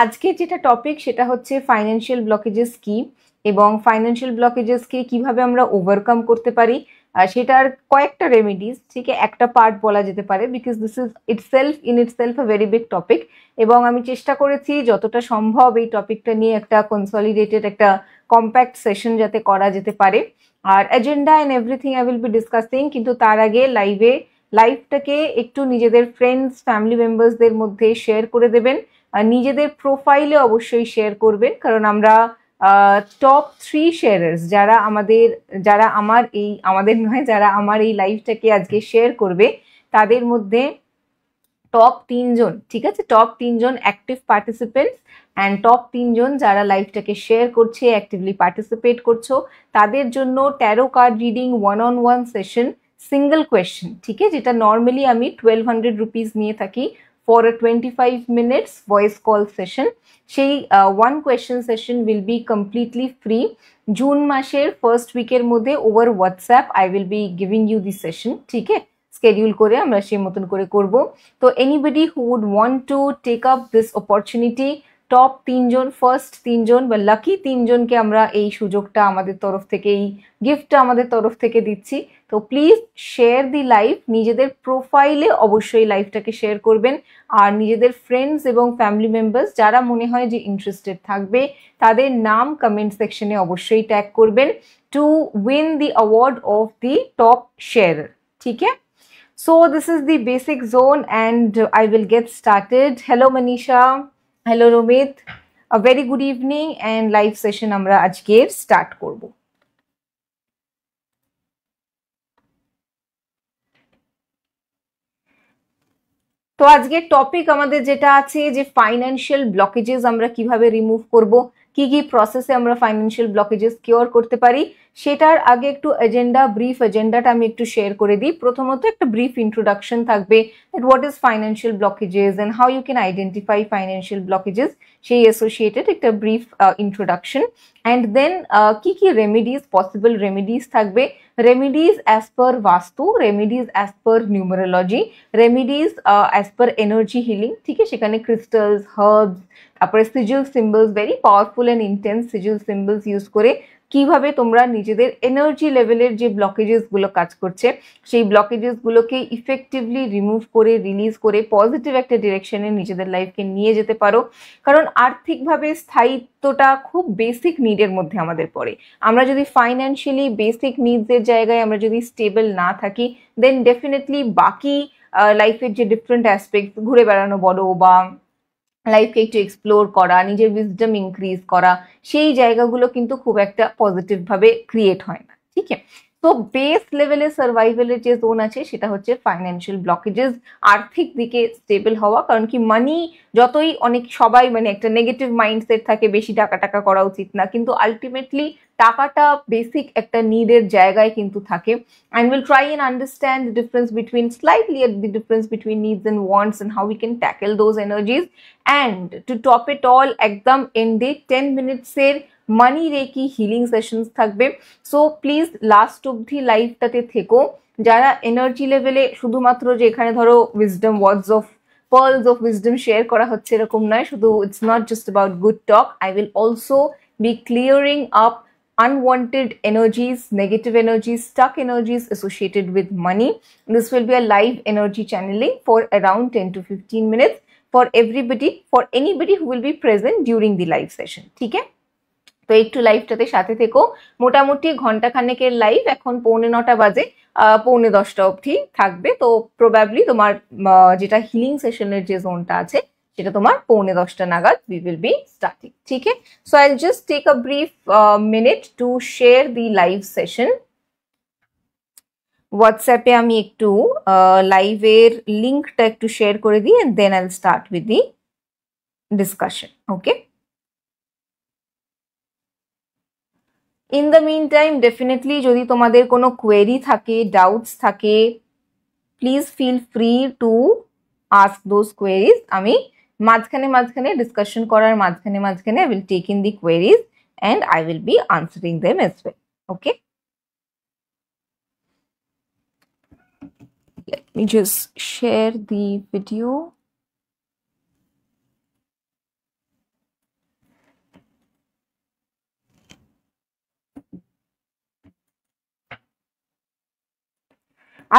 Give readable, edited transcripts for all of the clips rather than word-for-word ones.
আজকে যেটা টপিক সেটা হচ্ছে ফাইন্যান্সিয়াল ব্লকেজেস কি এবং ফাইন্যান্সিয়াল ব্লকেজেসকে কিভাবে আমরা ওভারকাম করতে পারি, সেটার কয়েকটা রেমেডিস, ঠিক আছে, একটা পার্ট বলা যেতে পারে, because this is itself a very big topic. এবং আমি চেষ্টা করেছি যতটা সম্ভব এই টপিকটা নিয়ে একটা কনসলিডেটেড, একটা কম্প্যাক্ট সেশন যাতে করা যেতে পারে। আর agenda and everything I will be discussing, কিন্তু তার আগে লাইভটাকে একটু নিজেদের ফ্রেন্ডস, ফ্যামিলি মেম্বার্সদের মধ্যে শেয়ার করে দেবেন। নিজেদের প্রোফাইলে অবশ্যই শেয়ার করবেন, কারণ আমরা টপ 3 শেয়ারার্স যারা আমার এই লাইভটাকে আজকে শেয়ার করবে, তাদের মধ্যে টপ 3 জন, ঠিক আছে, টপ 3 জন অ্যাক্টিভ পার্টিসিপেন্টস অ্যান্ড টপ 3 জন যারা লাইভটাকে শেয়ার করছে, অ্যাক্টিভলি পার্টিসিপেট করছো, তাদের জন্য tarot card reading 1-on-1 session, single question, ঠিক আছে, যেটা নর্মালি আমি 1200 রুপিস নিয়ে থাকি for a 25 minutes voice call session. সেই 1 question session will be completely free. June মাসের ফার্স্ট উইকের মধ্যে over WhatsApp I will be giving you the session, ঠিক আছে, স্কেডিউল করে আমরা সেই মতন করে করব। তো anybody who would want to take up this opportunity, top 3 জন, ফার্স্ট 3 জন বা লাকি 3 জনকে আমরা এই সুযোগটা আমাদের তরফ থেকে, এই গিফটটা আমাদের তরফ থেকে দিচ্ছি। তো প্লিজ শেয়ার দি লাইভ, নিজেদের প্রোফাইলে অবশ্যই লাইভটাকে শেয়ার করবেন, আর নিজেদের ফ্রেন্ডস এবং ফ্যামিলি মেম্বার্স যারা মনে হয় যে ইন্টারেস্টেড থাকবে তাদের নাম কমেন্ট সেকশনে অবশ্যই ট্যাগ করবেন to win the award of the top sharer, ঠিক আছে। So this is the basic zone and I will get started. Hello Manisha, hello Romit, a very good evening and live session আমরা আজকের start করব। তো আজকের topic আমাদের যেটা আছে যে ফাইন্যান্সিয়াল ব্লকেজেস আমরা কিভাবে রিমুভ করব, কি কি প্রসেসে আমরা ফাইন্যান্সিয়াল ব্লকেজেস কিওর করতে পারি, সেটার আগে একটু ব্রিফ এজেন্ডাটা আমি একটু শেয়ার করে দিই। প্রথমত একটা ব্রিফ ইন্ট্রোডাকশন থাকবে, that what is financial blockages and how you can identify financial blockages, সেই অ্যাসোসিয়েটেড একটা ব্রিফ ইন্ট্রোডাকশন। অ্যান্ড দেন কি কি রেমেডিস, পসিবল রেমেডিস থাকবে, remedies as per Vastu, remedies as per numerology, remedies as per energy healing, ঠিক আছে, সেখানে crystals, herbs, তারপরে sigil symbols, very powerful and intense sigil symbols use করে কিভাবে তোমরা নিজেদের এনার্জি লেভেলের যে ব্লকেজেসগুলো কাজ করছে সেই ব্লকেজেসগুলোকে ইফেক্টিভলি রিমুভ করে, রিলিজ করে পজিটিভ একটা ডিরেকশনে নিজেদের লাইফকে নিয়ে যেতে পারো। কারণ আর্থিকভাবে স্থায়িত্বটা খুব বেসিক নিডের মধ্যে আমাদের পড়ে। আমরা যদি ফাইন্যান্সিয়ালি বেসিক নিডসের জায়গায় আমরা যদি স্টেবল না থাকি, দেন ডেফিনেটলি বাকি লাইফের যে ডিফারেন্ট অ্যাসপেক্ট, ঘুরে বেড়ানো বলো বা লাইফকে একটু এক্সপ্লোর করা, নিজের উইজডম ইনক্রিজ করা, সেই জায়গাগুলো কিন্তু খুব একটা পজিটিভ ভাবে ক্রিয়েট হয় না, ঠিক আছে। তো বেস লেভেলে সার্ভাইভালের যে জোন আছে সেটা হচ্ছে ফাইন্যান্সিয়াল ব্লকেজেস, আর্থিক দিকে স্টেবল হওয়া। কারণ কি, মানি যতই সবাই একটা নেগেটিভ মাইন্ডসেট থাকে, বেশি টাকা করা উচিত না, কিন্তু আলটিমেটলি টাকাটা বেসিক একটা নিডের জায়গায় কিন্তু থাকে। And we'll try and understand the difference between, slightly the difference between needs and wants, and how we can tackle those energies. And to top it all, একদম এন্ডে 10 মিনিটসের মানি রেকি হিলিং সেশনস থাকবে। So please last অবধি লাইফটাতে থেকো। যারা energy লেভেলে শুধুমাত্র যে এখানে ধরো wisdom pearls of wisdom share করা হচ্ছে এরকম নয়, শুধু it's not just about good talk. I will also be clearing up unwanted energies, negative energies, stuck energies associated with money. This will be a live energy channeling for around 10 to 15 minutes for anybody who will be present during the live session, ঠিক আছে। তো একটু লাইভটাতে সাথে থেকো। মোটামুটি ঘন্টা খানেকের live, এখন 9:45 বাজে, 9:45 অবধি থাকবে। তো প্রবাবলি তোমার যেটা হিলিং সেশনের যে জোনটা আছে সেটা তোমার 9:45 নাগাদ we will be starting, ঠিক আছে। So I'll just take a brief minute to share the live session. হোয়াটসঅ্যাপে আমি একটু লাইভের লিঙ্কটা একটু শেয়ার করে দিই, and then I'll start with the discussion, okay? In the meantime, definitely যদি তোমাদের কোনো কোয়েরি থাকে, ডাউটস থাকে, please feel free to ask those queries. আমি মাঝখানে ডিসকাশন করার মাঝখানে I will take in the queries and I will be answering them as well, okay? Let me just share the video.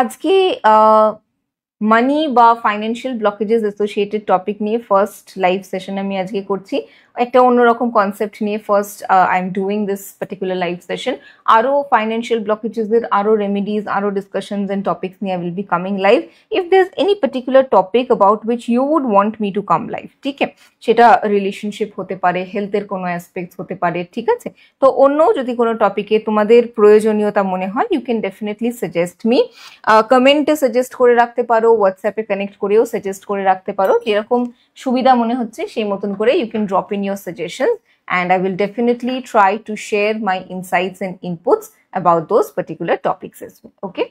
আজকে money বা financial blockages associated topic নিয়ে first live session আমি আজকে করছি। একটা অন্যরকম কনসেপ্ট নিয়ে first I am doing this particular live session. আরও ফাইন্যান্সিয়াল ব্লকেজেসের আরও রেমেডিজ, আরও ডিসকাশনস অ্যান্ড টপিক্স নিয়ে I will be coming live. If there is any particular topic about which you would want me to come live, ঠিক আছে, সেটা relationship হতে পারে, হেলথের কোনো অ্যাসপেক্টস হতে পারে, ঠিক আছে। তো অন্য যদি কোনো টপিকে তোমাদের প্রয়োজনীয়তা মনে হয়, you can definitely suggest me. কমেন্টে সাজেস্ট করে রাখতে পারো, হোয়াটসঅ্যাপে কানেক্ট করেও সাজেস্ট করে রাখতে পারো, যেরকম সুবিধা মনে হচ্ছে সেই মতন করে you can drop in your suggestions and I will definitely try to share my insights and inputs about those particular topics as well. Okay.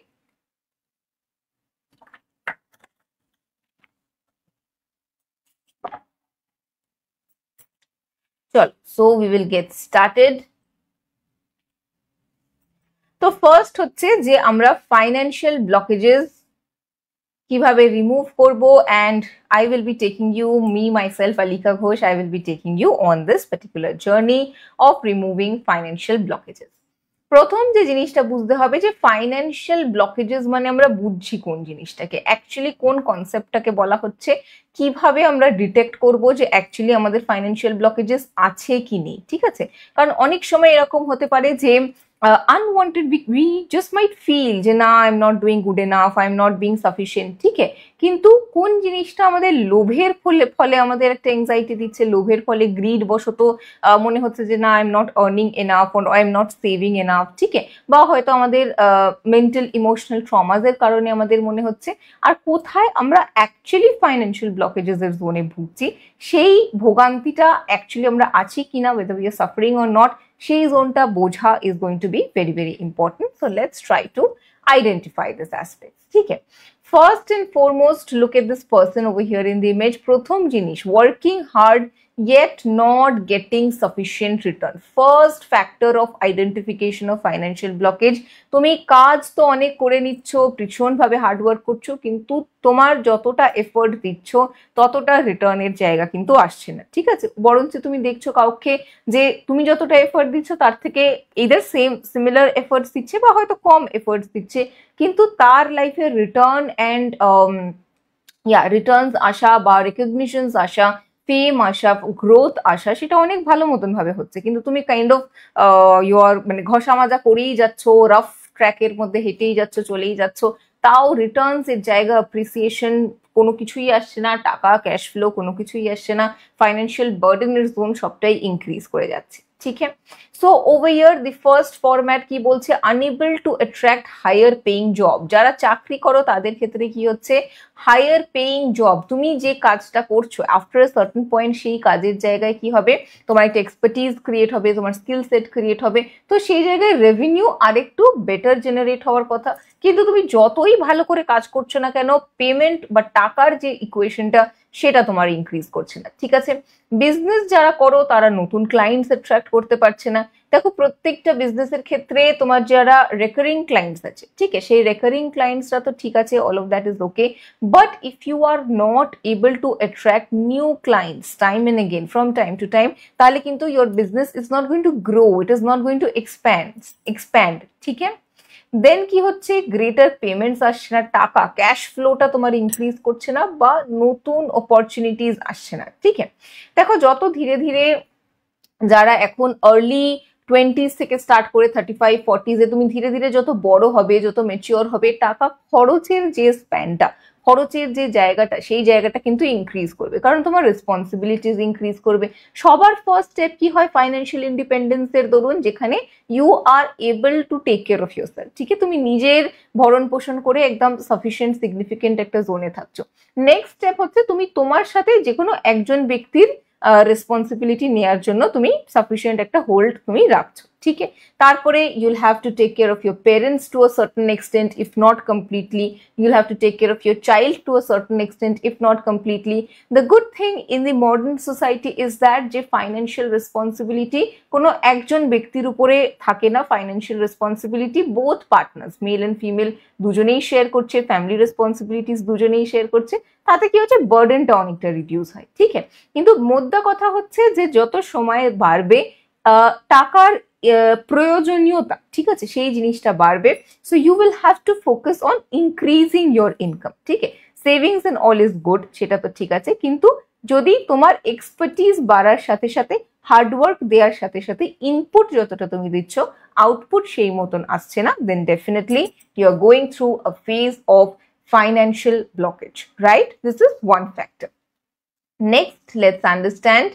So we will get started. তো ফার্স্ট হচ্ছে যে আমরা ফাইন্যান্সিয়াল ব্লকেজেস কিভাবে remove করব, and I will be taking you, me myself Alika Ghosh, I will be taking you on this particular journey of removing financial blockages. প্রথম যে জিনিসটা বুঝতে হবে যে ফাইন্যান্সিয়াল ব্লকেজেস মানে আমরা বুঝছি কোন জিনিসটাকে, অ্যাকচুয়ালি কোন কনসেপ্টটাকে বলা হচ্ছে, কিভাবে আমরা ডিটেক্ট করব যে অ্যাকচুয়ালি আমাদের ফাইন্যান্সিয়াল ব্লকেজেস আছে কি নেই, ঠিক আছে। কারণ অনেক সময় এরকম হতে পারে যে unwanted we just might feel যে না, I am not doing good enough, I am not being sufficient, ঠিক আছে। কিন্তু কোন জিনিসটা আমাদের লোভের ফলে আমাদের একটা এংজাইটি দিচ্ছে, লোভের ফলে গ্রিড বশত মনে হচ্ছে যে না, I am not earning enough, I am not saving enough, ঠিক আছে, বা হয়তো আমাদের মেন্টাল ইমোশনাল ট্রমাজের কারণে আমাদের মনে হচ্ছে। আর কোথায় আমরা অ্যাকচুয়ালি ফাইন্যান্সিয়াল ব্লকেজেসের জোনে ভুগছি, সেই ভোগান্তিটা অ্যাকচুয়ালি আমরা আছি কিনা, whether we are suffering or not, সেই জোনটা বোঝা is going to be very very important. So let's try to identify this aspect. ঠিক আছে, first and foremost look at this person over here in the image. প্রথম জিনিস, working hard yet not getting sufficient return. First factor of identification of financial blockage. তুমি কাজ তো অনেক করে নিচ্ছ, ভীষণভাবে হার্ডওয়ার্ক করছো, কিন্তু তোমার যতটা এফোর্ট দিচ্ছ ততটা রিটার্নের জায়গা কিন্তু আসছে না, ঠিক আছে। বরঞ্চ তুমি দেখছো কাউকে যে তুমি যতটা এফোর্ট দিচ্ছ তার থেকে either সিমিলার এফোর্টস দিচ্ছে বা হয়তো কম এফোর্টস দিচ্ছে, কিন্তু তার লাইফে রিটার্ন অ্যান্ড রিটার্নস আসা বা রেকগনিশনস আসা, ফেম আসা, গ্রোথ আসা, সেটা অনেক ভালো মতন ভাবে হচ্ছে, কিন্তু তুমি কাইন্ড অফ মানে ঘষা মাজা করেই যাচ্ছ, রাফ ট্র্যাকের মধ্যে হেঁটেই যাচ্ছ, চলেই যাচ্ছ, তাও রিটার্নস এর জায়গা, অ্যাপ্রিসিয়েশন কোনো কিছুই আসছে না, টাকা ক্যাশ ফ্লো কোনো কিছুই আসছে না, ফাইন্যান্সিয়াল বার্ডেনের জোন সবটাই ইনক্রিজ করে যাচ্ছে, ঠিক আছে। So over here the first format কি বলছে, unable to attract higher paying job. যারা চাকরি করো তাদের ক্ষেত্রে কি হচ্ছে, হায়ার পেইং জব, তুমি যে কাজটা করছো আফটার আ সার্টেন পয়েন্ট সেই কাজের জায়গায় কি হবে, তোমার একটা এক্সপার্টিজ ক্রিয়েট হবে, তোমার স্কিল সেট ক্রিয়েট হবে, তো সেই জায়গায় রেভিনিউ আরেকটু বেটার জেনারেট হওয়ার কথা। কিন্তু তুমি যতই ভালো করে কাজ করছো না কেন, পেমেন্ট বা টাকার যে ইকুয়েশনটা সেটা তোমার ইনক্রিজ করছে না, ঠিক আছে। বিজনেস যারা করো তারা নতুন ক্লায়েন্টস অ্যাট্রাক্ট করতে পারছে না। দেখো প্রত্যেকটা বিজনেসের ক্ষেত্রে তোমার যারা রেকারিং ক্লায়েন্টস আছে, ঠিক আছে, সেই রেকারিং ক্লায়েন্টসরা তো ঠিক আছে, all of that is okay, but if you are not able to attract new clients time and again from time to time, তাহলে কিন্তু your business is not going to grow, it is not going to expand, ঠিক আছে। দেন কি হচ্ছে, greater payments আসছে না, টাকা cash ফ্লোটা তোমার ইনক্রিজ করছে না, বা নতুন অপরচুনিটিস আসছে না, ঠিক আছে। দেখো যত ধীরে ধীরে যারা এখন আর্লি 20s থেকে স্টার্ট করে 35-40s তুমি ধীরে ধীরে যত বড় হবে, যত ম্যাচিওর হবে, টাকা খরচের যে স্প্যানটা, খরচের যে জায়গাটা, সেই জায়গাটা কিন্তু ইনক্রিজ করবে, কারণ তোমার রেসপন্সিবিলিটিস ইনক্রিজ করবে। সবার ফার্স্ট স্টেপ কি হয়, ফাইন্যান্সিয়াল ইন্ডিপেন্ডেন্সের দরুন, যেখানে you are able to take care of yourself, ঠিক আছে, তুমি নিজের ভরণ পোষণ করে একদম সাফিসিয়েন্ট সিগনিফিকেন্ট একটা জোনে থাকছো। নেক্সট স্টেপ হচ্ছে তুমি তোমার সাথে যে কোনো একজন ব্যক্তির রেসপন্সিবিলিটি নেওয়ার জন্য তুমি সাফিসিয়েন্ট একটা হোল্ড তুমি রাখছো, ঠিক আছে। তারপরে you'll have to take care of your parents to a certain extent, if not completely, you'll have to take care of your child to a certain extent, if not completely. The good thing in the modern society is that যে financial responsibility কোনো একজন ব্যক্তির উপরে থাকে না, financial responsibility both partners, male and female, দুজনেই share করছে, family responsibilities দুজনেই শেয়ার করছে, তাতে কি হচ্ছে, বার্ডেনটা অনেকটা রিডিউস হয়, ঠিক আছে। কিন্তু মোদ্দা কথা হচ্ছে যে যত সময় বাড়বে টাকার প্রয়োজনীয়তা, ঠিক আছে, সেই জিনিসটা বাড়বে। So you will have to focus on increasing your income, ঠিক আছে। Savings and all is good, সেটা তো ঠিক আছে, কিন্তু যদি তোমার এক্সপার্টিজ বাড়ার সাথে সাথে হার্ডওয়ার্ক দেওয়ার সাথে সাথে ইনপুট যতটা তুমি দিচ্ছ আউটপুট সেই মতন আসছে না, then definitely you are going through a phase of financial blockage, right? This is one factor. Next, let's understand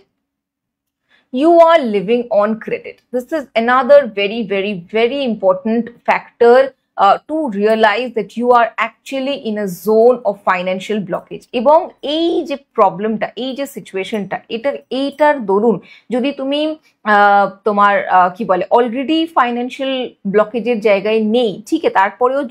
you are living on credit. This is another very important factor to realize that you are actually in a zone of financial blockage. এবং এই যে প্রবলেমটা, এই যে সিচুয়েশনটা, এইটার দরুন যদি তুমি তোমার কি বলে অলরেডি ফাইন্যান্সিয়াল ব্লকেজের জায়গায় নেই, ঠিক আছে, তারপরেও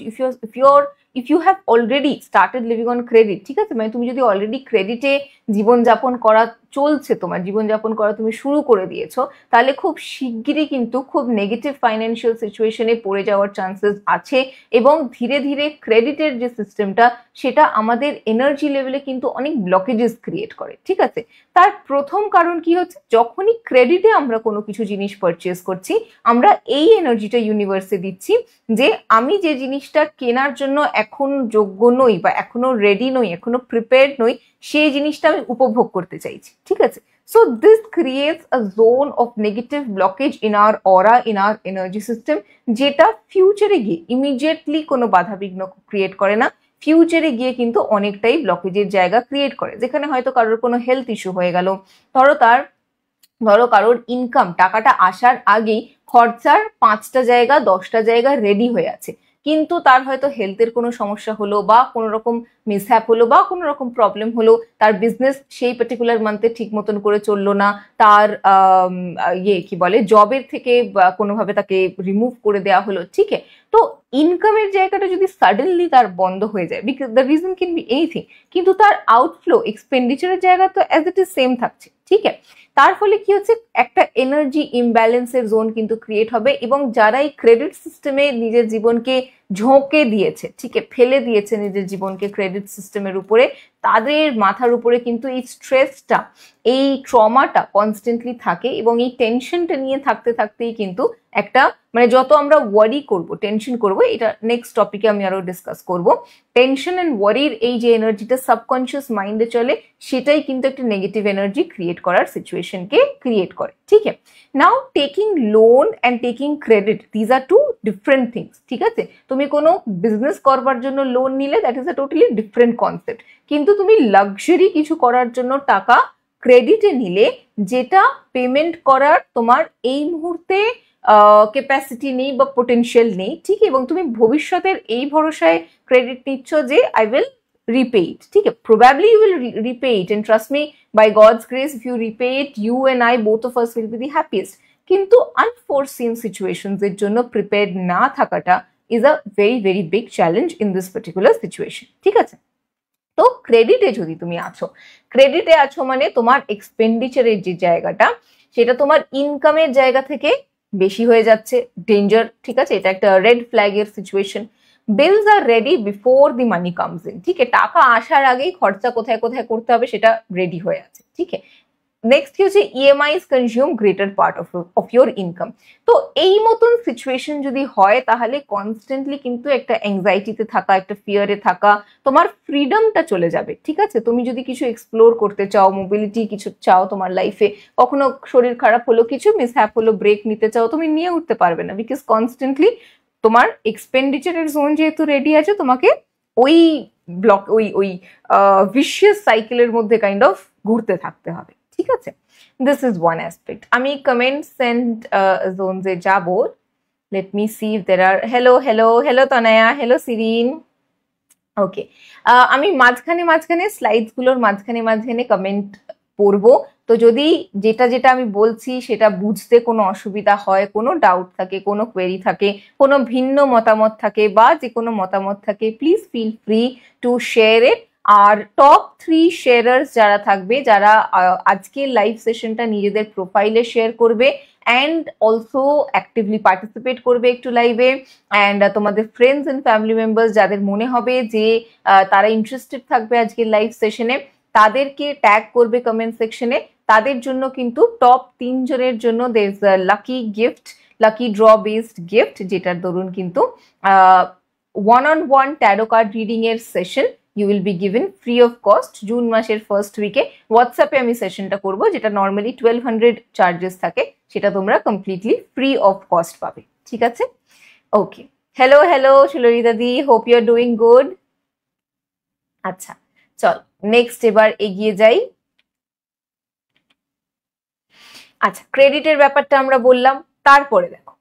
if you have already started living on credit, ঠিক আছে, মানে তুমি যদি অলরেডি ক্রেডিটে জীবনযাপন করা চলছে, তোমার জীবনযাপন করা তুমি শুরু করে দিয়েছো, তাহলে খুব শিগগিরই কিন্তু খুব নেগেটিভ ফাইন্যান্সিয়াল সিচুয়েশনে পড়ে যাওয়ার চান্সেস আছে। এবং ধীরে ধীরে ক্রেডিটের যে সিস্টেমটা সেটা আমাদের এনার্জি লেভেলে কিন্তু অনেক ব্লকেজেস ক্রিয়েট করে, ঠিক আছে। তার প্রথম কারণ কি হচ্ছে, যখনই ক্রেডিটে আমরা কোনো কিছু জিনিস পারচেস করছি, আমরা এই এনার্জিটা ইউনিভার্সে দিচ্ছি যে আমি যে জিনিসটা কেনার জন্য এখন যোগ্য নই বা এখনো রেডি নই, এখনো প্রিপেয়ার্ড নই, সেই জিনিসটা আমি উপভোগ করতে চাইছি, ঠিক আছে। So this creates a zone of negative blockage in our aura, in our energy system, যেটা ফিউচারে গিয়ে ইমিডিয়েটলি কোনো বাধাবিঘ্ন ক্রিয়েট করে না, ফিউচারে গিয়ে কিন্তু অনেকটাই ব্লকেজের জায়গা ক্রিয়েট করে। যেখানে হয়তো কারোর কোনো হেলথ ইস্যু হয়ে গেল, ধরো কারোর ইনকাম টাকাটা আসার আগেই খরচার 5টা জায়গা 10টা জায়গা রেডি হয়ে আছে, কিন্তু তার হয়তো হেলথের কোনো সমস্যা হলো বা কোনো রকম মিসহ্যাপ হলো বা কোনো রকম প্রবলেম হলো, তার বিজনেস সেই পার্টিকুলার মান্থে ঠিক মতন করে চললো না, তার কি বলে জবের থেকে কোনোভাবে তাকে রিমুভ করে দেওয়া হলো, ঠিক আছে। তো ইনকামের জায়গাটা যদি সাডেনলি তার বন্ধ হয়ে যায়, because the reason can be anything, কিন্তু তার আউটফ্লো এক্সপেন্ডিচারের জায়গা তো অ্যাজ ইট ইজ সেম থাকছে, ঠিক আছে। তার ফলে কি হচ্ছে, একটা এনার্জি ইমব্যালেন্সের জোন কিন্তু ক্রিয়েট হবে। এবং যারা এই ক্রেডিট সিস্টেমে নিজের জীবনকে ঝোঁকে দিয়েছে, ঠিক আছে, ফেলে দিয়েছে নিজের জীবনকে ক্রেডিট সিস্টেমের উপরে, তাদের মাথার উপরে কিন্তু এই স্ট্রেসটা, এই ট্রমাটা কনস্ট্যান্টলি থাকে। এবং এই টেনশনটা নিয়ে থাকতে থাকতেই কিন্তু একটা মানে যত আমরা ওয়ারি করব, টেনশন করব, এটা নেক্সট টপিকে আমি আরো ডিসকাস করব। টেনশন এন্ড ওয়ারির এই যে এনার্জিটা সাবকনশিয়াস মাইন্ডে চলে, সেটাই কিন্তু একটা নেগেটিভ এনার্জি ক্রিয়েট করার সিচুয়েশনকে ক্রিয়েট করে, ঠিক আছে। Now taking loan and taking credit, these are two different things, ঠিক আছে। তুমি কোনো বিজনেস করবার জন্য লোন নিলে that is a totally different concept, কিন্তু তুমি লাক্সারি কিছু করার জন্য টাকা ক্রেডিটে নিলে, যেটা পেমেন্ট করার তোমার এই মুহূর্তে ক্যাপাসিটি নেই বা পোটেনশিয়াল নেই, ঠিক, এবং তুমি ভবিষ্যতের এই ভরসায় ক্রেডিট নিচ্ছ যে আই উইল repay it, ঠিক আছে, probably you will repay it, and trust me, by God's grace, if you repay it, you and I, both of us will be the happiest. কিন্তু unforeseen situations এর জন্য prepared না থাকাটা is a very big challenge in this particular situation, ঠিক আছে। তো ক্রেডিটে যদি তুমি আছো, ক্রেডিটে আছো মানে তোমার এক্সপেন্ডিচারের যে জায়গাটা, সেটা তোমার ইনকামের জায়গা থেকে বেশি হয়ে যাচ্ছে, ডেঞ্জার, ঠিক আছে, এটা একটা রেড ফ্ল্যাগের situation. Bills are ready before the money comes in, ঠিক আছে, টাকা আসার আগেই খরচা কোথায় কোথায় করতে হবে সেটা রেডি হয়ে আছে, ঠিক আছে। নেক্সট কি হচ্ছে, EMIs consume greater part of your income. তো এই মতন সিচুয়েশন যদি হয়, তাহলে কনস্ট্যান্টলি কিন্তু একটা অ্যাংজাইটিতে থাকা, একটা ফিয়ারে থাকা, তোমার ফ্রিডমটা চলে যাবে, ঠিক আছে। তুমি যদি কিছু এক্সপ্লোর করতে চাও, মোবিলিটি কিছু চাও তোমার লাইফে, কখনো শরীর খারাপ হলো, কিছু মিসহ্যাপ হলো, ব্রেক নিতে চাও, তুমি নিয়ে উঠতে পারবে না, বিকজ কনস্ট্যান্টলি তোমার এক্সপেন্ডিচারের জোন যেহেতু রেডি আছে, তোমাকে ওই ব্লক ওই ভিশিয়াস সাইকেলের মধ্যে কাইন্ড অফ ঘুরতে থাকতে হবে, ঠিক আছে। This is one aspect. আমি কমেন্টস এন্ড জোনসে যাব। Let me see if there are hello Tanaya, hello Sirin. Okay, আমি মাঝখানে স্লাইডস গুলোর মাঝখানে কমেন্ট পড়বো। তো যদি যেটা আমি বলছি সেটা বুঝতে কোনো অসুবিধা হয়, কোনো ডাউট থাকে, কোনো কোয়েরি থাকে, কোনো ভিন্ন মতামত থাকে বা যে কোনো মতামত থাকে, please feel free to share it. আর টপ 3 শেয়ারার্স যারা থাকবে, যারা আজকের লাইভ সেশনটা নিজেদের প্রোফাইলে শেয়ার করবে অ্যান্ড অলসো অ্যাক্টিভলি পার্টিসিপেট করবে একটু লাইভে, অ্যান্ড তোমাদের ফ্রেন্ডস অ্যান্ড ফ্যামিলি মেম্বার্স যাদের মনে হবে যে তারা ইন্টারেস্টেড থাকবে আজকের লাইভ সেশনে, তাদেরকে ট্যাগ করবে কমেন্ট সেকশনে। তাদের জন্য কিন্তু টপ 3 জনের জন্য দের is a lucky gift, lucky draw based gift, যেটার দরুন কিন্তু one-on-one tarot card reading এর session you will be given free of cost June মাসের ফার্স্ট উইকে। হোয়াটসঅ্যাপে আমি সেশনটা করব, যেটা নর্মালি 1200 চার্জেস থাকে, সেটা তোমরা কমপ্লিটলি ফ্রি অফ কস্ট পাবে, ঠিক আছে? Okay, hello hello Sulrita di, hope you are doing good. আচ্ছা চল নেক্সট এবার এগিয়ে যাই। আচ্ছা, ক্রেডিটের ব্যাপারটা আমরা বললাম। তারপরে দেখো,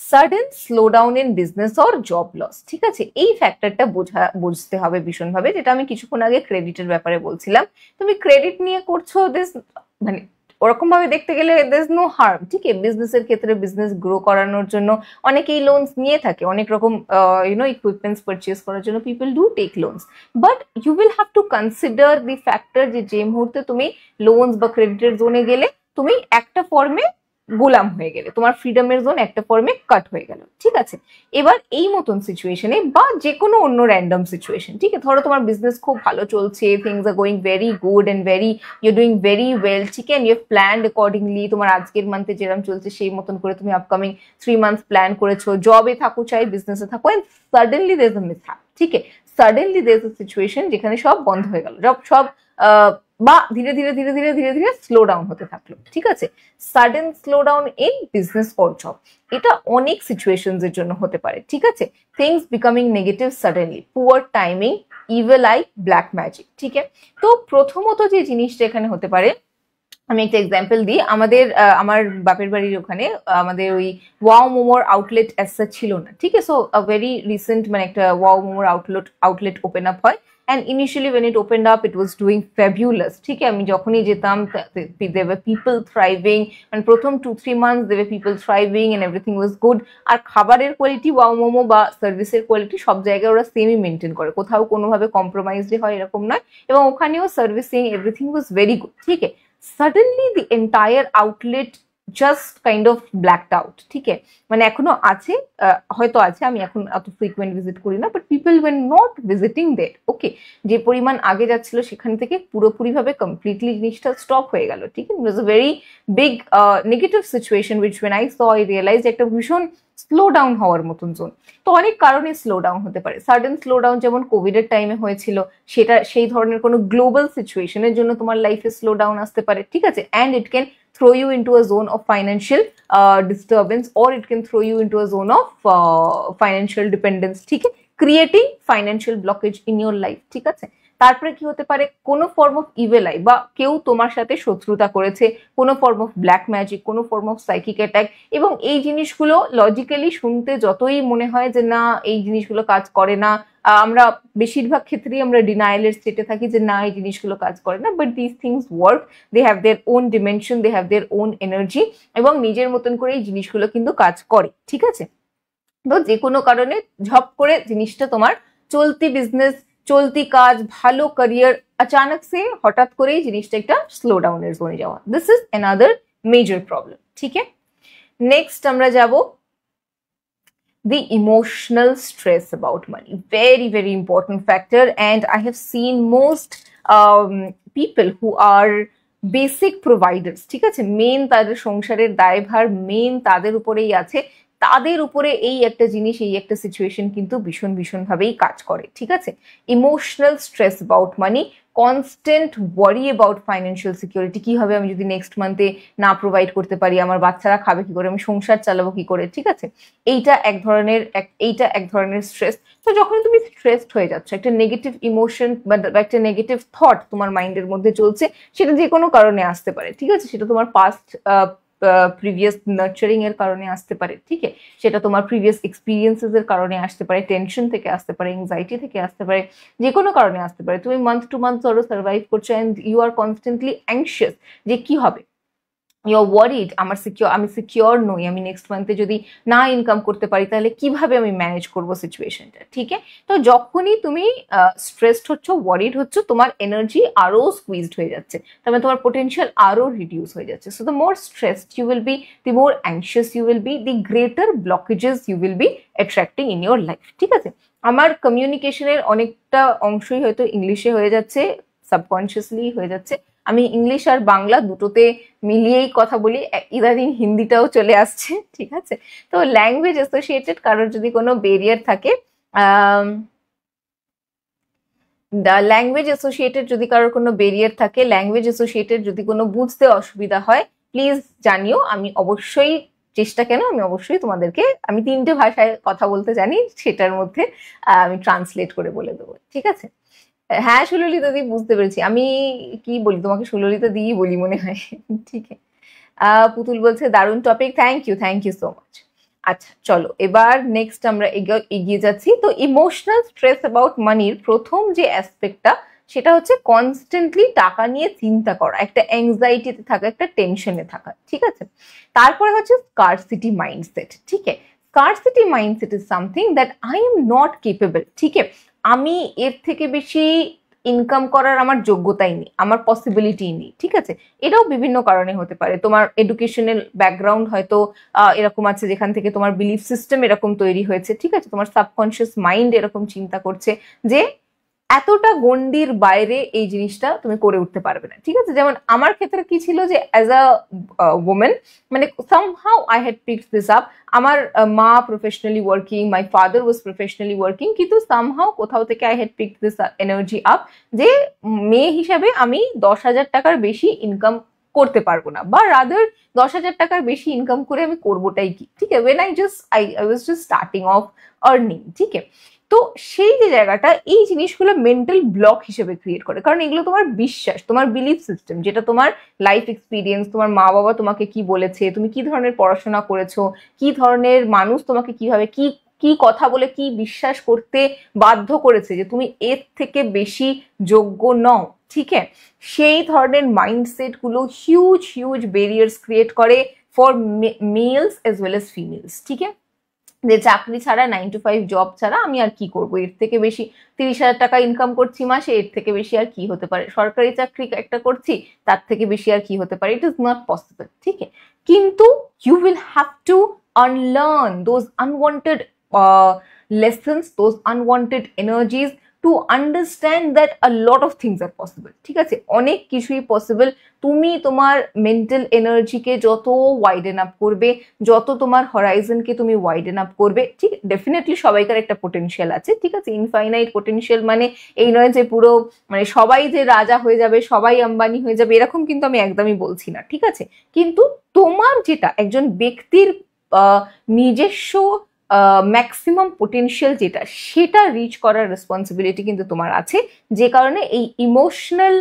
sudden slowdown in business or job loss, ঠিক আছে? এই ফ্যাক্টরটা বুঝতে হবে ভীষণভাবে, যেটা আমি কিছুক্ষণ আগে ক্রেডিটের ব্যাপারে বলছিলাম। তুমি ক্রেডিট নিয়ে করছো, দিস মানে ওরকম ভাবে দেখতে গেলে দের ইজ নো হার্ম, ঠিক আছে? বিজনেসের ক্ষেত্রে বিজনেস গ্রো করানোর জন্য অনেকেই লোনস নিয়ে থাকে, অনেক রকম ইকুইপমেন্টস পারচেস করার জন্য people do take loans, but you will have to consider the factor যে মুহূর্তে তুমি লোনস বা ক্রেডিটের জোনে গেলে তুমি একটা ফর্মে গোলাম হয়ে গেলে, তোমার ফ্রিডমের জোন একটা ফর্মে কাট হয়ে গেল, ঠিক আছে? এবার এই মতন সিচুয়েশনে বা যে কোনো অন্য র্যান্ডম সিচুয়েশন, ঠিক আছে, ধরো তোমার বিজনেস খুব ভালো চলছে, things are going very good and you doing very well, ঠিক আছে, ইউ প্ল্যান্ড অ্যাকর্ডিংলি, তোমার আজকের মান্থে যেরকম চলছে সেই মতন করে তুমি আপকামিং 3 মান্থস প্ল্যান করেছো, জবে থাকো চাই বিজনেসে থাকো, and suddenly there is a mishap, ঠিক আছে? Suddenly there is a situation যেখানে সব বন্ধ হয়ে গেল, সব বা ধীরে ধীরে ধীরে ধীরে ধীরে ধীরে স্লো ডাউন হতে থাকলো, ঠিক আছে? Sudden slow down in business or job, এটা অনেক সিচুয়েশনস এর জন্য হতে পারে, ঠিক আছে? Things becoming negative suddenly, poor timing, evil I, black magic, ঠিক আছে? তো প্রথমত যে জিনিসটা এখানে হতে পারে, আমি একটা এক্সাম্পল দিই। আমার বাপের বাড়ির ওখানে আমাদের ওই ওয়াও মোমোর আউটলেট অ্যাজ সাচ ছিল না, ঠিক আছে? সো ভেরি রিসেন্ট মানে একটা ওয়াও মোমোর আউটলেট ওপেন আপ হয়, and initially when it opened up it was doing fabulous, ঠিক আছে? আমি যখনই যেতাম there were people thriving, and প্রথম 2-3 months there were people thriving and everything was good, আর খাবারের কোয়ালিটি ওয়াও মোমো বা সার্ভিসের কোয়ালিটি সব জায়গায় ওরা সেমই মেনটেন করে, কোথাও কোনোভাবে কম্প্রোমাইজড হয় এরকম নয়, এবং ওখানেও servicing everything was very good, ঠিক আছে? Suddenly the entire outlet just kind of blacked out, ঠিক আছে? মানে এখনো আছে, হয়তো আছে, আমি এখন অত ফ্রিকুয়েন্ট ভিজিট করি না, but people when not visiting that, okay? যে পরিমাণ আগে যাচ্ছিল সেখান থেকে পুরোপুরিভাবে কমপ্লিটলি জিনিসটা স্টপ হয়ে গেল, ঠিক আছে? It was a very big negative situation which when I saw I realise একটা ভীষণ স্লো ডাউন হওয়ার মতন জোন। তো অনেক কারণে স্লো ডাউন হতে পারে, সাডেন স্লো ডাউন যেমন কোভিডের টাইমে হয়েছিল, সেটা সেই ধরনের কোনো গ্লোবাল সিচুয়েশনের জন্য তোমার লাইফে স্লো ডাউন আসতে পারে, ঠিক আছে? And it can throw you into a zone of financial disturbance, or it can throw you into a zone of financial dependence, ঠিক আছে? Creating financial blockage in your life, ঠিক আছে? তারপরে কি হতে পারে, কোনো ফর্ম অফ ইভিল আই, বা কেউ তোমার সাথে শত্রুতা করেছে, কোনো ফর্ম অফ ব্ল্যাক ম্যাজিক, কোনো ফর্ম অফ সাইকিক অ্যাটাক, এবং এই জিনিসগুলো লজিক্যালি শুনতে যতই মনে হয় যে না এই জিনিসগুলো কাজ করে না, আমরা বেশিরভাগ ক্ষেত্রেই আমরা ডিনায়ালের স্টেটে থাকি যে না এই জিনিসগুলো কাজ করে না, but this things work, they have their own dimension, they have their own energy, এবং নিজের মতন করে এই জিনিসগুলো কিন্তু কাজ করে, ঠিক আছে? তো যে কোনো কারণে ঝপ করে জিনিসটা তোমার চলতি বিজনেস, চলতি কাজ, ভালো ক্যারিয়ার, আচানক সে হঠাৎ করেই জিনিসটা একটা স্লো ডাউনের জোনে যাওয়া, this is another major problem, ঠিক আছে? নেক্সট আমরা যাব the emotional stress about money, very very important factor, and I have seen most people who are basic providers, ঠিক আছে, মেন তাদের সংসারের দায়ভার মেন তাদের উপরেই আছে, তাদের উপরে এই একটা জিনিস, এই একটা সিচুয়েশন কিন্তু ভীষণ ভীষণ ভাবেই কাজ করে, ঠিক আছে? Emotional stress about money, constant worry about financial security, কি হবে আমি যদি নেক্সট মান্থে না প্রোভাইড করতে পারি, আমার বাচ্চারা খাবে কি করে, আমি সংসার চালাবো কি করে, ঠিক আছে? এইটা এক ধরনের স্ট্রেস। তো যখন তুমি স্ট্রেসড হয়ে যাচ্ছ, একটা নেগেটিভ ইমোশন বা একটা নেগেটিভ থট তোমার মাইন্ডের মধ্যে চলছে, সেটা যে কোনো কারণে আসতে পারে, ঠিক আছে? সেটা তোমার পাস্ট প্রিভিয়াস নার্চারিং এর কারণে আসতে পারে, ঠিক আছে? সেটা তোমার প্রিভিয়াস এক্সপিরিয়েন্সেস এর কারণে আসতে পারে, টেনশন থেকে আসতে পারে, এংজাইটি থেকে আসতে পারে, যে কোনো কারণে আসতে পারে। তুমি মান্থ টু মান্থ ধরো সার্ভাইভ করছো and you are constantly anxious যে কি হবে, ইউ আর ওয়ারিড, আমি সিকিওর নই, আমি নেক্সট মান্থে যদি না ইনকাম করতে পারি তাহলে কিভাবে আমি ম্যানেজ করবো সিচুয়েশনটা, ঠিক আছে? তো যখনই তুমি স্ট্রেসড হচ্ছ, ওয়ারিড হচ্ছ, তোমার এনার্জি আরো স্কুইজড হয়ে যাচ্ছে, তার মানে তোমার পোটেনশিয়াল আরো রিডিউস হয়ে যাচ্ছে। So the more stressed you will be, the more anxious you will be, the greater blockages you will be attracting in your life, ঠিক আছে? আমার কমিউনিকেশনের অনেকটা অংশই হয়তো ইংলিশে হয়ে যাচ্ছে, সাবকনসিয়াসলি হয়ে যাচ্ছে, আমি ইংলিশ আর বাংলা দুটোতে মিলিয়েই কথা বলি, ইদানিং হিন্দিটাও চলে আসছে, ঠিক আছে। তো ল্যাঙ্গুয়েজ অ্যাসোসিয়েটেড কারোর যদি কোনো বেরিয়ার থাকে, ল্যাঙ্গুয়েজ অ্যাসোসিয়েটেড যদি কারোর কোনো বেরিয়ার থাকে, ল্যাঙ্গুয়েজ অ্যাসোসিয়েটেড যদি কোনো বুঝতে অসুবিধা হয়, প্লিজ জানিও। আমি অবশ্যই আমি অবশ্যই তোমাদেরকে, আমি 3টে ভাষায় কথা বলতে জানি, সেটার মধ্যে আমি ট্রান্সলেট করে বলে দেবো, ঠিক আছে। হ্যাঁ সুললিতা দি, বুঝতে পেরেছি। আমি কি বলি তোমাকে, সুললিতা দিই বলি মনে হয়, ঠিক আছে। পুতুল বলছে দারুণ topic, thank you so much. আচ্ছা চলো এবার নেক্সট আমরা এগিয়ে যাচ্ছি। তো ইমোশনাল স্ট্রেস অ্যাবাউট মানির প্রথম যে অ্যাসপেক্টটা, সেটা হচ্ছে কনস্ট্যান্টলি টাকা নিয়ে চিন্তা করা, একটা অ্যাংজাইটিতে থাকা, একটা টেনশনে থাকা, ঠিক আছে। তারপরে হচ্ছে স্কারসিটি মাইন্ডসেট, ঠিক আছে। Scarcity mindset is something that I am not capable, ঠিক আছে। আমি এর থেকে বেশি ইনকাম করার আমার যোগ্যতাই নেই, আমার পসিবিলিটি নেই, ঠিক আছে। এটাও বিভিন্ন কারণে হতে পারে। তোমার এডুকেশনাল ব্যাকগ্রাউন্ড হয়তো এরকম আছে যেখান থেকে তোমার বিলিফ সিস্টেম এরকম তৈরি হয়েছে, ঠিক আছে। তোমার সাবকনশিয়াস মাইন্ড এরকম চিন্তা করছে যে এতটা গণ্ডির বাইরে এই জিনিসটা তুমি করে উঠতে পারবে না, ঠিক আছে। যেমন আমার ক্ষেত্রে কি ছিল যে অ্যাজ আ ওমেন, মানে somehow I had picked this up. আমার মা professionally working, my father was professionally working, কিন্তু সামহাউ কোথাও থেকে I had picked this energy up যে মেয়ে হিসাবে আমি 10,000 টাকার বেশি ইনকাম করতে পারবো না, বা রাদার 10,000 টাকার বেশি ইনকাম করে আমি করবোটাই কি, ঠিক আছে। When I was just starting off earning, ঠিক আছে। তো সেই যে জায়গাটা, এই জিনিসগুলো মেন্টাল ব্লক হিসেবে ক্রিয়েট করে, কারণ এগুলো তোমার বিশ্বাস, তোমার বিলিফ সিস্টেম, যেটা তোমার লাইফ এক্সপিরিয়েন্স, তোমার মা বাবা তোমাকে কি বলেছে, তুমি কি ধরনের পড়াশোনা করেছো, কি ধরনের মানুষ তোমাকে কিভাবে কি কি কথা বলে কি বিশ্বাস করতে বাধ্য করেছে যে তুমি এর থেকে বেশি যোগ্য নও, ঠিক আছে। সেই ধরনের মাইন্ডসেট গুলো হিউজ ব্যারিয়ার্স ক্রিয়েট করে for males as well as females, ঠিক আছে। যে চাকরি ছাড়া, 9 to 5 জব ছাড়া আমি আর কি করবো, এর থেকে বেশি 30,000 টাকা ইনকাম করছি মাসে, এর থেকে বেশি আর কি হতে পারে, সরকারি চাকরি একটা করছি, তার থেকে বেশি আর কি হতে পারে, ইট ইজ নট পসিবল, ঠিক আছে। কিন্তু you will have to unlearn those unwanted lessons, those unwanted energies, to understand that a lot of things are possible, ঠিক আছে। অনেক কিছুই পসিবল। তুমি তোমার মেন্টাল এনার্জিকে যত ওয়াইডেন আপ করবে, যত তোমার হরাইজনকে তুমি ওয়াইডেন আপ করবে, ঠিক, ডেফিনেটলি সবাইকার একটা পোটেনশিয়াল আছে, ঠিক আছে। ইনফাইনাইট পোটেনশিয়াল মানে এই নয় যে পুরো মানে সবাই যে রাজা হয়ে যাবে, সবাই আম্বানি হয়ে যাবে, এরকম কিন্তু আমি একদমই বলছি না, ঠিক আছে। কিন্তু তোমার যেটা একজন ব্যক্তির নিজস্ব ম্যাক্সিমাম পোটেনশিয়াল যেটা, সেটা রিচ করার রেসপন্সিবিলিটি কিন্তু তোমার আছে। যে কারণে এই ইমোশনাল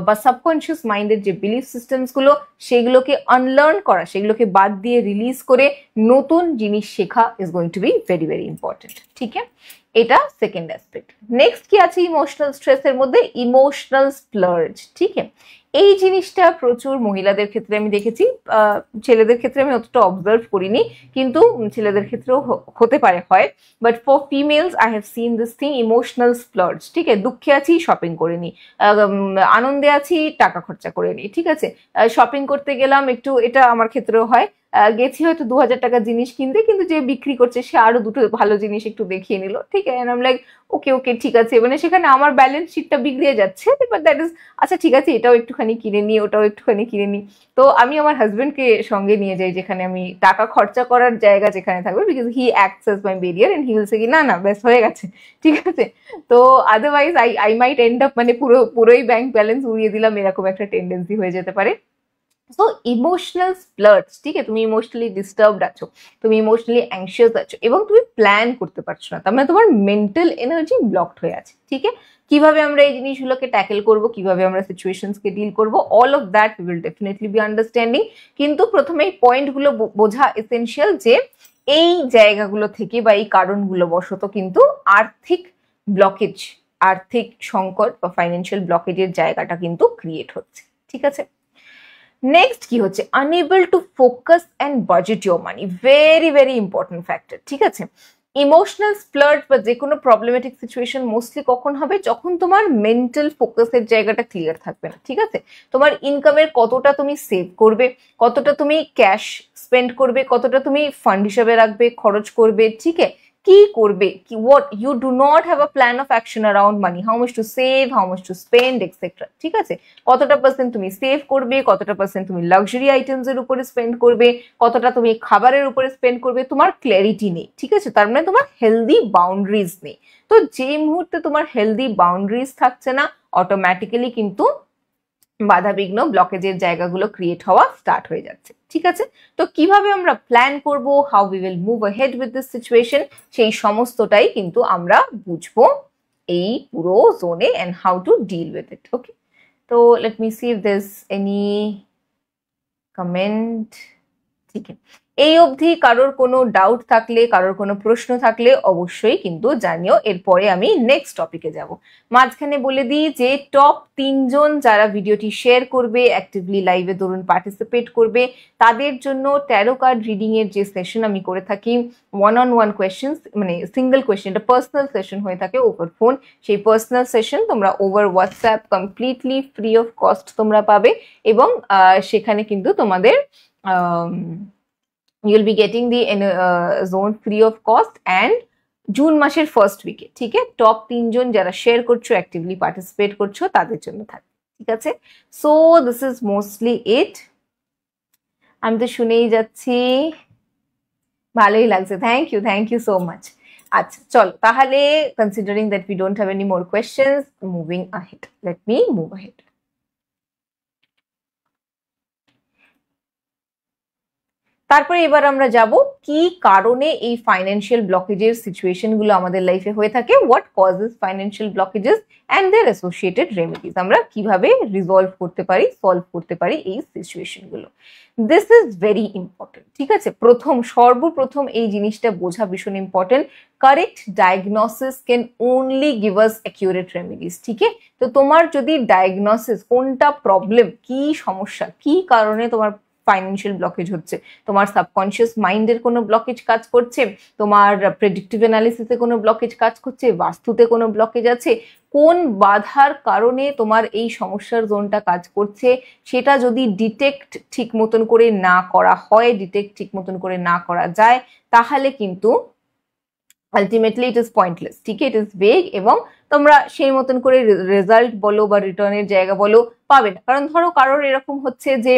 বা সাবকনশিয়াস মাইন্ডের যে বিলিফ সিস্টেমসগুলো, সেগুলোকে আনলার্ন করা, সেগুলোকে বাদ দিয়ে রিলিজ করে নতুন জিনিস শেখা is going to be very important, ঠিক আছে। এটা সেকেন্ড অ্যাসপেক্ট। নেক্সট কি আছে ইমোশনাল স্ট্রেসের মধ্যে? ইমোশনাল স্প্লার্জ, ঠিক আছে। এই জিনিসটা প্রচুর মহিলাদের ক্ষেত্রে আমি দেখেছি, ছেলেদের ক্ষেত্রে আমি অতটা অবজার্ভ করিনি, কিন্তু ছেলেদের ক্ষেত্রেও হতে পারে, হয়। But for females I have seen this thing, emotional splurge, ঠিক আছে। দুঃখে আছি, শপিং করে নি, আনন্দে আছি, টাকা খরচা করে নি, ঠিক আছে। শপিং করতে গেলাম একটু, এটা আমার ক্ষেত্রেও হয়, গেছি হয়তো 2,000 টাকার জিনিস কিনতে, কিন্তু যে বিক্রি করছে সে আরো দুটো ভালো জিনিস একটু দেখিয়ে নিল, ঠিক আছে। আই এম লাইক ওকে ঠিক আছে, মানে সেখানে আমার ব্যালেন্স শিটটা বিগড়িয়ে যাচ্ছে, বাট দ্যাট ইজ আচ্ছা ঠিক আছে, এটাও একটুখানি কিনে নি, ওটাও একটুখানি কিনে নি। তো আমি আমার হাজবেন্ডকে সঙ্গে নিয়ে যাই, যেখানে আমি টাকা খরচা করার জায়গা যেখানে থাকবে, because he acts as my barrier and he will say কি না ব্যাস হয়ে গেছে, ঠিক আছে। তো otherwise I might end up মানে পুরোই ব্যাংক ব্যালেন্স উড়িয়ে দিলাম, এরকম একটা টেন্ডেন্সি হয়ে যেতে পারে। সো ইমোশনাল স্প্লার্জ, ঠিক আছে। তুমি ইমোশনালি ডিস্টার্বড আছো, তুমি ইমোশনালি অ্যাংশিয়াস আছো, এবং তুমি প্ল্যান করতে পারছো না, তার মানে তোমার মেন্টাল এনার্জি ব্লকড হয়ে আছে, ঠিক আছে। কিভাবে আমরা এই জিনিসগুলোকে ট্যাকেল করবো, কিভাবে আমরা সিচুয়েশনসকে ডিল করবো, all of that we will definitely B understanding. কিন্তু প্রথমে এই পয়েন্টগুলো বোঝা এসেনশিয়াল যে এই জায়গাগুলো থেকে বা এই কারণগুলো বশত কিন্তু আর্থিক ব্লকেজ, আর্থিক সংকট বা ফাইন্যান্সিয়াল ব্লকেজের জায়গাটা কিন্তু ক্রিয়েট হচ্ছে, ঠিক আছে। নেক্সট কি হচ্ছে? Unable to focus and budget your money, very important factor, ঠিক আছে। ইমোশনাল স্প্লার্জ বা যে কোনো প্রবলেমেটিক সিচুয়েশন মোস্টলি কখন হবে? যখন তোমার মেন্টাল ফোকাসের জায়গাটা ক্লিয়ার থাকবে না, ঠিক আছে। তোমার ইনকামের কতটা তুমি সেভ করবে, কতটা তুমি ক্যাশ স্পেন্ড করবে, কতটা তুমি ফান্ড হিসাবে রাখবে, খরচ করবে, ঠিক আছে, কি করবে, কি what you do not have a plan of action around money, how much to save, how much to spend etc. ঠিক আছে, কতটা পার্সেন্ট তুমি সেভ করবে, কতটা পার্সেন্ট তুমি লাক্সারি আইটেমস এর উপরে স্পেন্ড করবে, কতটা তুমি খাবারের উপরে স্পেন্ড করবে, তোমার ক্ল্যারিটি নেই। ঠিক আছে, তার মানে তোমার হেলদি বাউন্ডারিজ নেই। তো যে মুহূর্তে তোমার হেলদি বাউন্ডারিজ থাকছে না, অটোমেটিক্যালি কিন্তু বাধাবিঘ্ন ব্লকেজের জায়গাগুলো ক্রিয়েট হওয়া স্টার্ট হয়ে যাচ্ছে। ঠিক আছে, তো কিভাবে আমরা প্ল্যান করব, how we will move ahead with this situation, সেই সমস্তটাই কিন্তু আমরা বুঝবো এই পুরো জোনে and how to deal with it. Okay, তো let me see if there is any comment. ঠিক আছে, এই অবধি কারোর কোনো ডাউট থাকলে, কারোর কোনো প্রশ্ন থাকলে অবশ্যই কিন্তু জানিও, এরপরে আমি নেক্সট টপিকে যাব। মাঝখানে বলে দিই যে টপ 3 জন যারা ভিডিওটি শেয়ার করবে, অ্যাক্টিভলি লাইভে ধরুন পার্টিসিপেট করবে, তাদের জন্য ট্যারো কার্ড রিডিং এর যে সেশন আমি করে থাকি, 1-on-1 কোয়েশ্চেন্স, মানে সিঙ্গেল কোয়েশ্চেন, এটা পার্সোনাল সেশন হয়ে থাকে ওভার ফোন, সেই পার্সোনাল সেশন তোমরা over WhatsApp completely free of cost তোমরা পাবে, এবং সেখানে কিন্তু তোমাদের you'll be getting the zone free of cost and June মাসের ফার্স্ট উইকে। ঠিক আছে, টপ 3 জন যারা শেয়ার করছো, অ্যাক্টিভলি পার্টিসিপেট করছো, তাদের জন্য থাকবে। ঠিক আছে, সো দিস ইজ মোস্টলি ইট। আমি তো শুনেই যাচ্ছি, ভালোই লাগছে, থ্যাংক ইউ সো মাচ। আচ্ছা চলো তাহলে, considering that we don't have any more questions, moving ahead, let me move ahead. তারপরে এবার আমরা যাব কি কারণে এই ফাইন্যান্সিয়াল ব্লকেজের সিচুয়েশন গুলো আমাদের লাইফে হয়ে থাকে, what causes financial blockages and their associated remedies, আমরা কিভাবে রিজলভ করতে পারি, সলভ করতে পারি এই সিচুয়েশন গুলো। This is very important. ঠিক আছে, সর্বপ্রথম এই জিনিসটা বোঝা ভীষণ important, correct diagnosis can only give us accurate remedies. ঠিক আছে, তো তোমার যদি ডায়াগনোসিস, কোনটা প্রবলেম, কি সমস্যা, কি কারণে তোমার ফাইন্যান্সিয়াল ব্লকেজ হচ্ছে, তোমার সাবকনশিয়াস মাইন্ডের কোনো ব্লকেজ কাজ করছে, তোমার প্রেডিক্টিভ অ্যানালিসিসে কোনো ব্লকেজ কাজ করছে, বাস্তুতে কোনো ব্লকেজ আছে, কোন বাধার কারণে তোমার এই সমস্যার জোনটা কাজ করছে, সেটা যদি ডিটেক্ট ঠিক মতন করে না করা হয়, ডিটেক্ট ঠিক মতন করে না করা যায়, তাহলে কিন্তু আলটিমেটলি ইট ইজ পয়েন্টলেস। ঠিক আছে, ইট ইজ ভেগ, এবং তোমরা সেই মতন করে রেজাল্ট বলো বা রিটার্নের জায়গা বলো পাবে না। কারণ ধরো কারোর এরকম হচ্ছে যে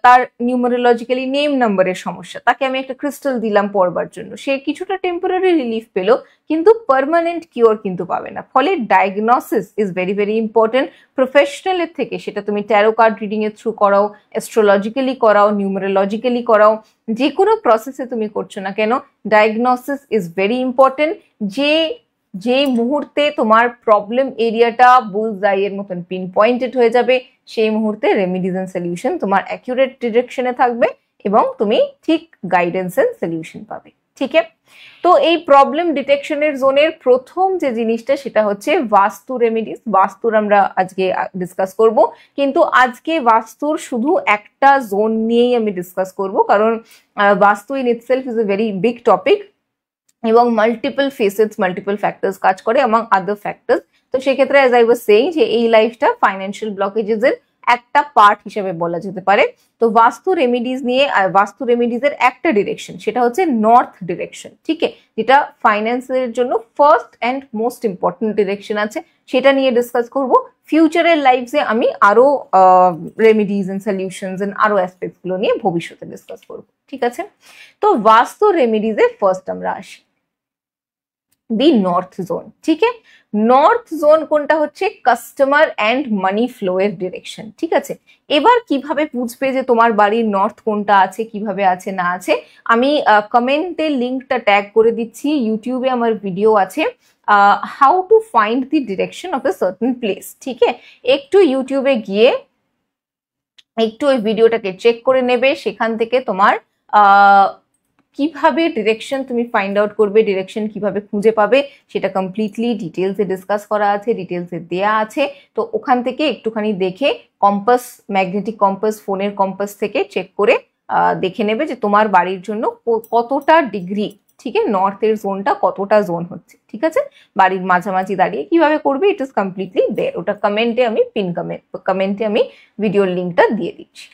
তার নিউমারোলজিক্যালি নেম নাম্বারের সমস্যা, তাকে আমি একটা ক্রিস্টাল দিলাম পড়বার জন্য, সে কিছুটা টেম্পোরারি রিলিফ পেলো, কিন্তু পার্মানেন্ট কিওর কিন্তু পাবে না। ফলে diagnosis is very very important. প্রফেশনালের থেকে, সেটা তুমি ট্যারো কার্ড রিডিং এর থ্রু করাও, অ্যাস্ট্রোলজিক্যালি করাও, নিউমারোলজিক্যালি করাও, যে কোনো প্রসেসে তুমি করছো না কেন, ডায়াগনোসিস ইজ ভেরি ইম্পর্টেন্ট। যে মুহূর্তে তোমার প্রবলেম এরিয়াটা বুলসআই এর মতন পিন পয়েন্টেড হয়ে যাবে, সেই মুহূর্তে রেমিডিজ এন্ড সলিউশন তোমার অ্যাকিউরেট ডিরেকশনে থাকবে, এবং তুমি ঠিক গাইডেন্স এন্ড সলিউশন পাবে। ঠিক আছে, তো এই প্রবলেম ডিটেকশনের জোনের প্রথম যে জিনিসটা, সেটা হচ্ছে বাস্তু রেমিডিস। বাস্তুর আমরা আজকে ডিসকাস করব, কিন্তু আজকে বাস্তুর শুধু একটা জোন নিয়েই আমি ডিসকাস করব, কারণ বাস্তু in itself is a very big topic, এবং মাল্টিপল ফেসেস, মাল্টিপল ফ্যাক্টরস কাজ করে, এবং আদার ফ্যাক্টরস। তো সেক্ষেত্রে অ্যাজ আই ওয়াজ সেইং, যে এই লাইফটা ফাইন্যান্সিয়াল ব্লকেজেস এর একটা পার্ট হিসেবে বলা যেতে পারে। তো বাস্তু রেমিডিজ নিয়ে, বাস্তু রেমিডিজের একটা ডিরেকশন, সেটা হচ্ছে নর্থ ডিরেকশন। ঠিক আছে, যেটা ফাইন্যান্সের জন্য first and most important direction আছে, সেটা নিয়ে ডিসকাস করব। ফিউচারের লাইফে আমি আরো রেমিডিজ এন্ড সলিউশনস এন্ড আরো অ্যাসপেক্টস গুলো নিয়ে ভবিষ্যতে ডিসকাস করব। ঠিক আছে, তো বাস্তু রেমিডিজে ফার্স্ট আমরা আসি, দি নর্থ জোন। ঠিক আছে, নর্থ জোন কোনটা হচ্ছে কাস্টমার অ্যান্ড মানি ফ্লো এর ডিরেকশন। ঠিক আছে, এবার কিভাবে বুঝবে যে তোমার বাড়ির নর্থ কোনটা আছে, কিভাবে আছে না আছে, আমি কমেন্টে লিঙ্কটা ট্যাগ করে দিচ্ছি, ইউটিউবে আমার ভিডিও আছে, how to find the direction of a certain place. ঠিক আছে, একটু ইউটিউবে গিয়ে একটু ওই ভিডিওটাকে চেক করে নেবে, সেখান থেকে তোমার কিভাবে ডিরেকশন তুমি ফাইন্ড আউট করবে, ডিরেকশন কিভাবে খুঁজে পাবে, সেটা কমপ্লিটলি ডিটেলসে ডিসকাস করা আছে, ডিটেলসে দেয়া আছে। তো ওখান থেকে একটুখানি দেখে, কম্পাস, ম্যাগনেটিক কম্পাস, ফোনের কম্পাস থেকে চেক করে দেখে নেবে যে তোমার বাড়ির জন্য কতটা ডিগ্রি, ঠিক আছে, নর্থের জোনটা কতটা জোন হচ্ছে। ঠিক আছে, বাড়ির মাঝামাঝি দাঁড়িয়ে কিভাবে করবে, ইট ইজ কমপ্লিটলি দেয়ার, ওটা কমেন্টে আমি কমেন্টে আমি ভিডিওর লিঙ্কটা দিয়ে দিচ্ছি।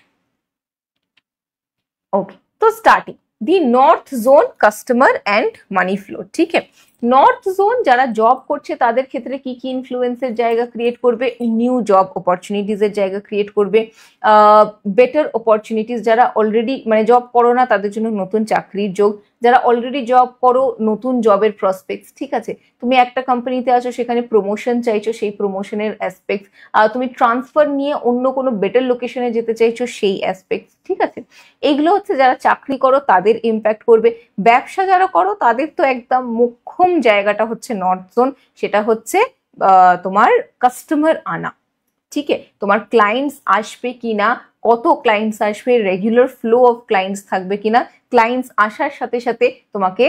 ওকে, তো starting the north zone customer and money flow. ঠিক আছে, নর্থ জোন যারা জব করছে তাদের ক্ষেত্রে কি কি ইনফ্লুয়েন্সের জায়গা ক্রিয়েট করবে? নিউ জব অপরচুনিটিজের জায়গা ক্রিয়েট করবে, বেটার অপরচুনিটিস, যারা অলরেডি মানে জব করো না তাদের জন্য নতুন চাকরির যোগ, যারা অলরেডি জব করো নতুন জবের প্রসপেক্টস। ঠিক আছে, তুমি একটা কোম্পানিতে আছো, সেখানে প্রমোশন চাইছো, সেই প্রমোশনের অ্যাসপেক্টস, তুমি ট্রান্সফার নিয়ে অন্য কোনো বেটার লোকেশনে যেতে চাইছো, সেই অ্যাসপেক্টস। ঠিক আছে, এইগুলো হচ্ছে যারা চাকরি করো তাদের ইম্প্যাক্ট করবে। ব্যবসা যারা করো তাদের তো একদম মোক্ষম জায়গাটা হচ্ছে নর্থ জোন, সেটা হচ্ছে তোমার কাস্টমার আনা। ঠিক আছে, তোমার ক্লায়েন্টস আসবে কিনা, কত ক্লায়েন্টস আসবে, রেগুলার ফ্লো অফ ক্লায়েন্টস থাকবে কিনা, ক্লায়েন্টস আসার সাথে সাথে তোমাকে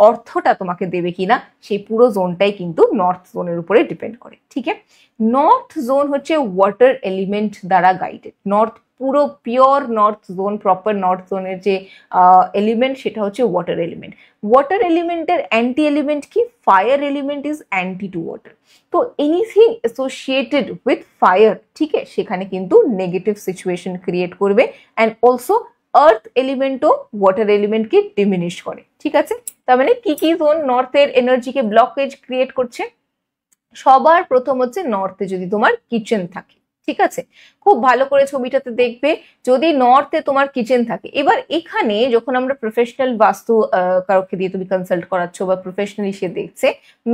অর্থটা তোমাকে দেবে কিনা, সেই পুরো জোনটাই কিন্তু নর্থ জোনের উপরে ডিপেন্ড করে। ঠিক আছে, নর্থ জোন হচ্ছে ওয়াটার এলিমেন্ট দ্বারা গাইডেড। নর্থ পুরো pure north zone, proper north জোনের যে এলিমেন্ট সেটা হচ্ছে ওয়াটার এলিমেন্ট। ওয়াটার এলিমেন্টের অ্যান্টি এলিমেন্ট কি? Fire element is anti to water. তো এনিথিং অ্যাসোসিয়েটেড উইথ ফায়ার, ঠিক আছে, সেখানে কিন্তু নেগেটিভ সিচুয়েশন ক্রিয়েট করবে। অ্যান্ড অলসো আর্থ এলিমেন্টও ওয়াটার এলিমেন্টকে ডিমিনিশ করে। ঠিক আছে, তার মানে কি কি জোন নর্থের এনার্জিকে ব্লকেজ ক্রিয়েট করছে? সবার প্রথম হচ্ছে নর্থে যদি তোমার কিচেন থাকে। ঠিক আছে, খুব ভালো করে ছবিটাতে দেখবে, যদি নর্থে তোমার কিচেন থাকে। এবার এখানে যখন আমরা প্রফেশনাল বাস্তু কাউকে দিয়ে তুমি কনসাল্ট করাচ্ছ বা প্রফেশনালি সে দেখছে,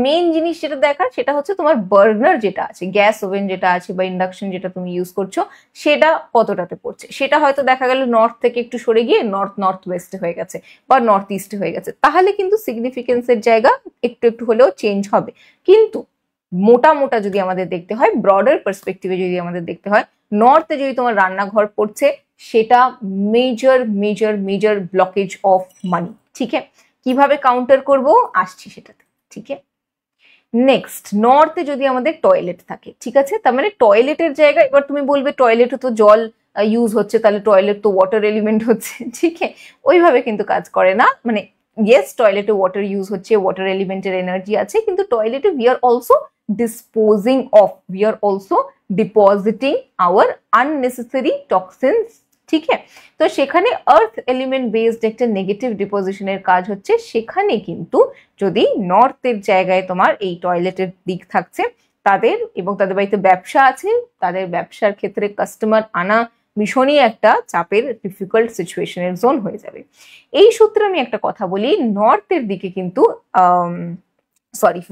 মেইন জিনিস যেটা দেখার সেটা হচ্ছে তোমার বার্নার যেটা আছে, গ্যাস ওভেন যেটা আছে বা ইন্ডাকশন যেটা তুমি ইউজ করছো, সেটা কতটাতে পড়ছে। সেটা হয়তো দেখা গেল নর্থ থেকে একটু সরে গিয়ে নর্থ ওয়েস্টে হয়ে গেছে বা নর্থ ইস্টে হয়ে গেছে, তাহলে কিন্তু সিগনিফিকেন্সের জায়গা একটু একটু হলেও চেঞ্জ হবে। কিন্তু মোটা যদি আমাদের দেখতে হয়, ব্রডার পার্সপেক্টিভে যদি আমাদের দেখতে হয়, নর্থে যদি তোমার রান্নাঘর পড়ছে, সেটা মেজর ব্লকেজ অফ মানি। ঠিক আছে, কিভাবে কাউন্টার করব আসছি সেটাতে। ঠিক আছে, নেক্সট, নর্থে যদি আমাদের টয়লেট থাকে, ঠিক আছে, তার মানে টয়লেটের জায়গা। এবার তুমি বলবে টয়লেটে তো জল ইউজ হচ্ছে, তাহলে টয়লেট তো ওয়াটার এলিমেন্ট হচ্ছে। ঠিক আছে, ওইভাবে কিন্তু কাজ করে না। মানে ইয়েস, টয়লেটে ওয়াটার ইউজ হচ্ছে, ওয়াটার এলিমেন্টের এনার্জি আছে, কিন্তু টয়লেটে we are also disposing of, we are also depositing our unnecessary toxins। ঠিক আছে, তো সেখানে আর্থ এলিমেন্ট বেসড একটা নেগেটিভ ডিপোজিশনের কাজ হচ্ছে। সেখানে কিন্তু যদি নর্থের জায়গায় তোমার এই টয়লেটের দিক থাকছে তাদের, এবং তাদের বাড়িতে ব্যবসা আছে, তাদের ব্যবসার ক্ষেত্রে কাস্টমার আনা ভীষণই একটা চাপের ডিফিকাল্ট সিচুয়েশনের জোন হয়ে যাবে। এই সূত্রে আমি একটা কথা বলি, নর্থের দিকে কিন্তু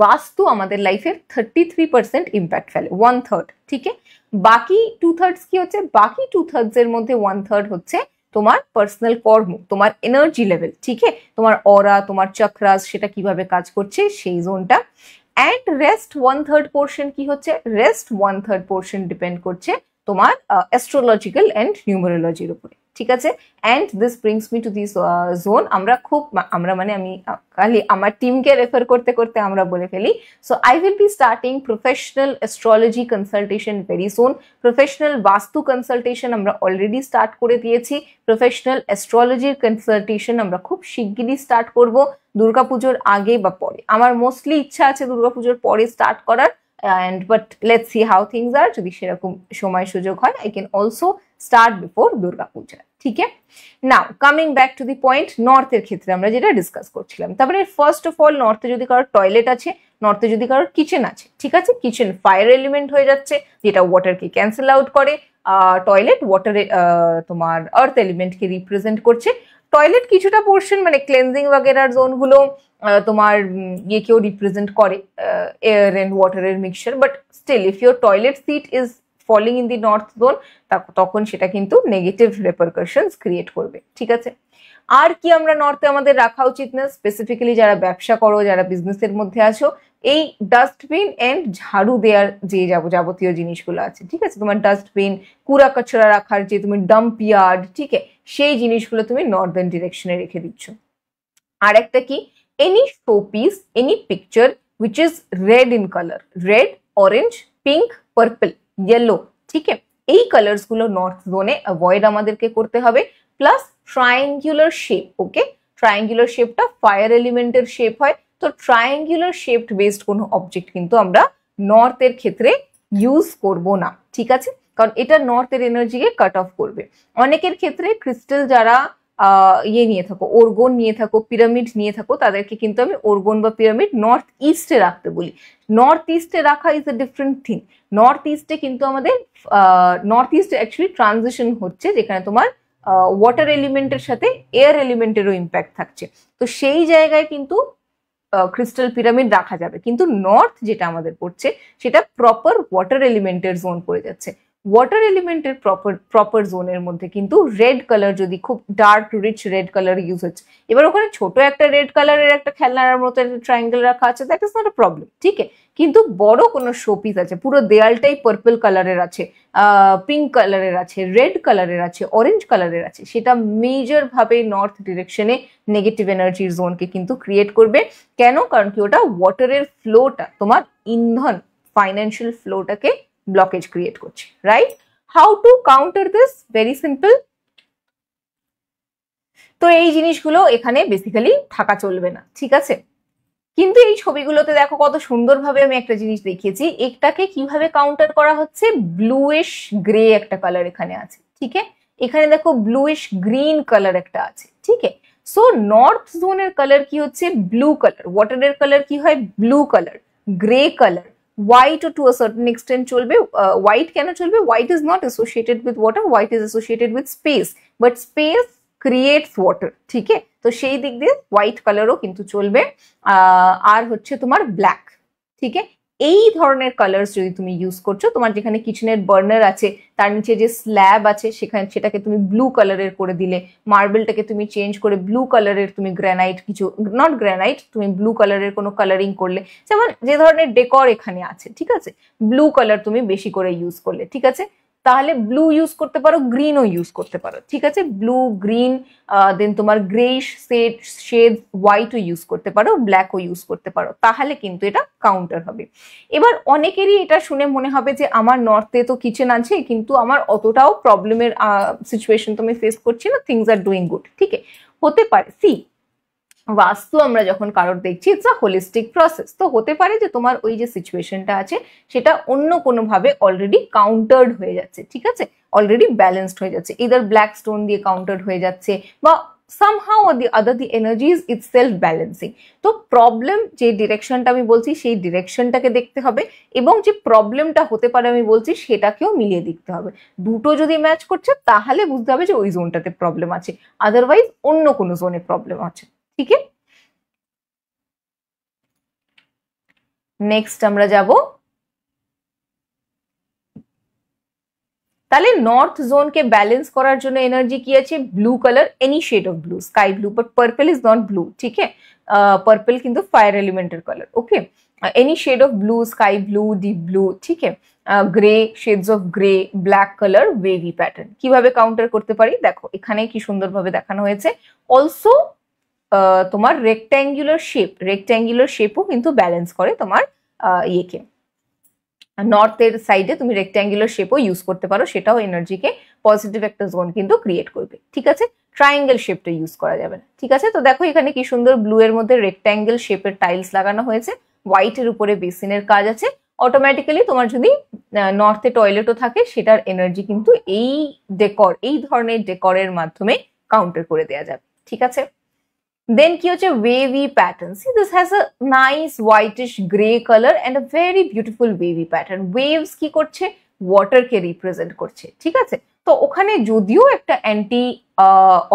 বাস্তু আমাদের লাইফের 33% ইম্প্যাক্ট ফেলে, 1/3। ঠিক আছে, বাকি 2/3 কি হচ্ছে? বাকি 2/3 এর মধ্যে 1/3 হচ্ছে তোমার পার্সোনাল কর্ম, তোমার এনার্জি লেভেল। ঠিক আছে, তোমার অরা, তোমার চক্রাস, সেটা কিভাবে কাজ করছে সেই জোনটা। অ্যান্ড রেস্ট 1/3 পোর্শন কি হচ্ছে? রেস্ট 1/3 পোর্শন ডিপেন্ড করছে তোমার অ্যাস্ট্রোলজিক্যাল অ্যান্ড নিউমারোলজির উপরে। ঠিক আছে, and this brings me to this zone. আমরা মানে আমি খালি আমার টিমকে রেফার করতে করতে আমরা বলে ফেলি। So I will be starting professional astrology consultation very soon. Professional বাস্তু কনসালটেশন আমরা অলরেডি স্টার্ট করে দিয়েছি। প্রফেশনাল অ্যাস্ট্রোলজির কনসালটেশন আমরা খুব শিগগিরই স্টার্ট করব, দুর্গাপুজোর আগে বা পরে। আমার মোস্টলি ইচ্ছা আছে দুর্গাপুজোর পরে স্টার্ট করার, and but let's see how things are, যদি সেরকম সময় সুযোগ হয় I can also start before Durga Puja। ঠিক আছে, now coming back to the point, নর্থের ক্ষেত্রে আমরা যেটা ডিসকাস করছিলাম, তারপরে ফার্স্ট অফ অল নর্থে যদি কারোর টয়লেট আছে, নর্থে যদি কারোর কিচেন আছে, ঠিক আছে, কিচেন ফায়ার এলিমেন্ট হয়ে যাচ্ছে, যেটা ওয়াটারকে ক্যান্সেল আউট করে। টয়লেট ওয়াটারে তোমার আর্থ এলিমেন্টকে রিপ্রেজেন্ট করছে। টয়লেট কিছুটা পোর্শন মানে ক্লেনজিং ওয়াগেরার জোনগুলো তোমার ইয়েকেও রিপ্রেজেন্ট করে, এয়ার অ্যান্ড ওয়াটারের mixture. But still if your toilet seat is falling in the north zone, তখন সেটা কিন্তু নেগেটিভ রেপারকাশনস ক্রিয়েট করবে। ঠিক আছে, আর কি আমরা নর্থে আমাদের রাখা উচিত না? স্পেসিফিক্যালি যারা ব্যবসা করো, যারা বিজনেসের মধ্যে আছো, এই ডাস্টবিন এন্ড ঝাড়ু দেওয়ার যে যাবতীয় জিনিসগুলো আছে, ঠিক আছে, তোমার ডাস্টবিন, কুড়া কাচড়া রাখার যে তুমি ডাম্প ইয়ার্ড, ঠিক আছে, সেই জিনিসগুলো তুমি নর্দার্ন ডিরেকশনে রেখে দিচ্ছ। আর একটা কি, any showpiece, any picture which is red in color, red, orange, pink, purple, yellow, ঠিক আছে, এই কালার্স গুলো নর্থ জোনে অ্যাভয়েড আমাদেরকে করতে হবে। প্লাস ট্রায়াঙ্গুলার শেপ, ওকে, ট্রায়াঙ্গুলার শেপটা ফায়ার এলিমেন্টের শেপ হয়, তো ট্রায়াঙ্গুলার শেপড বেসড কোনো অবজেক্ট কিন্তু আমরা নর্থের ক্ষেত্রে ইউজ করব না। ঠিক আছে, কারণ এটা নর্থের এনার্জিকে কাট অফ করবে। অনেকের ক্ষেত্রে ক্রিস্টাল যারা ইয়ে নিয়ে থাকো, ওরগোন নিয়ে থাকো, পিরামিড নিয়ে থাকো, তাদেরকে কিন্তু আমি ওরগোন বা পিরামিড নর্থ ইস্টে রাখতে বলি। নর্থ ইস্টে রাখা is a different thing. North ইস্টে কিন্তু আমাদের নর্থ ইস্টে অ্যাকচুয়ালি ট্রানজিশন হচ্ছে, যেখানে তোমার ওয়াটার এলিমেন্টের সাথে এয়ার এলিমেন্টেরও ইম্প্যাক্ট থাকছে। তো সেই জায়গায় কিন্তু ক্রিস্টাল পিরামিড রাখা যাবে, কিন্তু নর্থ যেটা আমাদের পড়ছে সেটা প্রপার ওয়াটার এলিমেন্টের জোন পড়ে যাচ্ছে। ওয়াটার এলিমেন্টের প্রপার জোনের মধ্যে কিন্তু রেড কালার, যদি খুব dark rich red colour use হচ্ছে, এবার ওখানে ছোট একটা রেড কালারের একটা খেলনার মতো একটা ট্রায়াঙ্গেল রাখা আছে, that is not a problem, ঠিক আছে। কিন্তু বড় কোনো শোপিস আছে, পুরো দেয়ালটাই পার্পল কালারের আছে, পিঙ্ক কালারের আছে, রেড কালারের আছে, অরেঞ্জ কালারের আছে, সেটা মেজর ভাবে নর্থ ডিরেকশনে নেগেটিভ এনার্জির জোনকে কিন্তু ক্রিয়েট করবে। কেন? কারণ কি ওটা ওয়াটারের ফ্লোটা, তোমার ইন্ধন ফাইন্যান্সিয়াল ফ্লোটাকে ব্লকেজ ক্রিয়েট করছে, right? How to counter this? Very simple. তো এই জিনিসগুলো এখানে বেসিক্যালি থাকা চলবে না, ঠিক আছে। কিন্তু এই ছবিগুলোতে দেখো কত সুন্দরভাবে আমি একটা জিনিস দেখিয়েছি, এটাকে কিভাবে কাউন্টার করা হচ্ছে। ব্লুইশ গ্রে একটা কালার এখানে আছে, ঠিক আছে। এখানে দেখো ব্লুইশ গ্রিন কালার একটা আছে, ঠিক আছে। সো নর্থ জোনের কালার কি হচ্ছে? Blue colour. ওয়াটারের কালার কি হয়? Blue colour, grey colour. White two a certain extent চলবে। হোয়াইট কেন চলবে? White is not associated with water, white is associated with space, but space creates water, ঠিক আছে। তো সেই দিক দিয়ে হোয়াইট কালারও কিন্তু চলবে। আর হচ্ছে তোমার ব্ল্যাক, ঠিক আছে। এই ধরনের কালার্স যদি তুমি ইউজ করছো, তোমার যেখানে কিচেনের বার্নার আছে তার নিচে যে স্ল্যাব আছে সেখানে, সেটাকে তুমি ব্লু কালারের করে দিলে, মার্বেলটাকে তুমি চেঞ্জ করে ব্লু কালারের, তুমি গ্রানাইট কিছু, নট গ্রানাইট, তুমি ব্লু কালারের কোনো কালারিং করলে, যেমন যে ধরনের ডেকর এখানে আছে, ঠিক আছে, ব্লু কালার তুমি বেশি করে ইউজ করলে, ঠিক আছে, তাহলে ব্লু ইউজ করতে পারো, গ্রিনও ইউজ করতে পারো, ঠিক আছে। ব্লু, গ্রিন, দেন তোমার গ্রেইশ শেড, হোয়াইটও ইউজ করতে পারো, ব্ল্যাকও ইউজ করতে পারো, তাহলে কিন্তু এটা কাউন্টার হবে। এবার অনেকেরই এটা শুনে মনে হবে যে আমার নর্থে তো কিচেন আছে, কিন্তু আমার অতটাও প্রবলেমের সিচুয়েশন তো আমি ফেস করছি না, থিংস আর ডুইং গুড, ঠিক আছে। হতে পারে, সি বাস্তু আমরা যখন কারোর দেখছি, ইটস আ হোলিস্টিক প্রসেস। তো হতে পারে যে তোমার ওই যে সিচুয়েশনটা আছে সেটা অন্য কোনোভাবে অলরেডি কাউন্টার্ড হয়ে যাচ্ছে, ঠিক আছে, অলরেডি ব্যালেন্সড হয়ে যাচ্ছে, ইদার ব্ল্যাক স্টোন দিয়ে কাউন্টার্ড হয়ে যাচ্ছে, বা somehow or the other the energy is itself balancing. তো প্রবলেম যে ডিরেকশনটা আমি বলছি সেই ডিরেকশনটাকে দেখতে হবে, এবং যে প্রবলেমটা হতে পারে আমি বলছি সেটাকেও মিলিয়ে দেখতে হবে। দুটো যদি ম্যাচ করছে তাহলে বুঝতে হবে যে ওই জোনটাতে প্রবলেম আছে, আদারওয়াইজ অন্য কোনো জোনে প্রবলেম আছে, ঠিক আছে। নেক্সট আমরা যাব, তাহলে নর্থ জোনকে ব্যালেন্স করার জন্য এনার্জি কি আছে? Blue colour, any shade of blue, sky blue, but purple is not blue, ঠিক আছে। পার্পল কিন্তু ফায়ার এলিমেন্টের colour, okay. Any shade of blue, sky blue, deep blue, ঠিক আছে। Grey, shades of grey, black colour, wavy pattern. কিভাবে counter করতে পারি দেখো, এখানে কি সুন্দরভাবে দেখানো হয়েছে। অলসো তোমার রেক্ট্যাঙ্গুলার শেপও কিন্তু ব্যালেন্স করে তোমার ইয়েকে। নর্থের সাইডে তুমি রেক্ট্যাঙ্গুলার শেপও ইউজ করতে পারো, সেটাও এনার্জিকে পজিটিভ একটা জোন কিন্তু ক্রিয়েট করবে, ঠিক আছে। ট্রায়াঙ্গেল শেপটা ইউজ করা যাবে না, ঠিক আছে। তো দেখো এখানে কি সুন্দর ব্লু এর মধ্যে রেক্ট্যাঙ্গেল শেপের টাইলস লাগানো হয়েছে, হোয়াইটের উপরে বেসিনের কাজ আছে। অটোমেটিক্যালি তোমার যদি নর্থে টয়লেটও থাকে সেটার এনার্জি কিন্তু এই ধরনের ডেকরের মাধ্যমে কাউন্টার করে দেওয়া যাবে, ঠিক আছে। Then কি হচ্ছে wavy pattern. See, this has a nice whitish gray color and a very beautiful wavy pattern. Waves কি করছে? ওয়াটার কে রিপ্রেজেন্ট করছে, ঠিক আছে। তো ওখানে যদিও একটা অ্যান্টি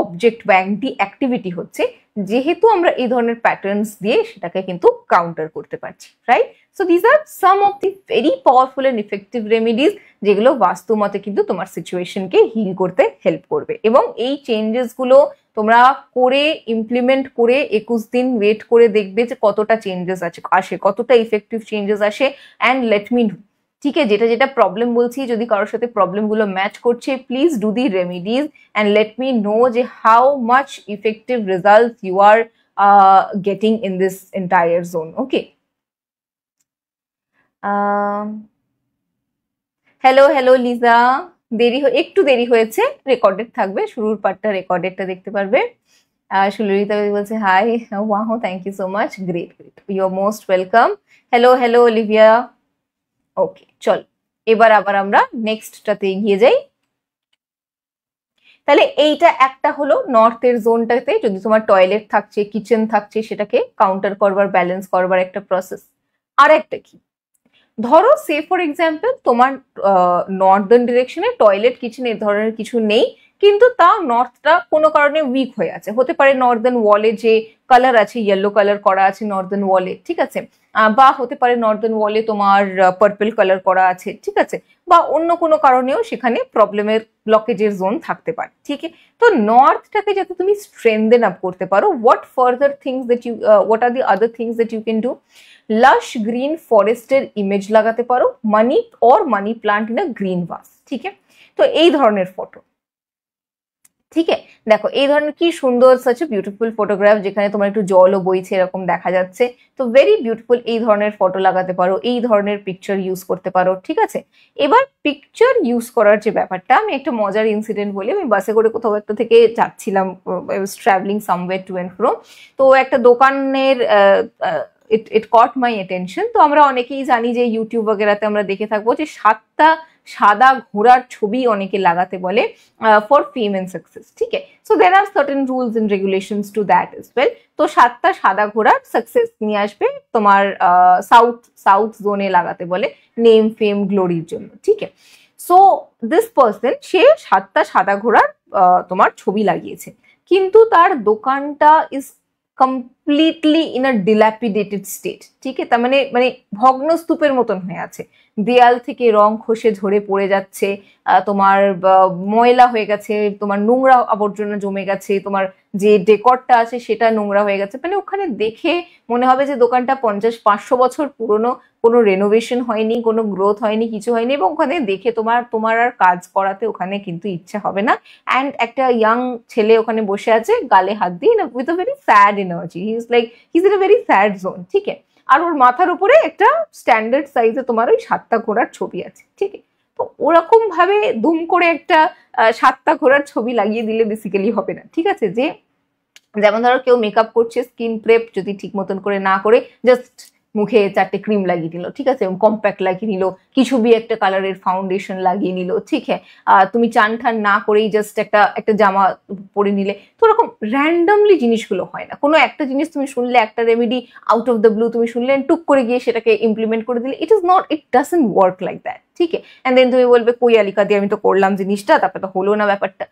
অবজেক্ট বা অ্যান্টি অ্যাক্টিভিটি হচ্ছে, যেহেতু আমরা এই ধরনের প্যাটার্নস দিয়ে সেটাকে কিন্তু কাউন্টার করতে পারছি, right. So this are some of the very powerful and effective remedies, যেগুলো বাস্তু মতে কিন্তু তোমার সিচুয়েশনকে হিল করতে হেল্প করবে। এবং এই চেঞ্জেস গুলো তোমরা করে ইমপ্লিমেন্ট করে 21 দিন ওয়েট করে দেখবে যে কতটা চেঞ্জেস আসে, কতটা ইফেক্টিভ চেঞ্জেস আসে, অ্যান্ড লেট মি নো, ঠিক আছে। যেটা যেটা প্রবলেম বলছি, যদি কারোর সাথে প্রবলেমগুলো ম্যাচ করছে, please do the remedies and let me know যে how much effective result you are getting in this entire zone, okay. Hello hello Liza, একটু দেরি হয়েছে, রেকর্ডেড থাকবে, শুরুর পার্টটা রেকর্ডেডটা দেখতে পারবে। সুলরিতা বলছে hi, wow, thank you so much, great great, you are most welcome. Hello hello Olivia, okay. চল এবার আবার আমরা নেক্সটটাতে এগিয়ে যাই। তাহলে এইটা একটা হলো নর্থের জোনটাতে যদি তোমার টয়লেট থাকছে, কিচেন থাকছে, সেটাকে কাউন্টার করবার, ব্যালেন্স করবার একটা প্রসেস। আর একটা কি, ধরো সে ফর এক্সাম্পল তোমার নর্দার্ন ডিরেকশনে টয়লেট, কিচেন এর ধরনের কিছু নেই, কিন্তু তাও নর্থটা কোনো কারণে উইক হয়ে আছে। হতে পারে নর্দার্ন ওয়ালে যে কালার আছে, ইয়েলো কালার করা আছে নর্দার্ন ওয়ালে, ঠিক আছে, বা হতে পারে নর্দার্ন ওয়ালে তোমার পার্পল কালার করা আছে, ঠিক আছে, বা অন্য কোনো কারণেও সেখানে প্রবলেমের ব্লকেজের জোন থাকতে পারে। ঠিক আছে, তো নর্থটাকে যাতে তুমি স্ট্রেনদেন আপ করতে পারো, what further things that you, what are the other things that you can do? Lush green ফরেস্টের ইমেজ লাগাতে পারো, money or money plant in a green vase. ঠিক আছে, তো এই ধরনের ফটো, ঠিক আছে, দেখো এই ধরনের কি সুন্দর, সাচ এ বিউটিফুল ফটোগ্রাফ, যেখানে তোমার একটু জলও বইছে এরকম দেখা যাচ্ছে, তো ভেরি বিউটিফুল। এই ধরনের ফটো লাগাতে পারো, এই ধরনের পিকচার ইউজ করতে পারো। ঠিক আছে, এবার পিকচার ইউজ করার যে ব্যাপারটা, আমি একটা মজার ইনসিডেন্ট বলি। আমি বাসে করে কোথাও একটা থেকে যাচ্ছিলাম, ট্রাভেলিং সামওয়্যার টু এন্ড ফ্রো, তো একটা দোকানের ইট কট মাই অ্যাটেনশন। তো আমরা অনেকেই জানি যে ইউটিউব বগেরাতে আমরা দেখে থাকবো যে 7টা সাদা ঘোড়ার ছবি অনেকে লাগাতে বলে ফর ফেম এন্ড সাকসেস। ঠিক আছে, so there are certain rules and regulations to that as well. তো 7টা সাদা ঘোড়ার সাকসেস নিয়ে আসবে তোমার সাউথ জোনে লাগাতে বলে, নেম ফেম গ্লোরির জন্য। ঠিক আছে, সো দিস পার্সন সে 7টা সাদা ঘোড়ার তোমার ছবি লাগিয়েছে, কিন্তু তার দোকানটা is completely in a dilapidated state. ঠিক আছে, তার মানে ভগ্নস্তূপের মতন হয়ে আছে, দেয়াল থেকে রং খসে ঝরে পড়ে যাচ্ছে, তোমার ময়লা হয়ে গেছে, তোমার নোংরা আবর্জনা জমে গেছে, তোমার যে ডেকরটা আছে সেটা নোংরা হয়ে গেছে। মানে ওখানে দেখে মনে হবে যে দোকানটা 50-500 বছর পুরনো, কোনো রেনোভেশন হয়নি, কোনো গ্রোথ হয়নি, কিছু হয়নি, এবং ওখানে দেখে তোমার আর কাজ করাতে ওখানে কিন্তু ইচ্ছা হবে না। অ্যান্ড একটা ইয়াং ছেলে ওখানে বসে আছে গালে হাত দিয়ে, with a very sad energy, he is in a very sad zone. ঠিক আছে, আর ওর মাথার উপরে একটা স্ট্যান্ডার্ড সাইজে তোমার ওই 7টা ঘোড়ার ছবি আছে। ঠিক আছে, তো ওরকম ভাবে দুম করে একটা 7টা ঘোড়ার ছবি লাগিয়ে দিলে বেসিক্যালি হবে না। ঠিক আছে, যে যেমন ধরো কেউ মেকআপ করছে, স্কিন প্রেপ যদি ঠিক মতন করে না করে জাস্ট মুখে 4টে ক্রিম লাগিয়ে দিল, ঠিক আছে, কম্প্যাক্ট লাগিয়ে নিল, কিছু বি একটা কালারের ফাউন্ডেশন লাগিয়ে নিল, ঠিক আছে, তুমি চান ঠান না করেই জাস্ট একটা জামা পরে নিলে, তো ওরকম র্যান্ডমলি জিনিসগুলো হয় না। কোনো একটা জিনিস তুমি শুনলে, একটা remedy out of the blue তুমি শুনলে, টুক করে গিয়ে সেটাকে ইমপ্লিমেন্ট করে দিলে, it doesn't work like that. ঠিক আছে, অ্যান্ড দেন তুমি বলবে কই আলিকা দিয়ে আমি তো করলাম জিনিসটা, তারপরে তো হলো না ব্যাপারটা।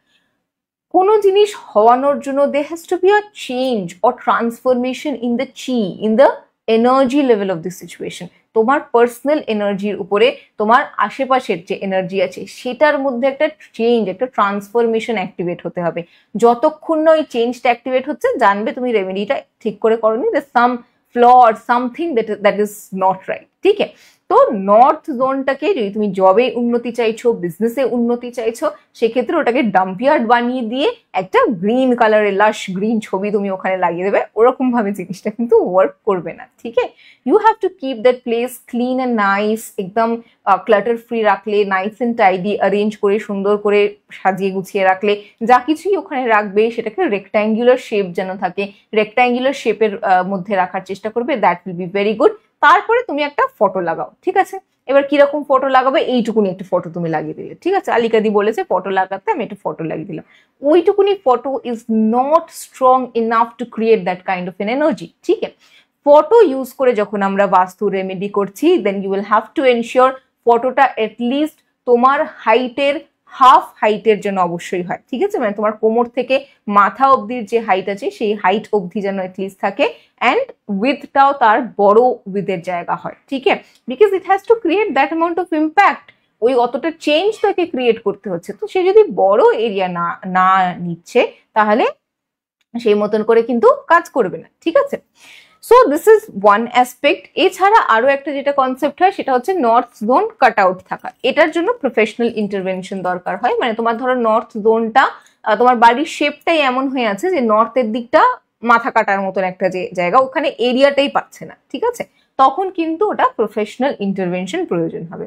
কোনো জিনিস হওয়ানোর জন্য there has to be a change or transformation in the chi, in the energy level of the situation. তোমার পার্সোনাল এনার্জির উপরে তোমার আশেপাশের যে এনার্জি আছে সেটার মধ্যে একটা চেঞ্জ, একটা ট্রান্সফরমেশন অ্যাক্টিভেট হতে হবে। যতক্ষণ না ওই চেঞ্জটা অ্যাক্টিভেট হচ্ছে, জানবে তুমি রেমেডিটা ঠিক করে করনি, some flaw or something that is not right. ঠিক আছে, তো নর্থ জোনটাকে যদি তুমি জবে উন্নতি চাইছো, বিজনেসে উন্নতি চাইছো, সেক্ষেত্রে ওটাকে ডাম্পিয়ার্ড বানিয়ে দিয়ে একটা গ্রিন কালারের লাশ গ্রিন ছবি তুমি ওখানে লাগিয়ে দেবে, ওরকম ভাবে জিনিসটা কিন্তু ওয়ার্ক করবে না। ঠিক আছে, you have to keep that place clean and nice, একদম ক্লাটার ফ্রি রাখলে, নাইস অ্যান্ড টাইডি অ্যারেঞ্জ করে সুন্দর করে সাজিয়ে গুছিয়ে রাখলে, যা কিছুই ওখানে রাখবে সেটাকে রেক্ট্যাঙ্গুলার শেপ যেন থাকে, রেক্ট্যাঙ্গুলার শেপের মধ্যে রাখার চেষ্টা করবে, that will be very good. তারপরে তুমি একটা ফটো লাগাও। ঠিক আছে, এবার কিরকম ফটো লাগাবে, এইটুকুনি একটা ফটো তুমি লাগিয়ে দিলে। ঠিক আছে, আলিকাদি বলেছে ফটো লাগাতে, আমি একটা ফটো লাগিয়ে দিলাম। ওইটুকুনি photo is not strong enough to create that kind of an energy. ঠিক আছে, ফটো ইউজ করে যখন আমরা বাস্তু রেমেডি করছি, then you will have to ensure ফটোটা এটলিস্ট তোমার হাইটের হাফ হাইটের যেন অবশ্যই হয়। ঠিক আছে, মানে তোমার কোমর থেকে মাথা অবধির যে হাইট আছে সেই হাইট অবধি যেন এটলিস্ট থাকে, অ্যান্ড উইথটাও তার বড় উইথের জায়গা হয়। ঠিক আছে, because it has to create that amount of impact, ওই অতটা চেঞ্জ তাকে ক্রিয়েট করতে হচ্ছে। তো সে যদি বড় এরিয়া না নিচ্ছে, তাহলে সেই মতন করে কিন্তু কাজ করবে না। ঠিক আছে, so this is one aspect. এছাড়া আরো একটা যেটা কনসেপ্ট হয় সেটা হচ্ছে নর্থ জোন কাট আউট থাকা। এটার জন্য প্রফেশনাল ইন্টারভেনশন দরকার হয়। মানে তোমার ধরো নর্থ জোনটা, তোমার বাড়ির শেপটাই এমন হয়ে আছে যে নর্থের দিকটা মাথা কাটার মতন একটা যে জায়গা, ওখানে এরিয়াটাই পাচ্ছে না। ঠিক আছে, তখন কিন্তু ওটা প্রফেশনাল ইন্টারভেনশন প্রয়োজন হবে।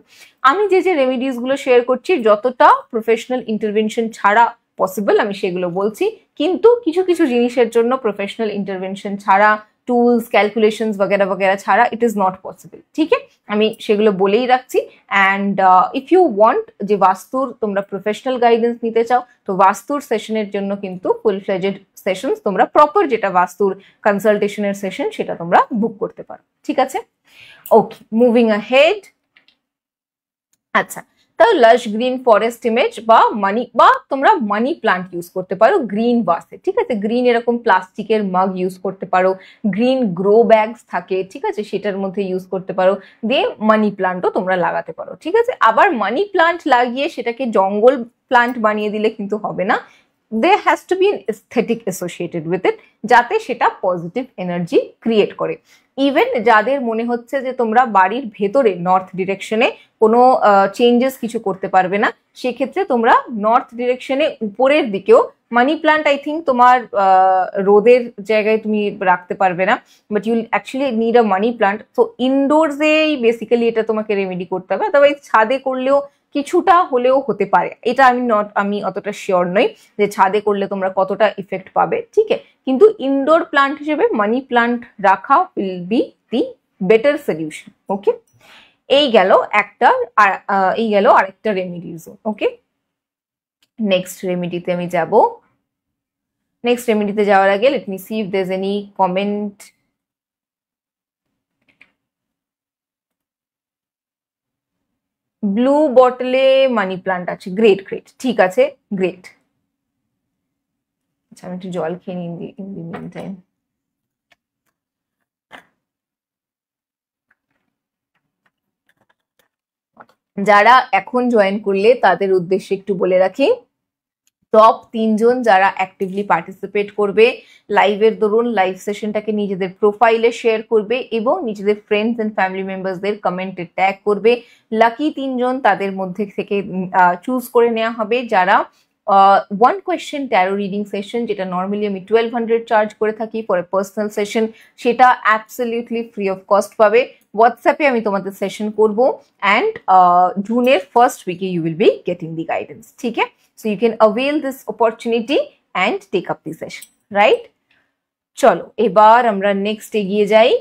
আমি যে রেমেডিস গুলো শেয়ার করছি, যতটা প্রফেশনাল ইন্টারভেনশন ছাড়া পসিবল আমি সেগুলো বলছি, কিন্তু কিছু কিছু জিনিসের জন্য প্রফেশনাল ইন্টারভেনশন ছাড়া টুলস, ক্যালকুলেশনস वगैरह वगैरह ছাড়া ইট ইজ নট পসিবল। ঠিক আছে, আমি সেগুলো বলেই রাখছি। অ্যান্ড ইফ ইউ ওয়ান্ট যে বাস্তুর তোমরা প্রফেশনাল গাইডেন্স নিতে চাও, তো বাস্তুর সেশনের জন্য কিন্তু ফুল ফ্লেজেড সেশনস তোমরা প্রপার যেটা বাস্তুর কনসালটেশনের সেশন সেটা তোমরা বুক করতে পারো। ঠিক আছে, ওকে, মুভিং আহেড। আচ্ছা, তো লাশ গ্রিন ফরেস্ট ইমেজ বা তোমরা মানি প্লান্ট ইউজ করতে পারো গ্রিন ভাসে। ঠিক আছে, গ্রিন এরকম প্লাস্টিকের মাগ ইউজ করতে পারো, গ্রিন গ্রো ব্যাগস থাকে, ঠিক আছে, সেটার মধ্যে ইউজ করতে পারো, দিয়ে মানি প্লান্টও তোমরা লাগাতে পারো। ঠিক আছে, আবার মানি প্লান্ট লাগিয়ে সেটাকে জঙ্গল প্লান্ট বানিয়ে দিলে কিন্তু হবে না। there has to be an aesthetic associated with it, যাতে সেটা পজিটিভ এনার্জি ক্রিয়েট করে। ইভেন যাদের মনে হচ্ছে যে তোমরা বাড়ির ভেতরে নর্থ ডিরেকশনে কোনো চেঞ্জেস কিছু করতে পারবে না, সেক্ষেত্রে তোমরা নর্থ ডিরেকশনে উপরের দিকেও মানি প্লান্ট, আই থিঙ্ক তোমার রোদের জায়গায় তুমি রাখতে পারবে না, but you actually need a money plant. তো ইনডোরসেই বেসিক্যালি এটা তোমাকে রেমেডি করতে হবে, আদারওয়াইজ ছাদে করলেও কিছুটা হলেও হতে পারে। এটা আমি অতটা শিওর নই যে ছাদে করলে তোমরা কতটা ইফেক্ট পাবে। ঠিক আছে, কিন্তু ইনডোর প্লান্ট হিসেবে মানি প্লান্ট রাখা will be the better solution. Okay, এই গেল একটা, এই গেল আরেকটা রেমেডিজ। ওকে, নেক্সট রেমেডিতে আমি যাব। নেক্সট রেমেডিতে যাওয়ার আগে let me see if there is any comment. Blue বটলে মানি প্লান্ট আছে, গ্রেট গ্রেট, ঠিক আছে, গ্রেট। আচ্ছা, আমি একটু জল খেয়ে নিই ইন দি মিন টাইম। যারা এখন জয়েন করলে তাদের উদ্দেশ্যে একটু বলে রাখি, টপ 3 জন যারা অ্যাক্টিভলি পার্টিসিপেট করবে লাইভের দরুন লাইভ সেশনটাকে নিজেদের প্রোফাইলে শেয়ার করবে এবং নিজেদের ফ্রেন্ডস এন্ড ফ্যামিলি মেম্বার্সদের কমেন্টে ট্যাগ করবে, লাকি 3 জন তাদের মধ্যে থেকে চুজ করে নেওয়া হবে যারা 1 কোয়েশ্চেন ট্যারো রিডিং সেশন, যেটা নর্মালি আমি 1200 চার্জ করে থাকি ফর এ পার্সোনাল সেশন, সেটা অ্যাবসলিউটলি ফ্রি অফ কস্ট পাবে। হোয়াটসঅ্যাপে আমি তোমাদের সেশন করব অ্যান্ড জুনের ফার্স্ট উইকে you will be getting the guidance. ঠিক আছে, so you can avail this opportunity and take up the session, right? চলো এবার আমরা নেক্সট এগিয়ে যাই।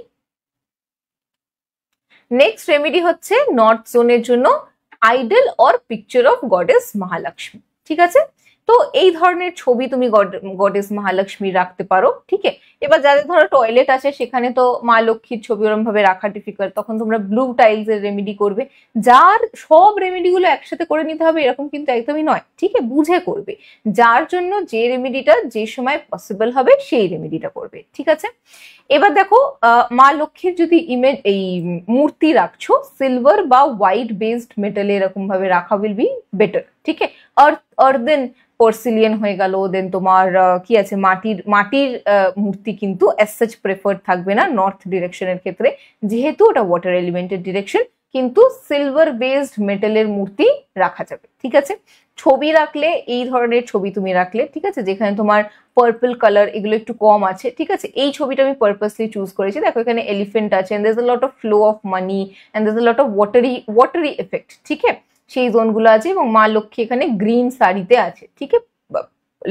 নেক্সট রেমেডি হচ্ছে নর্থ জোনের জন্য idol or picture of goddess Mahalakshmi. ঠিক আছে, তো এই ধরনের ছবি তুমি গডেস মহালক্ষ্মী রাখতে পারো। ঠিক আছে, এবার যাদের ধরো টয়লেট আছে সেখানে তো মা লক্ষ্মীর ছবি ওরম ভাবে রাখা ডিফিকাল্ট, তখন তোমরা ব্লু টাইলস এর রেমেডি করবে। যার সব রেমেডি গুলো একসাথে করে নিতে হবে এরকম কিন্তু একদমই নয়। ঠিক আছে, বুঝে করবে, যার জন্য যে রেমেডিটা যে সময় পসিবল হবে সেই রেমেডিটা করবে। ঠিক আছে, এবার দেখো মা লক্ষ্মীর যদি ইমেজ এই মূর্তি রাখছো সিলভার বা হোয়াইট বেসড মেটালে এরকম ভাবে রাখা উইল বি বেটার। ঠিক আছে, আর্দেন পোর্সিলিয়ান হয়ে গেল, দেন তোমার কি আছে মাটির মূর্তি কিন্তু অ্যাজ সাচ প্রেফার্ড থাকবে না নর্থ ডিরেকশনের ক্ষেত্রে, যেহেতু ওটা ওয়াটার এলিমেন্টেড ডিরেকশন, কিন্তু সিলভার বেসড মেটালের মূর্তি রাখা যাবে। ঠিক আছে, ছবি রাখলে এই ধরনের ছবি তুমি রাখলে, ঠিক আছে, যেখানে তোমার পার্পল কালার এগুলো একটু কম আছে। ঠিক আছে, এই ছবিটা আমি পারপাসলি চুজ করেছি। দেখো এখানে এলিফেন্ট আছে, and there is a lot of flow of money and there is a lot of watery effect. ঠিক আছে, সেই জোনগুলো আছে এবং মা লক্ষ্মী এখানে গ্রিন শাড়িতে আছে। ঠিক আছে,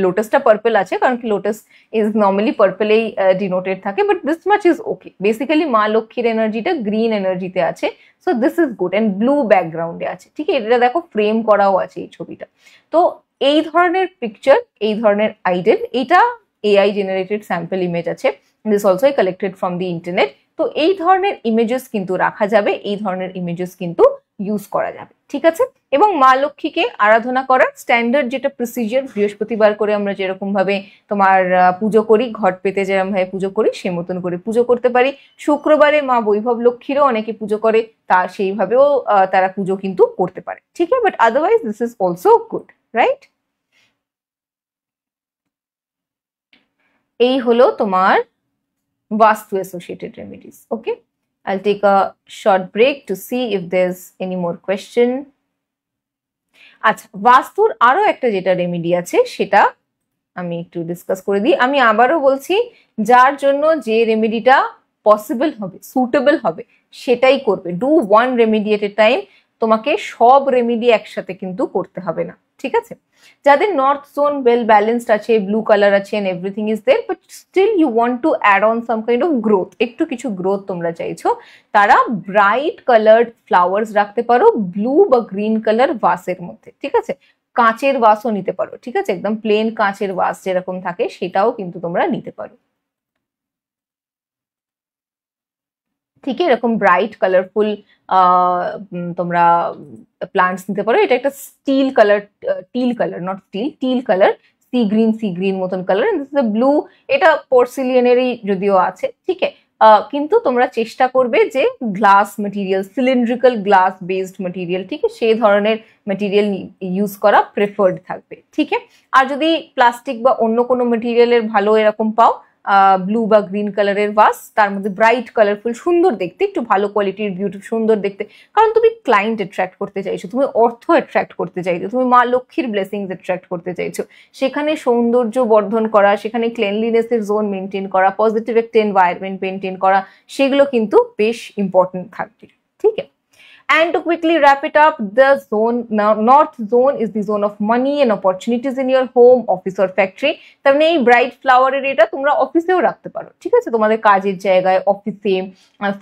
লোটাসটা পার্পল আছে কারণ কি লোটাস ইজ নর্মালি পার্পলেই ডিনোটেড থাকে, but this much is okay. Basically মা লক্ষ্মীর এনার্জিটা গ্রিন এনার্জিতে আছে, so this is good, and blue ব্যাকগ্রাউন্ডে আছে। ঠিক আছে, এটা দেখো ফ্রেম করাও আছে এই ছবিটা। তো এই ধরনের পিকচার, এই ধরনের আইডল, এটা এআই জেনারেটেড স্যাম্পল ইমেজ আছে, this also collected from the internet. তো এই ধরনের ইমেজেস কিন্তু রাখা যাবে, এই ধরনের ইমেজেস কিন্তু ইউজ করা যাবে। ঠিক আছে, এবং মা লক্ষ্মীকে আরাধনা করার স্ট্যান্ডার্ড যেটা প্রসিজিয়ার, বৃহস্পতিবার করে আমরা যেরকম ভাবে তোমার পুজো করি, ঘট পেতে যেরকম ভাবে পুজো করি সে মতন করে পুজো করতে পারি। শুক্রবারে মা বৈভব লক্ষ্মীরও অনেকে পুজো করে, তা সেইভাবেও তারা পুজো কিন্তু করতে পারে। ঠিক আছে, but otherwise this is also good, right? এই হলো তোমার vastu associated remedies. Okay, I'll take a short break to see if there's any more question. আচ্ছা, বাস্তুর আরো একটা যেটা রেমেডি আছে সেটা আমি একটু ডিসকাস করে দিই। আমি আবারও বলছি, যার জন্য যে রেমেডিটা পসিবল হবে, সুটেবল হবে সেটাই করবে। Do one remedy at A time, তোমাকে সব রেমেডি একসাথে কিন্তু করতে হবে না। ঠিক আছে। যাদের নর্থ জোন ওয়েল ব্যালেন্সড আছে, ব্লু কালার আছে and everything is there, but still you want to add on some kind of growth, একটু কিছু গ্রোথ তোমরা চাইছো, তারা ব্রাইট কালার্ড ফ্লাওয়ার্স রাখতে পারো ব্লু বা গ্রিন কালার ভাসের মধ্যে, ঠিক আছে। কাঁচের ভাসও নিতে পারো, ঠিক আছে, একদম প্লেন কাঁচের ভাস যেরকম থাকে সেটাও কিন্তু তোমরা নিতে পারো। ঠিক এরকম ব্রাইট কালারফুল তোমরা প্লান্টস নিতে পারো। এটা একটা steel colour, teal colour, not steel, teal colour, sea green মতন কালার, ব্লু, এটা পোর্সিলিয়ানেরই যদিও আছে, ঠিক আছে। কিন্তু তোমরা চেষ্টা করবে যে glass material, cylindrical glass based material, ঠিক আছে, সেই ধরনের মেটেরিয়াল ইউজ করা প্রেফার্ড থাকবে, ঠিক আছে। আর যদি প্লাস্টিক বা অন্য কোনো মেটেরিয়ালের ভালো এরকম পাও ব্লু বা গ্রিন কালারের ভাস, তার মধ্যে ব্রাইট কালারফুল, সুন্দর দেখতে, একটু ভালো কোয়ালিটির বিউটি, সুন্দর দেখতে, কারণ তুমি ক্লায়েন্ট অ্যাট্রাক্ট করতে চাইছো, তুমি অর্থ অ্যাট্রাক্ট করতে চাইছো, তুমি মা লক্ষ্মীর ব্লেসিংস অ্যাট্রাক্ট করতে চাইছো, সেখানে সৌন্দর্য বর্ধন করা, সেখানে ক্লিনলিনেসের জোন মেনটেন করা, পজিটিভ একটা এনভায়রনমেন্ট মেনটেন করা, সেগুলো কিন্তু বেশ ইম্পর্টেন্ট থাকবে, ঠিক আছে। And to quickly wrap it up, the north zone is the zone of money and opportunities in your home, office or factory. তার মানে এই ব্রাইট ফ্লাওয়ারের এটা তোমরা অফিসেও রাখতে পারো, ঠিক আছে, তোমাদের কাজের জায়গায়, অফিসে,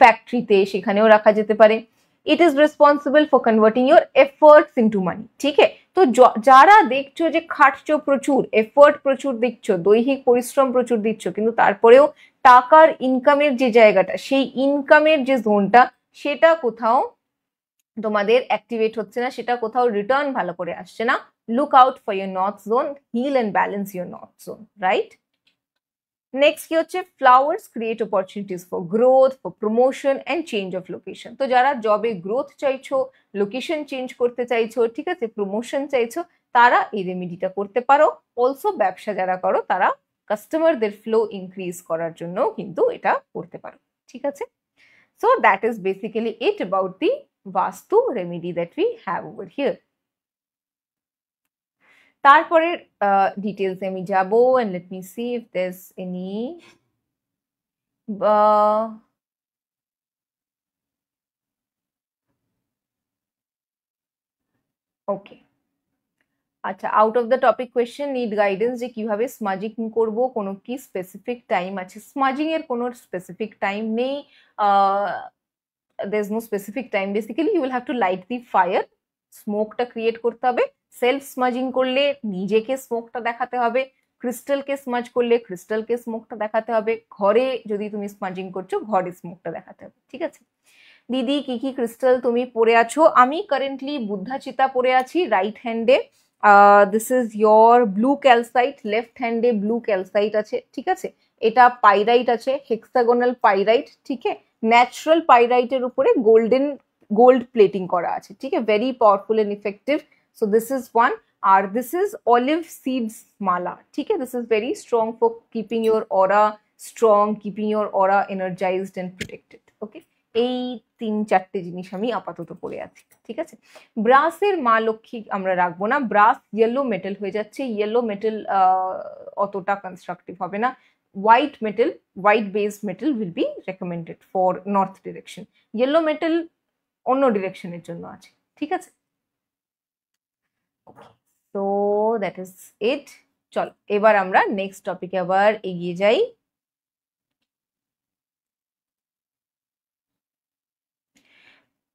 ফ্যাক্টরিতে, সেখানেও রাখা যেতে পারে। It is responsible for converting your efforts into money, ঠিক আছে। তো যারা দেখছো যে খাটছো প্রচুর, এফোর্ট প্রচুর দিচ্ছ, দৈহিক পরিশ্রম প্রচুর দিচ্ছ, কিন্তু তারপরেও টাকার ইনকামের যে জায়গাটা, সেই ইনকামের যে জোনটা, সেটা কোথাও তোমাদের অ্যাক্টিভেট হচ্ছে না, সেটা কোথাও রিটার্ন ভালো করে আসছে না, look out for your north zone, heal and balance your north zone, right. Next কি হচ্ছে, flowers create opportunities for growth, for promotion and change of location. তো যারা জবে গ্রোথ চাইছো, লোকেশন চেঞ্জ করতে চাইছো, ঠিক আছে, প্রমোশন চাইছো, তারা এই রেমেডিটা করতে পারো। অলসো ব্যবসা যারা করো, তারা কাস্টমারদের ফ্লো ইনক্রিজ করার জন্য কিন্তু এটা করতে পারো, ঠিক আছে। So that is basically it about the Vastu remedy that we have over here. তারপরের ডিটেলস আমি যাব, and let me see if there's any okay. আচ্ছা, out of the topic question, need guidance যে কিভাবে স্মাজিং করব, কোনো কি স্পেসিফিক টাইম আছে? স্মাজিং এর কোনো স্পেসিফিক টাইম নেই, there's no specific time. Basically you will have to light the fire, স্মোকটা ক্রিয়েট করতে হবে। সেলফ স্মাজিং করলে নিজেকে স্মোকটা দেখাতে হবে, ক্রিস্টালকে স্মাজ করলে ক্রিস্টালকে স্মোকটা দেখাতে হবে, ঘরে যদি তুমি স্মাজিং করছো ঘরে স্মোকটা দেখাতে হবে, ঠিক আছে। দিদি কি কি ক্রিস্টাল তুমি পরে আছো? আমি কারেন্টলি বুদ্ধা চিতা পরে আছি রাইট হ্যান্ডে। This is your blue calcite, left হ্যান্ডে ব্লু ক্যালসাইট আছে, ঠিক আছে। এটা পাইরাইট আছে, হেক্সাগোনাল পাইরাইট, ঠিক আছে, ন্যাচারাল পাইরাইটের উপরে গোল্ড প্লেটিং করা আছে, ঠিক আছে, very powerful and effective. So this is one. আর দিস ইজ অলিভ সিডস মালা, ঠিক আছে, this is very strong for keeping your aura strong, keeping your aura energised and protected. Okay, এই 3-4টে জিনিস আমি আপাতত পরে আছি, ঠিক আছে। ব্রাসের মা লক্ষ্মী আমরা রাখবো না, ব্রাস ইয়েলো মেটাল হয়ে যাচ্ছে, ইয়েলো মেটাল অতটা কনস্ট্রাকটিভ হবে না। White metal, white based metal will be recommended for north direction, yellow metal অন্য ডিরেকশনের জন্য আছে, ঠিক আছে। তো দ্যাট ইজ ইট। চলো এবার আমরা নেক্সট টপিকে আবার এগিয়ে যাই।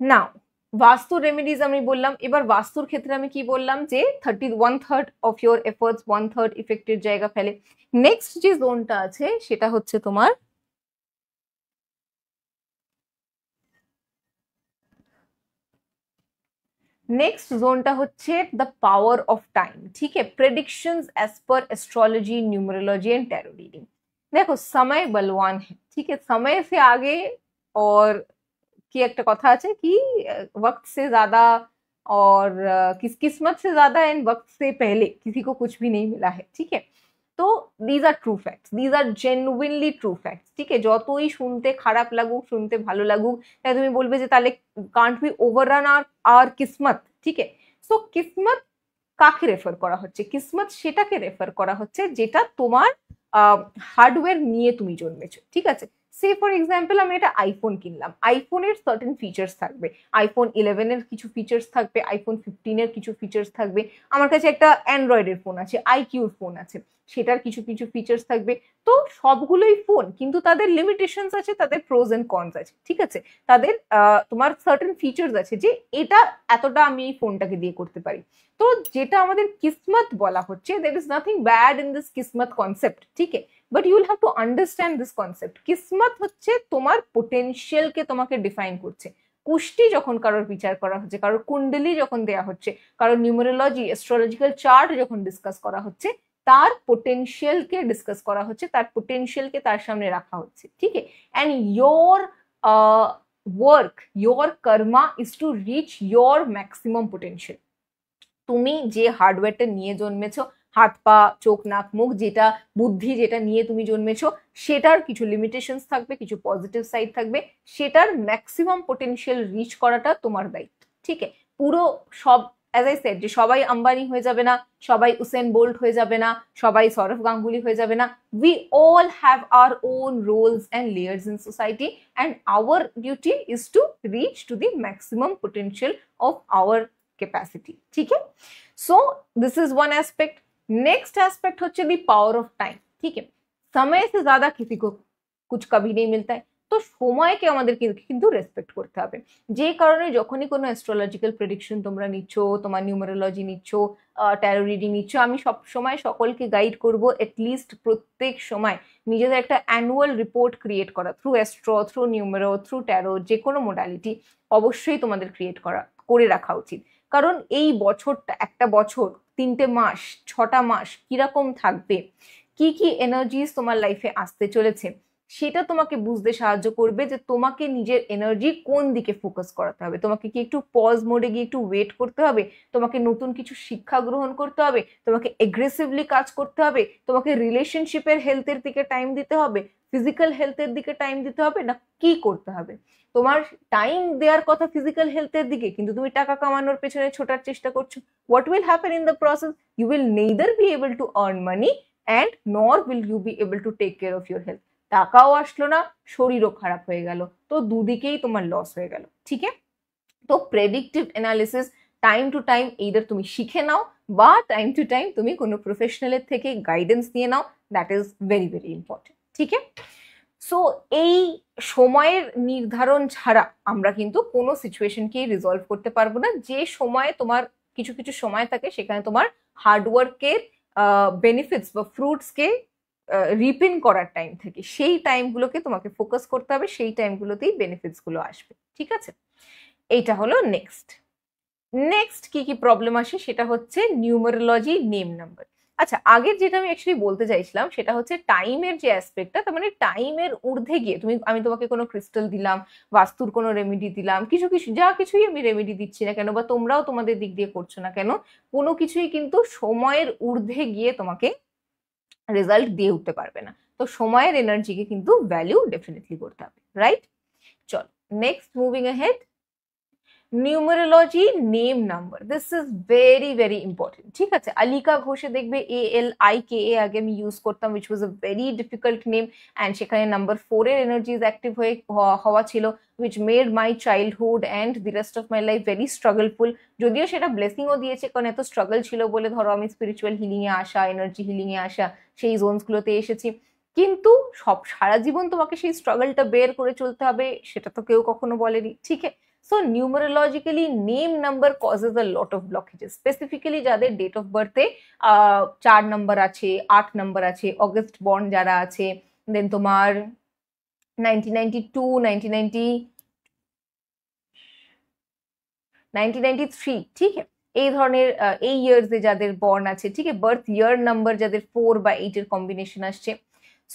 নাও বাস্তু রেমেডিজ আমি বললাম, এবার বাস্তুর ক্ষেত্রে আমি কি বললাম যে 1/3 অফ ইউর এফোর্টস 1/3 ইফেক্টের জায়গা ফেলে। নেক্সট যে জোনটা আছে সেটা হচ্ছে তোমার নেক্সট জোনটা হচ্ছে দ্য পাওয়ার অফ টাইম, ঠিক है, predictions as per astrology, numerology and tarot reading. देखो समय बलवान है, ठीक है, समय से आगे, और কি একটা কথা আছে কি वक्त से ज्यादा और किस्मत से ज्यादा एंड वक्त से पहले किसी को कुछ भी नहीं मिला है, ठीक है। তো these are true facts, these are genuinely true facts, ঠিক আছে। যতই শুনতে খারাপ লাগুক, শুনতে ভালো লাগুক, তাই তুমি বলবে যে তাহলে কান্ট বি ওভাররান আর কিসমত, ঠিক আছে। সো কিসমত কাকে রেফার করা হচ্ছে? কিসমত সেটাকে রেফার করা হচ্ছে যেটা তোমার হার্ডওয়্যার নিয়ে তুমি জন্মেছো, ঠিক আছে। সে ফর এক্সাম্পল আমি একটা আইফোন কিনলাম, আইফোনের সার্টেন ফিচার্স থাকবে, আইফোন 11-এর কিছু ফিচার্স থাকবে, আইফোন 15-এর কিছু ফিচার্স থাকবে, আমার কাছে একটা অ্যান্ড্রয়েডের ফোন আছে, আইকিউর ফোন আছে, সেটার কিছু কিছু ফিচার্স থাকবে। তো সবগুলোই ফোন, কিন্তু তাদের লিমিটেশনস আছে, তাদের প্রোজ এন্ড কনস আছে, ঠিক আছে, তাদের তোমার সার্টেন ফিচার্স আছে যে এটা এতটা আমি এই ফোনটাকে দিয়ে করতে পারি। তো যেটা আমাদের কিসমত বলা হচ্ছে, there is nothing bad in this কিসমত কনসেপ্ট, ঠিক আছে, but you will have to understand this concept. কিসমত হচ্ছে তোমার পোটেনশিয়ালকে তোমাকে ডিফাইন করছে। কুষ্টি যখন কারোর বিচার করা হচ্ছে, কারোর কুণ্ডলি যখন দেয়া হচ্ছে, কারোর নিউমেরোলজি অ্যাস্ট্রোলজিক্যাল চার্ট যখন ডিসকাস করা হচ্ছে, তার পোটেনশিয়ালকে ডিসকাস করা হচ্ছে, তার পোটেনশিয়ালকে তার সামনে রাখা হচ্ছে, ঠিক আছে। And your work, your Karma is to rich your maximum potential. তুমি যে হার্ডওয়্যারটা নিয়ে জন্মেছো, হাত পা চোখ নাক মুখ যেটা, বুদ্ধি যেটা নিয়ে তুমি জন্মেছো, সেটার কিছু লিমিটেশনস থাকবে, কিছু পজিটিভ সাইড থাকবে, সেটার ম্যাক্সিমাম পোটেনশিয়াল রিচ করাটা তোমার দায়িত্ব, ঠিক আছে। পুরো সব অ্যাজ আই সেড যে সবাই আম্বানি হয়ে যাবে না, সবাই উসেন বোল্ট হয়ে যাবে না, সবাই সৌরভ গাঙ্গুলি হয়ে যাবে না। We all have our own roles and layers in society, and our duty is to reach to the maximum potential of our capacity, ठीक है। So this is one aspect. Next aspect होচ্ছে दी पावर ऑफ टाइम, ठीक है। समय से ज्यादा किसी को कुछ कभी नहीं मिलता है, তো সময়কে আমাদের কিন্তু রেসপেক্ট করতে হবে। যে কারণে যখনই কোনো অ্যাস্ট্রোলজিক্যাল প্রেডিকশন তোমরা নিচ্ছ, তোমার নিউমেরোলজি নিচ্ছ, ট্যারো রিডিং নিচ্ছ, আমি সব সময় সকলকে গাইড করব এটলিস্ট প্রত্যেক সময় নিজেদের একটা অ্যানুয়াল রিপোর্ট ক্রিয়েট করা, through astro, through numero, through tarot, যে কোনো মোডালিটি অবশ্যই তোমাদের ক্রিয়েট করে রাখা উচিত। কারণ এই বছরটা, একটা বছর 3টে মাস 6টা মাস কিরকম থাকবে, কি কি এনার্জিস তোমার লাইফে আসতে চলেছে, সেটা তোমাকে বুঝতে সাহায্য করবে যে তোমাকে নিজের এনার্জি কোন দিকে ফোকাস করাতে হবে। তোমাকে কি একটু পজ মোডে গিয়ে একটু ওয়েট করতে হবে, তোমাকে নতুন কিছু শিক্ষা গ্রহণ করতে হবে, তোমাকে এগ্রেসিভলি কাজ করতে হবে, তোমাকে রিলেশনশিপের হেলথের দিকে টাইম দিতে হবে, ফিজিক্যাল হেলথের দিকে টাইম দিতে হবে, না কি করতে হবে? তোমার টাইম দেওয়ার কথা ফিজিক্যাল হেলথের দিকে, কিন্তু তুমি টাকা কামানোর পেছনে ছোটার চেষ্টা করছো। What will happen in the process? You will neither be able to earn money and nor will you be able to take care of your health. টাকাও আসলো না, শরীরও খারাপ হয়ে গেল, তো দুদিকেই তোমার লস হয়ে গেল, ঠিক আছে। তো predictive analysis time to time either তুমি শিখে নাও, বা টাইম টু টাইম তুমি কোনো প্রফেশনালের থেকে গাইডেন্স নিয়ে নাও, that is very very important, ঠিক আছে। সো এই সময়ের নির্ধারণ ছাড়া আমরা কিন্তু কোনো সিচুয়েশনকেই রিজলভ করতে পারবো না। যে সময়ে তোমার কিছু কিছু সময় থাকে, সেখানে তোমার হার্ডওয়ার্কের বেনিফিটস বা ফ্রুটসকে রিপিন করার টাইম থাকে, সেই টাইমগুলোকে তোমাকে ফোকাস করতে হবে, সেই টাইমগুলোতেই বেনিফিটস গুলো আসবে, ঠিক আছে। এইটা হলো নেক্সট। নেক্সট কি কি প্রবলেম আসে সেটা হচ্ছে নিউমেরোলজি নেম নাম্বার। আচ্ছা, আগের যেটা আমি অ্যাকচুয়ালি বলতে চাইছিলাম সেটা হচ্ছে টাইমের যে অ্যাসপেক্টটা, তার মানে টাইমের ঊর্ধ্বে গিয়ে আমি তোমাকে কোনো ক্রিস্টাল দিলাম, বাস্তুর কোনো রেমেডি দিলাম, কিছু কিছু যা কিছুই আমি রেমেডি দিচ্ছি না কেন, বা তোমরাও তোমাদের দিক দিয়ে করছো না কেন, কোনো কিছুই কিন্তু সময়ের ঊর্ধ্বে গিয়ে তোমাকে রেজাল্ট দিয়ে উঠতে পারবে না। তো সময়ের এনার্জিকে কিন্তু ভ্যালু ডেফিনেটলি করতে হবে, রাইট? চল next, moving ahead. Numerology name number, this is very very important, ঠিক আছে। আলিকা ঘোষে দেখবে ALIKA আগে আমি ইউজ করতাম, which was a very difficult name, and সেখানে নাম্বার 4 এর এনার্জিজ অ্যাক্টিভ হওয়া ছিল, which made my childhood and the rest of my life very struggleful। যদিও সেটা ব্লেসিংও দিয়েছে, কারণ এত স্ট্রাগল ছিল বলে ধরো আমি স্পিরিচুয়াল হিলিং এ আসা, এনার্জি হিলিং এ আসা, সেই জোনসগুলোতে এসেছি, কিন্তু সারা জীবন তোমাকে সেই স্ট্রাগলটা বের করে চলতে হবে সেটা তো কেউ কখনো বলেনি, ঠিক আছে। So numerologically name number causes a lot of blockages, specifically যাদের ডেট অফ বার্থে 4 নাম্বার আছে, 8 নাম্বার আছে, অগস্ট বর্ন যারা আছে, দেন তোমার 1993, ঠিক আছে, এই ধরনের এই ইয়ার্সে যাদের বর্ন আছে, ঠিক আছে, বার্থ ইয়ার নাম্বার যাদের 4 বা 8 এর কম্বিনেশন আসছে।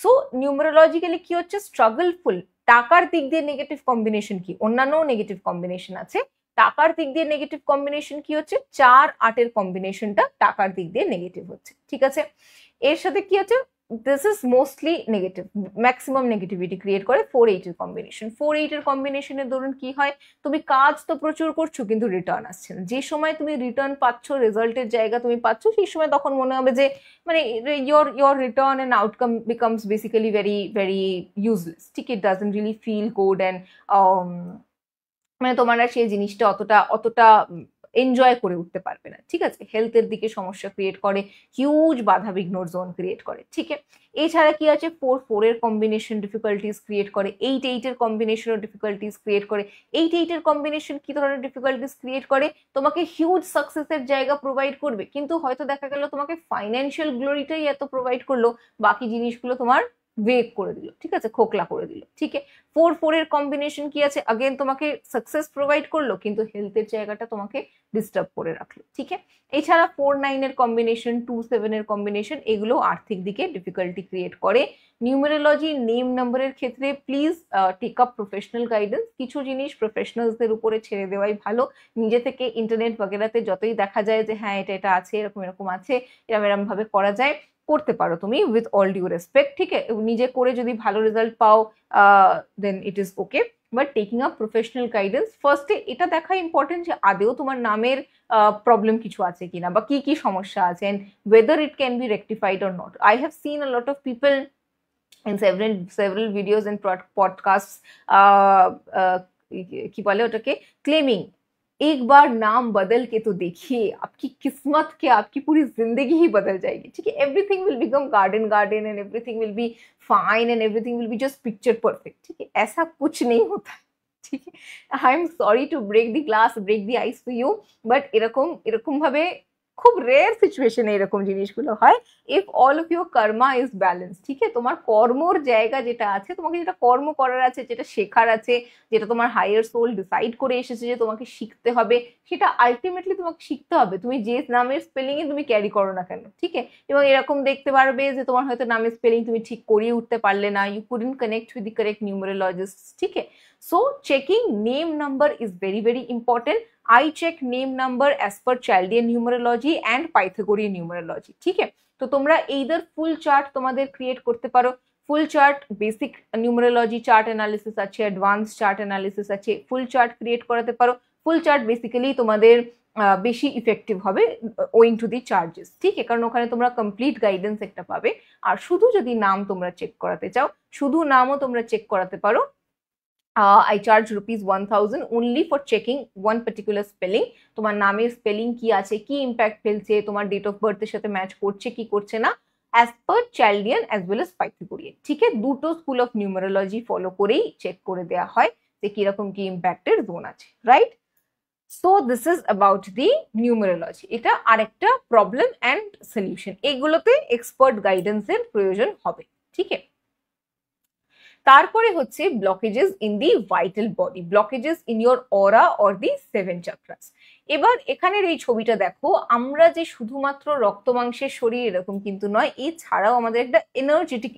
সো নিউমেরোলজিক্যালি কি হচ্ছে? স্ট্রাগলফুল। টাকার দিক দিয়ে নেগেটিভ কম্বিনেশন কি? অন্যান্য নেগেটিভ কম্বিনেশন আছে, টাকার দিক দিয়ে নেগেটিভ কম্বিনেশন কি হচ্ছে? 4-8 এর কম্বিনেশনটা টাকার দিক দিয়ে নেগেটিভ হচ্ছে, ঠিক আছে। এর সাথে কি হচ্ছে? This is mostly negative, maximum negativity create করে 4-8 এর কম্বিনেশন। 4-8 এর কম্বিনেশনের ধরুন কি হয়, তুমি কাজ তো প্রচুর করছো কিন্তু রিটার্ন আসছে না। যে সময় তুমি রিটার্ন পাচ্ছ, রেজাল্টের জায়গা তুমি পাচ্ছ, সেই সময় তখন মনে হবে যে মানে your return and outcome becomes basically very very useless, ঠিক, it doesn't really feel good and মানে তোমার সেই জিনিসটা অতটা অতটা এনজয় করে উঠতে পারবে না, ঠিক আছে। হেলথের দিকে সমস্যা ক্রিয়েট করে, হিউজ বাধা বিঘ্নর জোন ক্রিয়েট করে, ঠিক আছে। এছাড়া কি আছে, 4-4 এর কম্বিনেশন ডিফিকাল্টিস ক্রিয়েট করে, 8-8 এর কম্বিনেশনও ডিফিকাল্টিস ক্রিয়েট করে। 8-8 এর কম্বিনেশন কি ধরনের ডিফিকাল্টিস ক্রিয়েট করে, তোমাকে হিউজ সাকসেসের জায়গা প্রোভাইড করবে, কিন্তু হয়তো দেখা গেল তোমাকে ফাইন্যান্সিয়াল গ্লোরিটাই এত প্রোভাইড করলো, বাকি জিনিসগুলো তোমার ওয়েক করে দিল, ঠিক আছে, খোকলা করে দিল, ঠিক আছে। 4-4 এর কম্বিনেশন কি আছে, अगेन তোমাকে সাকসেস প্রোভাইড করলো কিন্তু হেলথের জায়গাটা তোমাকে ডিস্টার্ব করে রাখলো, ঠিক আছে। এছাড়া 4-9 এর কম্বিনেশন, 2-7 এর কম্বিনেশন, এগুলো আর্থিক দিকে ডিফিকাল্টি ক্রিয়েট করে। নিউমেরোলজি নেম নাম্বারের ক্ষেত্রে please take up professional guidance. কিছু জিনিস প্রফেশনালসদের উপরে ছেড়ে দেওয়াই ভালো। নিজে থেকে ইন্টারনেট বগেরাতে যতই দেখা যায় যে হ্যাঁ এটা এটা আছে, এরকম এরকম আছে, এরকম এরকম ভাবে করা যায়, করতে পারো তুমি উইথ অল ডিউ রেসপেক্ট, ঠিক আছে। নিজে করে যদি ভালো রেজাল্ট পাও then it is okay, but taking up professional guidance. ফার্স্টে এটা দেখা ইম্পর্টেন্ট যে আদেও তোমার নামের প্রবলেম কিছু আছে কিনা বা কি কি সমস্যা আছে, and whether it can be rectified or not. I have seen a lot of people in several videos and podcasts কি বলে ওটাকে, claiming एक बार नाम बदल के तो देखिए आपकी किस्मत क्या, आपकी पूरी जिंदगी ही बदल जाएगी, ठीक है। Everything will become garden and everything will be fine and everything will be just picture perfect, ठीक है। ऐसा कुछ नहीं होता, ठीक है। I am sorry to break the glass, break the ice to you, but এরকম এরকম ভাবে খুব রেয়ার সিচুয়েশনে এরকম জিনিসগুলো হয় if all of your karma is balance, ঠিক আছে। তোমার কর্মর জায়গা যেটা আছে, তোমাকে যেটা কর্ম করার আছে, যেটা শেখার আছে, যেটা তোমার হায়ার সোল ডিসাইড করে এসেছে যে তোমাকে শিখতে হবে, সেটা আলটিমেটলি তোমাকে শিখতে হবে, তুমি যে নামের স্পেলিং এ তুমি ক্যারি করো না কেন, ঠিক আছে। এবং এরকম দেখতে পারবে যে তোমার হয়তো নামের স্পেলিং তুমি ঠিক করিয়ে উঠতে পারলে না, you couldn't connect with the correct numerologist, ঠিক আছে। So checking name number is very very important. I check name number as per Chaldean numerology and Pythagorean numerology, ঠিক আছে। তো তোমরা either full chart তোমাদের ক্রিয়েট করতে পারো, full chart basic numerology chart analysis আছে, অ্যাডভান্স চার্ট অ্যানালিসিস আছে, full chart create করাতে পারো। ফুল চার্ট বেসিক্যালি তোমাদের বেশি ইফেক্টিভ হবে ওয়িং টু দি চার্জেস, ঠিক আছে, কারণ ওখানে তোমরা কমপ্লিট গাইডেন্স একটা পাবে। আর শুধু যদি নাম তোমরা চেক করাতে চাও, শুধু নামও তোমরা চেক করাতে পারো। I charge ₹1000 only for checking one particular spelling. তোমার নামের স্পেলিং কি আছে, কি ইম্প্যাক্ট ফেলছে, তোমার ডেট অফ বার্থের সাথে ম্যাচ করছে কি করছে না, as per Chaldean as well as Pythagorean, ঠিক আছে। দুটো স্কুল অফ নিউমেরোলজি ফলো করেই চেক করে দেওয়া হয় যে কিরকম কি ইম্প্যাক্টের জোন আছে, right. So this is about the numerology. এটা আরেকটা প্রবলেম অ্যান্ড সলিউশন, এগুলোতে এক্সপার্ট গাইডেন্সের প্রয়োজন হবে, ঠিক আছে। তারপরে হচ্ছে blockages in the vital body, blockages in your aura or the 7 chakras. এবার এখানের এই ছবিটা দেখো, আমরা যে শুধুমাত্র রক্ত মাংসের শরীর এরকম কিন্তু নয়, এছাড়াও আমাদের একটা এনার্জেটিক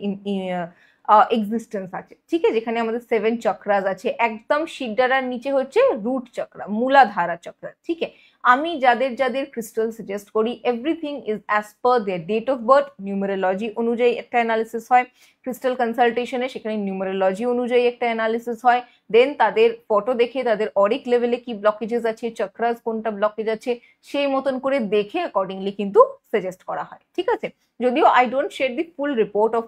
এক্সিস্টেন্স আছে, ঠিক আছে, যেখানে আমাদের 7 চক্রাস আছে। একদম শিরডারার নিচে হচ্ছে রুট চক্রা, মূলাধারা চক্রা, ঠিক আছে। আমি যাদের যাদের ক্রিস্টাল সাজেস্ট করি, everything is as per their date of birth, numerology অনুযায়ী একটা অ্যানালিসিস হয়। ক্রিস্টাল কনসালটেশনে সেখানে নিউমেরোলজি অনুযায়ী একটা অ্যানালিসিস হয়। দেন তাদের ফটো দেখে তাদের অরিক লেভেলে কি ব্লকেজেস আছে, চক্রাস কোনটা ব্লকেজ আছে, সেই মতন করে দেখে অ্যাকর্ডিংলি কিন্তু সাজেস্ট করা হয়, ঠিক আছে। যদিও I don't share the full report of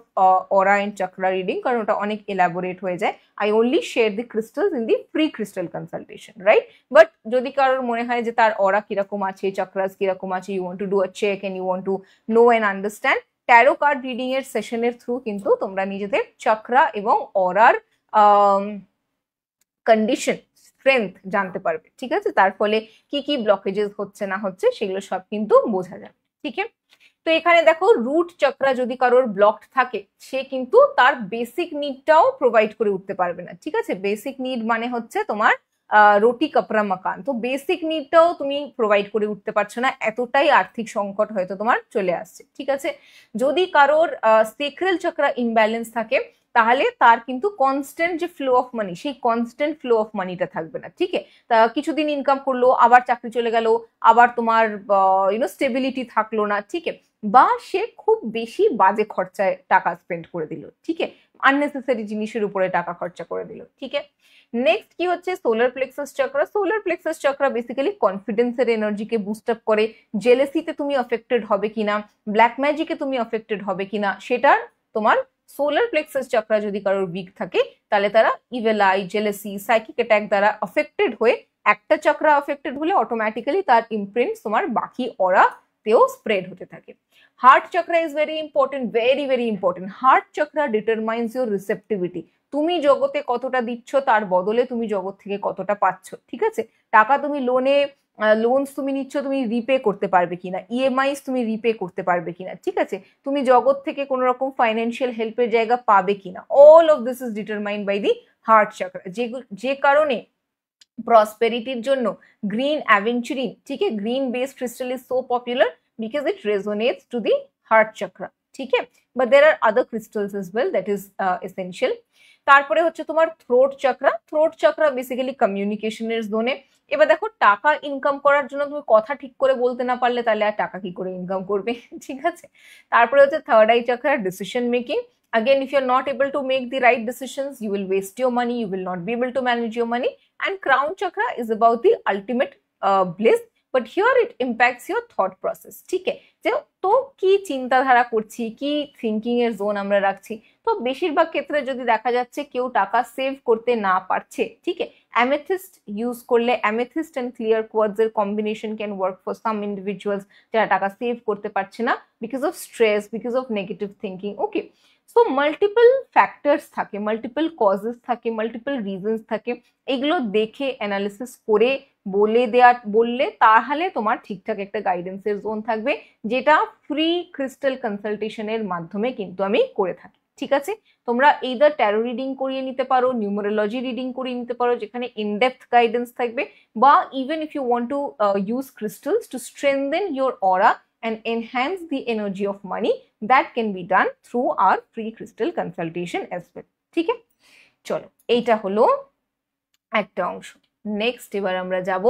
aura and chakra reading, কারণ ওটা অনেক এলাবোরেট হয়ে যায়। I only share the crystals in the pre crystal consultation, right. But যদি কারোর মনে হয় যে তার অরা কিরকম আছে, চক্রাস কিরকম আছে, you want to do a check and you want to know and understand, tarot card reading এর সেশনের থ্রু কিন্তু তোমরা নিজেদের চক্রা এবং অরার কন্ডিশন, স্ট্রেংথ জানতে পারবে, ঠিক আছে। তার ফলে কি কি ব্লকেজেস হচ্ছে না হচ্ছে সেগুলো সব কিন্তু বোঝা যাবে, ঠিক আছে। তো এখানে দেখো, রুট চক্রা যদি কারোর ব্লকড থাকে, সে কিন্তু তার বেসিক নিডটাও প্রোভাইড করে উঠতে পারবে না, ঠিক আছে। বেসিক নিড মানে হচ্ছে তোমার রুটি কাপড়া মাকান, তো বেসিক নিডটাও তুমি প্রোভাইড করে উঠতে পারছো না, এতটাই আর্থিক সংকট হয়তো তোমার চলে আসছে, ঠিক আছে। যদি কারোর সেক্রাল চক্রা ইমব্যালেন্স থাকে, তাহলে তার কিন্তু কনস্ট্যান্ট যে ফ্লো অফ মানি, সেই কনস্ট্যান্ট ফ্লো অফ মানিটা থাকবে না, ঠিক আছে। তা কিছুদিন ইনকাম করলো, আবার চাকরি চলে গেল, আবার তোমার স্টেবিলিটি থাকলো না, ঠিক আছে। বা সে খুব বেশি বাজে খরচায় টাকা স্পেন্ড করে দিল, ঠিক আছে, আননেসেসারি জিনিসের উপরে টাকা খরচা করে দিল, ঠিক আছে। নেক্সট কি হচ্ছে solar plexus chakra. Solar plexus chakra basically কনফিডেন্সের এনার্জিকে বুস্ট আপ করে, জেলেসিতে তুমি অ্যাফেক্টেড হবে কিনা, ব্ল্যাক ম্যাজিকে তুমি অ্যাফেক্টেড হবে কিনা সেটার তোমার সোলার প্লেক্সাস চক্রা যদি কারোর উইক থাকে তাহলে তারা evil eye, jealousy, psychic attack দ্বারা অ্যাফেক্টেড হয়ে, একটা চক্রা অ্যাফেক্টেড হলে অটোমেটিক্যালি তার ইমপ্রিন্ট তোমার বাকি অরাতেও স্প্রেড হতে থাকে। Heart chakra is very important, very very important. Heart chakra determines your receptivity, তুমি জগতে কতটা দিচ্ছ তার বদলে তুমি জগৎ থেকে কতটা পাচ্ছ, ঠিক আছে। টাকা তুমি লোনস তুমি নিচ্ছ, তুমি রিপে করতে পারবে কিনা, ইএমআইস তুমি রিপে করতে পারবে কিনা, ঠিক আছে, তুমি জগৎ থেকে কোনো রকম ফাইন্যান্সিয়াল হেল্পের জায়গা পাবে কিনা, all of this is determined by the heart chakra. যে কারণে প্রসপেরিটির জন্য গ্রিন অ্যাভেঞ্চুরিন, ঠিক আছে, green based crystal is so popular because it resonates to the heart chakra, ঠিক আছে, but there are other crystals as well that is essential. তারপরে হচ্ছে তোমার throat chakra. Throat chakra basically কমিউনিকেশনের জোনে। এবার দেখো টাকা ইনকাম করার জন্য তুমি কথা ঠিক করে বলতে না পারলে তাহলে আর টাকা কি করে ইনকাম করবে, ঠিক আছে। তারপরে হচ্ছে third eye chakra, decision making. Again, if you're not able to make the right decisions, you will waste your money, you will not be able to manage your money. And crown chakra is about the ultimate bliss, but here it impacts your thought process, ঠিক আছে, যে তো কি চিন্তাধারা করছি, কি thinking এর zone আমরা রাখছি। তো বেশিরভাগ ক্ষেত্রে যদি দেখা যাচ্ছে কেউ টাকা সেভ করতে না পারছে, ঠিক আছে, অ্যামেথিস্ট ইউজ করলে, অ্যামেথিস্ট এন্ড ক্লিয়ার কোয়ার্টজ এর combination can work for some individuals যারা টাকা সেভ করতে পারছে না because of stress, because of negative thinking, okay. So multiple factors থাকে, মাল্টিপল কজেস থাকে, মাল্টিপল রিজনস থাকে, এগুলো দেখে অ্যানালিসিস করে বললে তাহলে তোমার ঠিকঠাক একটা গাইডেন্সের জোন থাকবে, যেটা ফ্রি ক্রিস্টাল কনসালটেশনের মাধ্যমে কিন্তু আমি করে থাকি, ঠিক আছে। তোমরা এইদার ট্যারো রিডিং করিয়ে নিতে পারো, নিউমারোলজি রিডিং করিয়ে নিতে পারো যেখানে ইনডেপথ গাইডেন্স থাকবে, বা even if you want to use crystals to strengthen your aura and enhance the energy of money, that can be done through our free crystal consultation as well, ঠিক আছে। চলো এইটা হলো একটা অংশ। নেক্সট এবার আমরা যাব,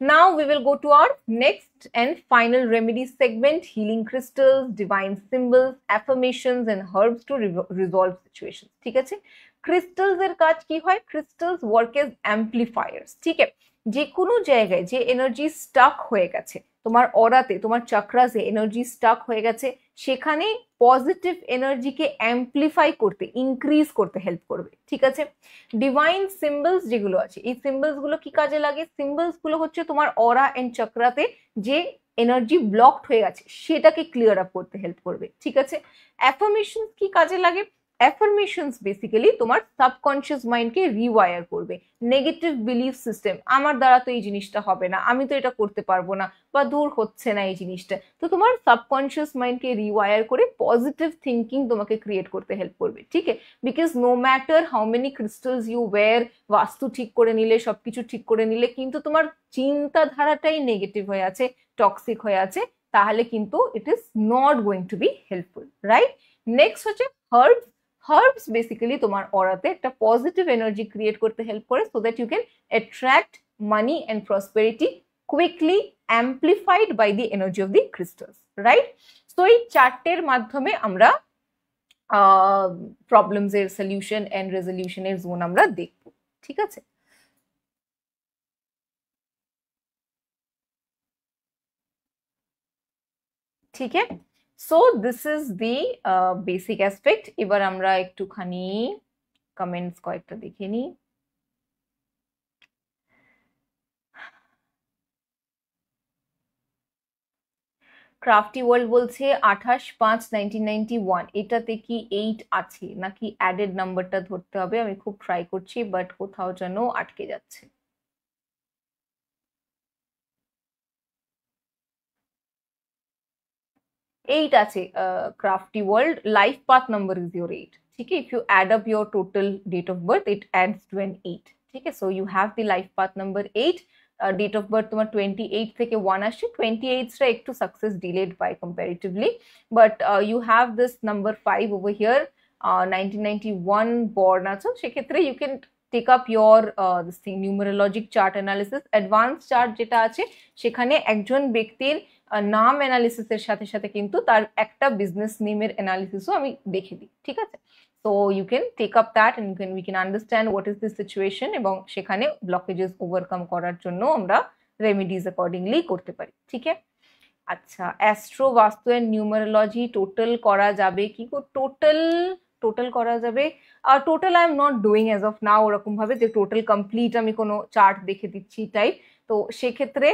now we will go to our next and final remedy segment, healing crystals, divine symbols, affirmations and herbs to resolve situations, ঠিক আছে। ক্রিস্টালস এর কাজ কি হয়? ক্রিস্টালস ওয়ার্ক এজ অ্যাম্পলিফায়ার্স, ঠিক আছে। যে কোনো জায়গায় যে এনার্জি স্টাক হয়ে গেছে তোমার অরাতে, তোমার চক্রাসে এনার্জি স্টাক হয়ে গেছে, সেখানে পজিটিভ এনার্জিকে অ্যাম্পলিফাই করতে, ইনক্রিজ করতে হেল্প করবে, ঠিক আছে। ডিভাইন সিম্বলস যেগুলো আছে, এই সিম্বলস গুলো কি কাজে লাগে? সিম্বলস গুলো হচ্ছে তোমার অরা এন্ড চক্রাতে যে এনার্জি ব্লকড হয়ে গেছে সেটাকে ক্লিয়ার আপ করতে হেল্প করবে, ঠিক আছে। অ্যাফার্মেশনস কি কাজে লাগে? অ্যাফার্মেশনস বেসিক্যালি তোমার সাবকনশিয়াস মাইন্ডকে রিওয়ায়ার করবে। নেগেটিভ বিলিফ সিস্টেম, আমার দ্বারা তো এই জিনিসটা হবে না, আমি তো এটা করতে পারবো না, বা দূর হচ্ছে না এই জিনিসটা, তো তোমার সাবকনশিয়াস মাইন্ডকে রিওয়ায়ার করে পজিটিভ থিঙ্কিং তোমাকে ক্রিয়েট করতে হেল্প করবে, ঠিক আছে। Because no matter how many crystals you wear, vastu ঠিক করে নিলে, সবকিছু ঠিক করে নিলে, কিন্তু তোমার চিন্তাধারাটাই নেগেটিভ হয়ে আছে, টক্সিক হয়ে আছে, তাহলে কিন্তু it is not going to be helpful, right. Next হচ্ছে হার্বস। হার্বস বেসিক্যালি তোমার অরাতে একটা পজিটিভ এনার্জি ক্রিয়েট করতে হেল্প করে, so that you can attract money and prosperity quickly, amplified by the energy of the crystals, right. So এই চারটের মাধ্যমে আমরা প্রবলেমস এর সলিউশন এন্ড রেজলিউশনের জোন আমরা দেখব, ঠিক আছে। ঠিক আছে, so this is the basic aspect. এবার আমরা একটুখানি কমেন্টস কয়েকটা দেখে নিই। ক্রাফটি ওয়ার্ল্ড বলছে 28/5/1991, এটাতে কি 8 আছে নাকি অ্যাডেড নাম্বারটা ধরতে হবে? আমি খুব ট্রাই করছি বাট কোথাও যেন আটকে যাচ্ছে। 8 আছে crafty world, life path number is your 8, ठीक है। If you add up your total date of birth it adds to an 8, ठीक है। so you have the life path number 8, date of birth তোমার 28 থেকে 1 আসছে, 28টা একটু সাকসেস ডিলেড পাই comparatively, but you have this number 5 over here, 1991 born আছো, সেক্ষেত্রে you can take up your this thing numerologic chart analysis. Advance chart যেটা আছে সেখানে একজন ব্যক্তির নাম অ্যানালিসিসের সাথে সাথে কিন্তু তার একটা বিজনেস নেমের অ্যানালিসিসও আমি দেখে দিই, ঠিক আছে? So you can take up that and we can understand what is this situation, এবং সেখানে ব্লকেজেস ওভারকাম করার জন্য আমরা রেমিডিজ অ্যাকর্ডিংলি করতে পারি, ঠিক আছে? আচ্ছা, অ্যাস্ট্রো, বাস্তু এন্ড নিউমারোলজি টোটাল করা যাবে কি? টোটাল টোটাল করা যাবে। Total I am not doing as of now ওরকম ভাবে যে টোটাল কমপ্লিট আমি কোনো চার্ট দেখে দিচ্ছি টাইপ। তো সেক্ষেত্রে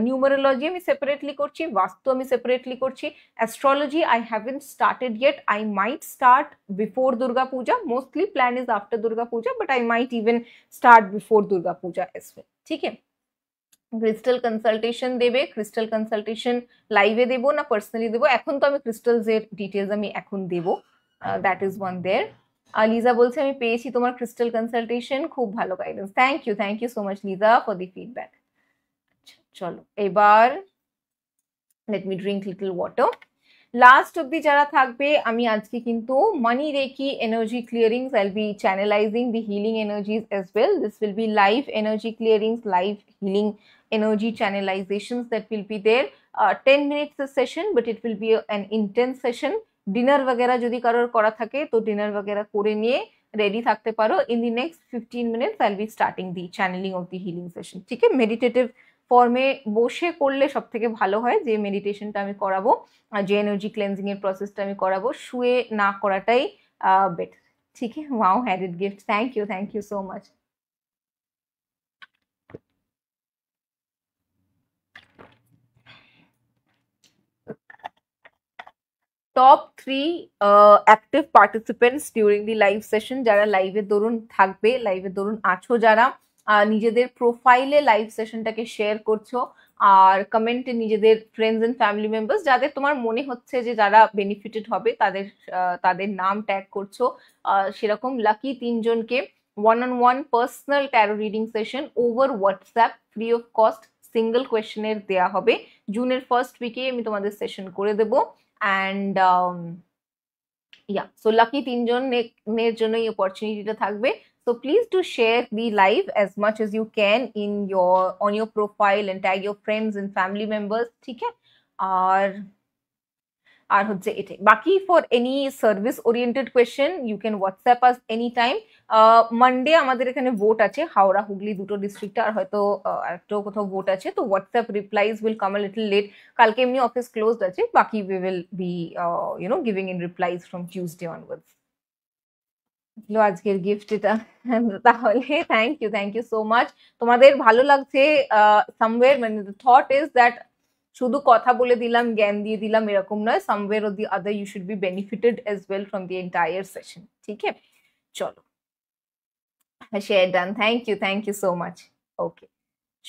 নিউমারোলজি আমি সেপারেটলি করছি, বাস্তু আমি সেপারেটলি করছি, astrology I haven't started yet, I might start before Durga Puja, mostly plan is after Durga Puja, but I might even start before Durga Puja age well, ঠিক আছে? ক্রিস্টাল কনসালটেশন দেবে, ক্রিস্টাল কনসালটেশন লাইভে দেবো না পার্সোনালি দেবো, এখন তো আমি ক্রিস্টালস এর ডিটেলস আমি এখন দেবো, that is one there. Liza বলছে আমি পেয়েছি তোমার ক্রিস্টাল কনসালটেশন, খুব ভালো guidance, thank you so much Liza for the feedback. চলো এবার let me drink little water. Last অব্দি যারা থাকবে, আমি আজকে কিন্তু মানি reiki energy clearings, I'll be channelizing the healing energies as well, this will be live energy clearings, live healing energy channelizations that will be there. 10 minutes a session, but it will be an intense session. Dinner वगैरह যদি কারোর করা থাকে তো dinner वगैरह করে নিয়ে ready থাকতে পারো। In the next 15 minutes I will be starting the channelling of the healing session, ঠিক আছে? মেডিটেটিভ ফর্মে বসে করলে সব থেকে ভালো হয়, যে মেডিটেশনটা আমি করাবো, যে এনার্জি ক্লেন্সিং এর প্রসেসটা আমি করাবো, শুয়ে না করাটাই বেটার, ঠিক আছে? Wow, added gift, thank you so much. Top 3 active participants during the live session, যারা লাইভে দরুন থাকবে, লাইভে দরুন আছো যারা, নিজেদের প্রোফাইলে লাইভ সেশনটাকে শেয়ার করছো, আর কমেন্টে নিজেদের ফ্রেন্ডস এন্ড ফ্যামিলি মেম্বার্স যাদের তোমার মনে হচ্ছে যে যারা বেনিফিটেড হবে তাদের তাদের নাম ট্যাগ করছো, সেরকম লাকি 3 জনকে one personal tarot reading session over WhatsApp free of cost single কোয়েশ্চেনের দেয়া হবে। জুনের ফার্স্ট উইকে আমি তোমাদের সেশন করে দেবো। and yeah, so lucky 3 জনের জন্য এই অপরচুনিটিটা থাকবে। So please do share the live as much as you can in on your profile and tag your friends and family members, ঠিক আছে? আর হচ্ছে এটাই বাকি। For any service oriented question you can WhatsApp us any time. Monday আমাদের এখানে vote আছে, হাওড়া হুগলি দুটো ডিস্ট্রিক্টে, আর হয়তো একটাও কোথাও ভোট আছে, তো WhatsApp replies will come a little late. কালকে এমনি অফিস ক্লোজড আছে, বাকি we will be giving in replies from Tuesday onwards. আজকের গিফট এটা। তাহলে থ্যাংক ইউ সো মাচ। তোমাদের ভালো লাগছে সামওয়্যার, মানে দ্য থট ইজ দ্যাট শুধু কথা বলে দিলাম, জ্ঞান দিয়ে দিলাম এরকম নয়, somewhere or the other you should be benefited as well from the entire session, ঠিক আছে? চলো share done, thank you so much. Okay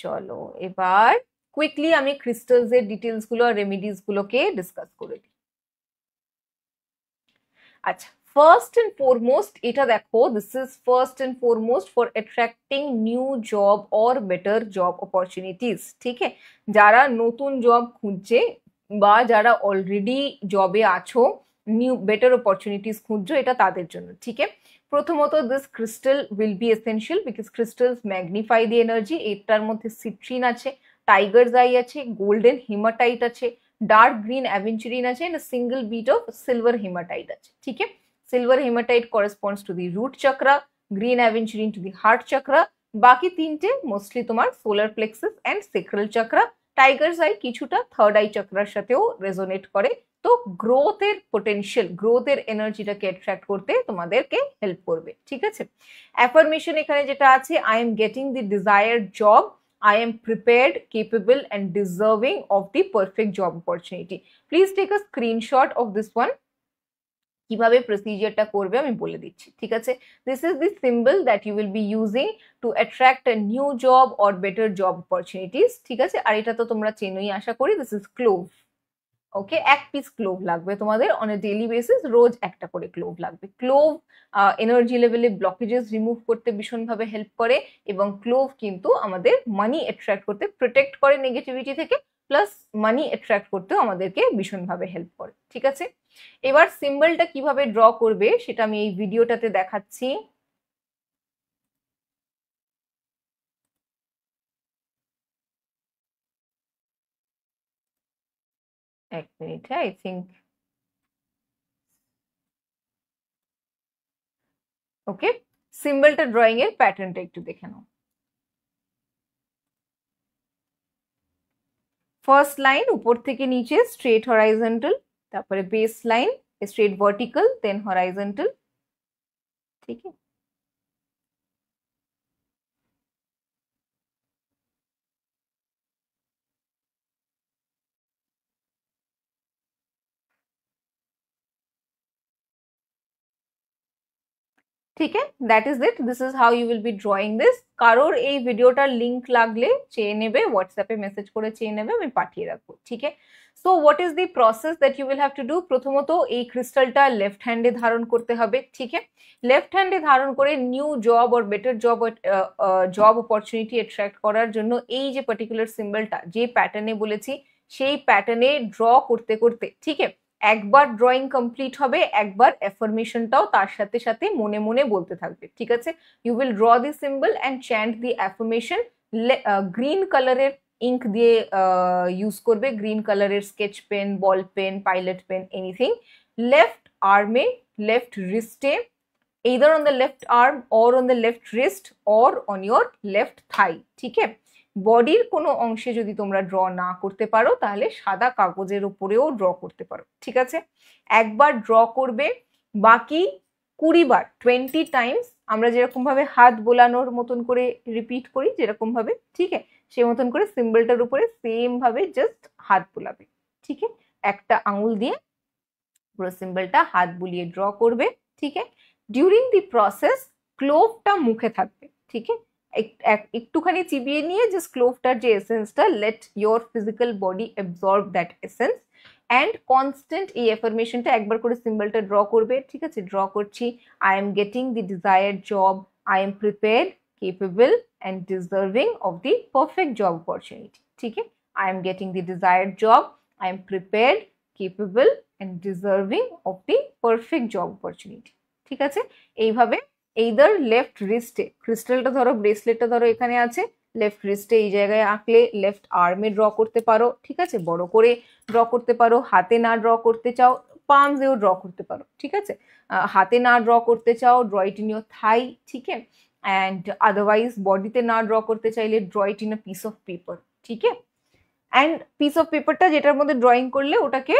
চলো এবার কুইকলি আমি ক্রিস্টালস এর ডিটেলস গুলো আর রেমিডিজ গুলোকে ডিসকাস করে দিই। আচ্ছা, ফার্স্ট এন্ড ফরমোস্ট এটা দেখো, this is first and foremost for attracting new job or better job opportunities, ঠিক আছে? যারা নতুন জব খুঁজছে বা যারা অলরেডি জবে আছো, নিউ বেটার অপরচুনিটিস খুঁজছো, এটা তাদের জন্য, ঠিক আছে? প্রথমত this crystal will be essential because crystals magnify the energy. এটার মধ্যে সিট্রিন আছে, টাইগারস আই আছে, গোল্ডেন হিমাটাইট আছে, ডার্ক গ্রিন অ্যাভেঞ্চুরিন আছে, and a single bead of silver hematite আছে, ঠিক আছে? Silver hematite corresponds to the root chakra, green aventurine to the heart chakra, বাকি তিনটে মোস্টলি তোমার solar plexus and sacral chakra. Tiger's eye কিছুটা third eye চাকরার সাথেও রেজোনেট করে। তো গ্রোথের পোটেনশিয়াল, গ্রোথের এনার্জিটাকে অ্যাট্রাক্ট করতে তোমাদেরকে হেল্প করবে, ঠিক আছে? অ্যাফার্মেশন এখানে যেটা আছে, I am getting the desired job, I am prepared, capable and deserving of the perfect job opportunity. Please take a screenshot of this one. কিভাবে প্রসিজারটা করবে আমি বলে দিচ্ছি, ঠিক আছে? This is the symbol that you will be using to attract a new job or better job opportunities, ঠিক আছে? আর এটা তো তোমরা চেনোই আশা করি, this is clove. ওকে, এক পিস ক্লোভ লাগবে তোমাদের অন এ ডেইলি বেসিস, রোজ একটা করে ক্লোভ লাগবে। ক্লোভ এনার্জি লেভেলে ব্লকেজেস রিমুভ করতে ভীষণভাবে হেল্প করে, এবং ক্লোভ কিন্তু আমাদের মানি অ্যাট্রাক্ট করতে, প্রোটেক্ট করে নেগেটিভিটি থেকে, প্লাস মানি অ্যাট্রাক্ট করতেও আমাদেরকে ভীষণভাবে হেল্প করে, ঠিক আছে? এবার সিম্বলটা কিভাবে ড্র করবে সেটা আমি এই ভিডিওটাতে দেখাচ্ছি। এক মিনিট, হ্যাঁ, আই থিঙ্ক ওকে। সিম্বলটা ড্রয়িং এর প্যাটার্নটা একটু দেখে নাও। ফার্স্ট লাইন উপর থেকে নিচে স্ট্রেট হরাইজন্টাল, তারপরে base line straight vertical, then horizontal. ঠিক আছে, ঠিক আছে, that is it, this is how you will be drawing this. কারোর এই ভিডিওটার লিঙ্ক লাগলে চেয়ে নেবে, হোয়াটসঅ্যাপে মেসেজ করে চেয়ে নেবে, আমি পাঠিয়ে রাখবো। ঠিক আছে, so what is the process that you will have to do. প্রথমত এই ক্রিস্টালটা লেফট হ্যান্ডে ধারণ করতে হবে। ঠিক আছে, লেফট হ্যান্ডে ধারণ করে new job or better job opportunity attract করার জন্য এই যে পার্টিকুলার সিম্বলটা যে প্যাটার্নে বলেছি সেই প্যাটার্নে ড্র করতে করতে, ঠিক আছে, একবার ড্রয়িং কমপ্লিট হবে, একবার অ্যাফার্মেশনটাও তার সাথে সাথে মনে মনে বলতে থাকবে। ঠিক আছে, you will draw the symbol and chant the affirmation. Green কালারের ইঙ্ক দিয়ে ইউজ করবে, গ্রিন কালারের sketch pen, ball pen, pilot pen, anything. Left আর্মে, লেফট রিস্টে, either on the left arm or on the left wrist or on your left thigh। ঠিক আছে, বডির কোনো অংশে যদি তোমরা ড্র না করতে পারো তাহলে সাদা কাগজের উপরেও ড্র করতে পারো। ঠিক আছে, একবার ড্র করবে, বাকি 20 বার 20 টাইমস আমরা যেরকম ভাবে হাত বোলানোর মতন করে রিপিট করি যেরকম ভাবে, ঠিক আছে, সেই মতন করে সিম্বলটার উপরে সেম ভাবে জাস্ট হাত বোলাবে। ঠিক আছে, একটা আঙুল দিয়ে পুরো সিম্বলটা হাত বুলিয়ে ড্র করবে। ঠিক আছে, ডিউরিং দি প্রসেস ক্লোভটা মুখে থাকবে। ঠিক আছে, একটুখানি চিবিয়ে নিয়ে জাস্ট ক্লোভটার যে এসেন্সটা, let your physical body absorb that essence. And constant এই অ্যাফার্মেশনটা একবার করে সিম্বলটা ড্র করবে। ঠিক আছে, ড্র করছি, I am getting the desired job, I am prepared, capable and deserving of the perfect job opportunity। ঠিক আছে, I am getting the desired job, I am prepared, capable and deserving of the perfect job opportunity। ঠিক আছে, এইভাবে either left রিস্টে, ক্রিস্টালটা ধরো, ব্রেসলেটটা ধরো এখানে আছে, left রিস্টে এই জায়গায় আঁকলে, লেফট আর্মে ড্র করতে পারো। ঠিক আছে, বড় করে ড্র করতে পারো, হাতে না ড্র করতে চাও পামসেও ড্র করতে পারো। ঠিক আছে, হাতে না ড্র করতে চাও ড্র ইট ইন ইয়োর থাই। ঠিক আছে, অ্যান্ড আদারওয়াইজ বডিতে না ড্র করতে চাইলে draw it in a piece of paper. ঠিক আছে, অ্যান্ড পিস অফ পেপারটা যেটার মধ্যে ড্রয়িং করলে ওটাকে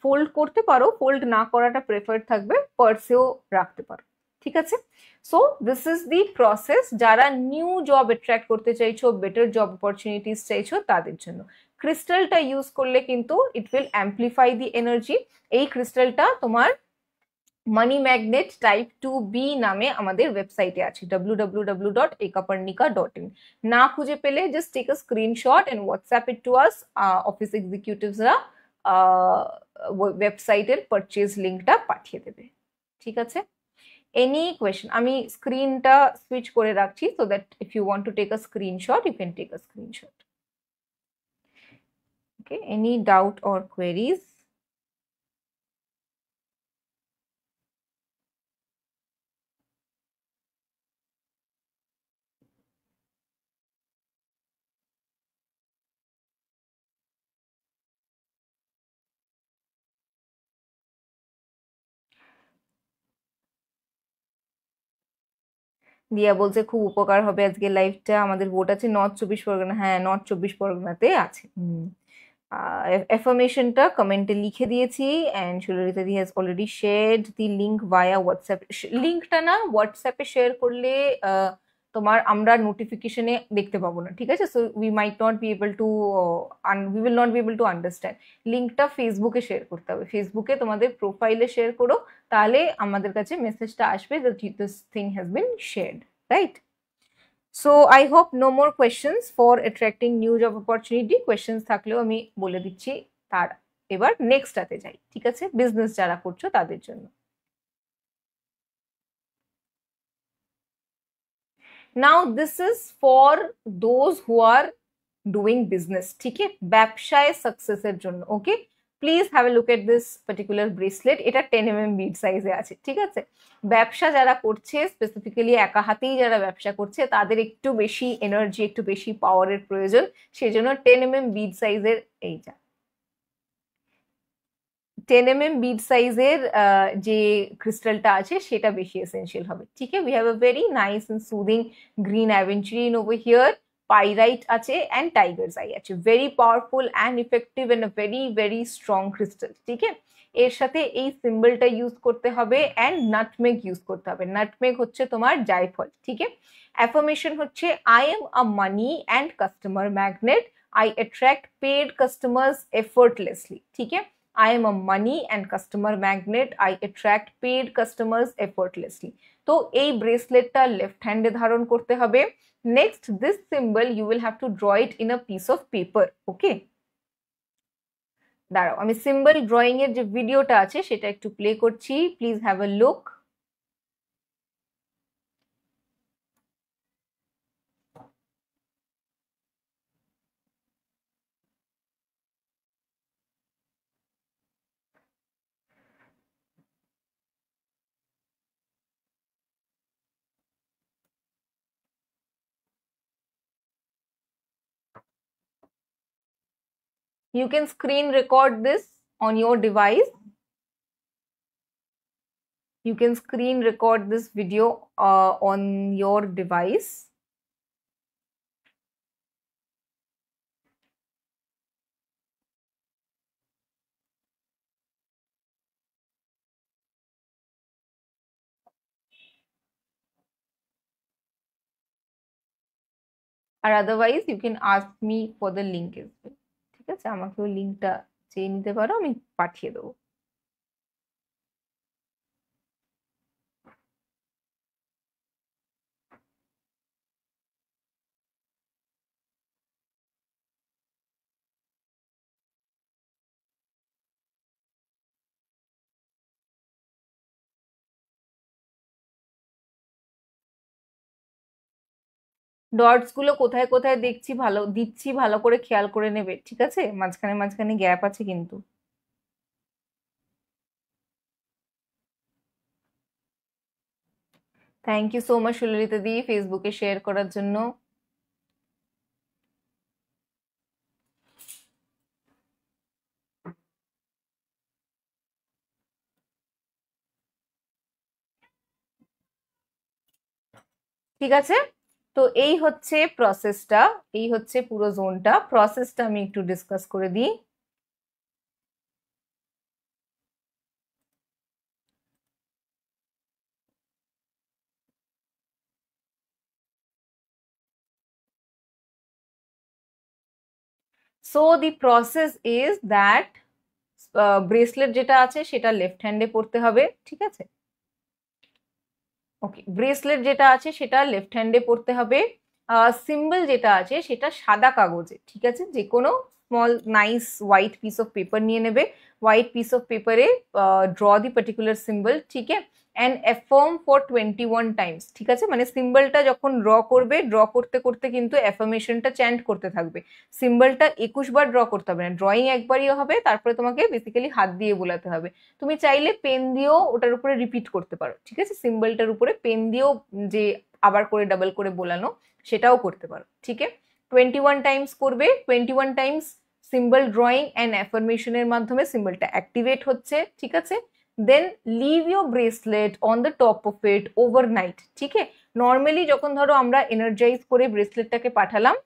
ফোল্ড করতে পারো, ফোল্ড না করাটা প্রেফার্ড থাকবে, পার্সেও রাখতে পারো। ঠিক আছে, so this is the process যারা নিউ জব অ্যাট্রাক্ট করতে চাইছো, বেটার জব অপরচুনিটিস চাইছো তাদের জন্য। ক্রিস্টালটা ইউজ করলে কিন্তু it will amplify the energy. এই ক্রিস্টালটা তোমার মানি ম্যাগনেট টাইপ 2B নামে আমাদের ওয়েবসাইটে আছে, www.ekaparnika.in। না খুঁজে পেলে just take a screenshot and WhatsApp it to us. Office এক্সিকিউটিভসরা ওয়েবসাইটের পারচেজ লিঙ্কটা পাঠিয়ে দেবে। ঠিক আছে, এনি কোয়েশ্চেন, আমি স্ক্রিনটা সুইচ করে রাখছি so that if you want to take a screenshot you can take a screenshot. Okay, any doubt or queries? Diya বলছে খুব উপকার হবে আজকে লাইভটা, আমাদের ভোট আছে নর্থ 24 পরগনা। হ্যাঁ, নর্থ 24 পরগনাতে আছে। অ্যাফার্মেশনটা কমেন্টে লিখে দিয়েছি and Sulrita di has already shared the link via WhatsApp. লিঙ্কটা না হোয়াটসঅ্যাপে শেয়ার করলে তোমার আমরা নোটিফিকেশনে দেখতে পাবো না। ঠিক আছে, so we might not be able two, we will not be able to understand. লিঙ্কটা ফেসবুকে শেয়ার করতে হবে, ফেসবুকে তোমাদের প্রোফাইলে শেয়ার করো, তাহলে আমাদের কাছে মেসেজটা আসবে that this thing has been shared, right? So I hope no more questions for attracting new job opportunity. Questions থাকলেও আমি বলে দিচ্ছি। তার এবার নেক্সটটাতে যাই। ঠিক আছে, বিজনেস যারা করছো তাদের জন্য। Now this is for those who are doing business। ঠিক আছে, ব্যবসায় সাকসেসের জন্য। Okay, please have a look at this particular bracelet. এটা 10 mm বিড সাইজে আছে। ঠিক আছে, ব্যবসা যারা করছে, স্পেসিফিক্যালি একা হাতেই যারা ব্যবসা করছে, তাদের একটু বেশি এনার্জি, একটু বেশি পাওয়ারের প্রয়োজন, সেজন্য 10 mm বিড সাইজের এইটা। 10 mm বিড সাইজের যে ক্রিস্টালটা আছে সেটা বেশি এসেনশিয়াল হবে। ঠিক আছে, we have a very nice and soothing green aventurine over here, pyrite আছে অ্যান্ড টাইগার্স আই আছে, very powerful and effective and a very very strong crystal. ঠিক আছে, এর সাথে এই সিম্বলটা ইউজ করতে হবে অ্যান্ড নাটমেগ ইউজ করতে হবে। নাটমেগ হচ্ছে তোমার জায়ফল। ঠিক আছে, অ্যাফার্মেশন হচ্ছে I am a money and customer magnet, I attract paid customers effortlessly. ঠিক আছে, I am a money and customer magnet. I attract paid customers effortlessly. তো এই ব্রেসলেটটা লেফট হ্যান্ডে ধারণ করতে হবে। Next, this symbol you will have to draw it in a piece of paper. Okay, দাঁড়াও আমি symbol drawing এর যে ভিডিওটা আছে সেটা একটু প্লে করছি, please have a look. You can screen record this on your device. You can screen record this video on your device. আর otherwise you can ask me for the link as well. ঠিক আছে, আমাকেও লিঙ্কটা চেয়ে নিতে পারো, আমি পাঠিয়ে দেবো। ডটস গুলো কোথায় কোথায় দিচ্ছি ভালো করে খেয়াল করে নেবে। ঠিক আছে, মাঝখানে মাঝখানে গ্যাপ আছে কিন্তু। Thank you so much Sulalita দি ফেসবুকে শেয়ার করার জন্য। ঠিক আছে, তো এই হচ্ছে প্রসেসটা, এই হচ্ছে পুরো জোনটা। প্রসেসটা আমি একটু ডিসকাস করে দিই। So the process is that bracelet যেটা আছে সেটা লেফট হ্যান্ডে পড়তে হবে। ঠিক আছে, ওকে, ব্রেসলেট যেটা আছে সেটা লেফট হ্যান্ডে পড়তে হবে। সিম্বল যেটা আছে সেটা সাদা কাগজে। ঠিক আছে, যে কোনো small nice white piece of paper নিয়ে নেবে। হোয়াইট পিস অফ পেপারে ড্র দি পার্টিকুলার সিম্বল। ঠিক আছে, অ্যান্ড অ্যাফার্ম ফর 21 টাইমস। ঠিক আছে, মানে সিম্বলটা যখন ড্র করবে, ড্র করতে করতে কিন্তু অ্যাফার্মেশনটা চ্যান্ট করতে থাকবে। সিম্বলটা 21 বার ড্র করতে হবে না, ড্রয়িং একবারই হবে, তারপরে তোমাকে বেসিক্যালি হাত দিয়ে বোলাতে হবে। তুমি চাইলে পেন দিয়েও ওটার উপরে রিপিট করতে পারো। ঠিক আছে, সিম্বলটার উপরে পেন দিয়েও যে আবার করে ডাবল করে বোলানো সেটাও করতে পারো। ঠিক আছে, 21 টাইমস করবে। 21 টাইমস সিম্বল ড্রয়িং অ্যান্ড অ্যাফার্মেশনের মাধ্যমে সিম্বলটা অ্যাক্টিভেট হচ্ছে। ঠিক আছে, then leave your bracelet on the top of it overnight. ঠিক আছে, নর্মালি যখন ধরো আমরা এনার্জাইজ করে ব্রেসলেটটাকে পাঠালাম,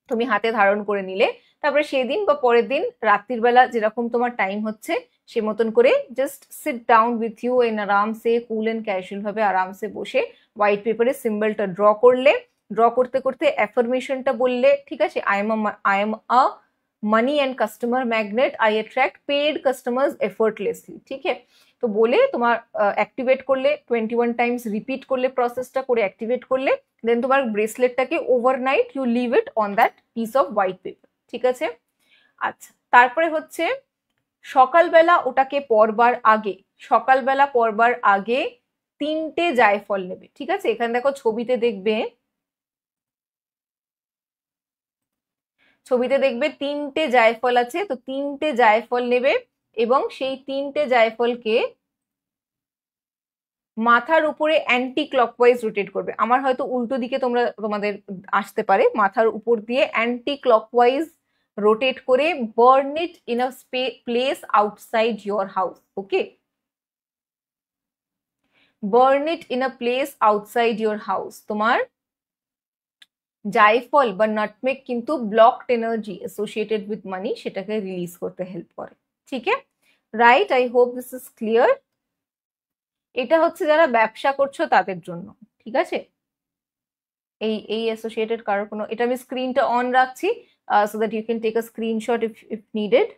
তুমি হাতে ধারণ করে নিলে, তারপরে সেদিন বা পরের দিন রাত্রির বেলা যেরকম তোমার টাইম হচ্ছে সে মতন করে just sit down with U N আরামসে, কুল এন্ড ক্যাজুয়াল ভাবে আরামসে বসে হোয়াইট পেপারে সিম্বলটা ড্র করলে, ড্র করতে করতে অ্যাফার্মেশনটা বললে। ঠিক আছে, I am a money and customer magnet, I attract paid customers effortlessly. ঠিক আছে, তো বলে তোমার অ্যাক্টিভেট করলে, 21 টাইমস রিপিট করলে, প্রসেসটা করে অ্যাক্টিভেট করলে, দেন তোমার ব্রেসলেটটাকে overnight you leave it on that piece of white paper. ঠিক আছে, আচ্ছা, তারপরে হচ্ছে সকালবেলা ওটাকে পরবার আগে, সকালবেলা পরবার আগে 3টে জায়ফল নেবে। ঠিক আছে, এখানে দেখো ছবিতে দেখবে, ছবিতে দেখবে 3টে জায়ফল আছে, তো 3টে জায়ফল নেবে এবং সেই 3টে জায়ফলকে মাথার উপরে অ্যান্টি ক্লকওয়াইজ রোটেট করবে। আমার হয়তো উল্টো দিকে তোমাদের আসতে পারে, মাথার উপর দিয়ে অ্যান্টি ক্লকওয়াইজ রোটেট করে burn it in a place outside your house. Okay, burn it in a place outside your house. তোমার জায়ফল বা নাটমেগ কিন্তু ব্লকড এনার্জি অ্যাসোসিয়েটেড উইথ মানি সেটাকে রিলিজ করতে হেল্প করে। ঠিক আছে, right? I hope this is clear. এটা হচ্ছে যারা ব্যবসা করছো তাদের জন্য। ঠিক আছে, এই অ্যাসোসিয়েটেড কারোর কোনো, এটা আমি স্ক্রিনটা অন রাখছি so that you can take a screenshot if needed.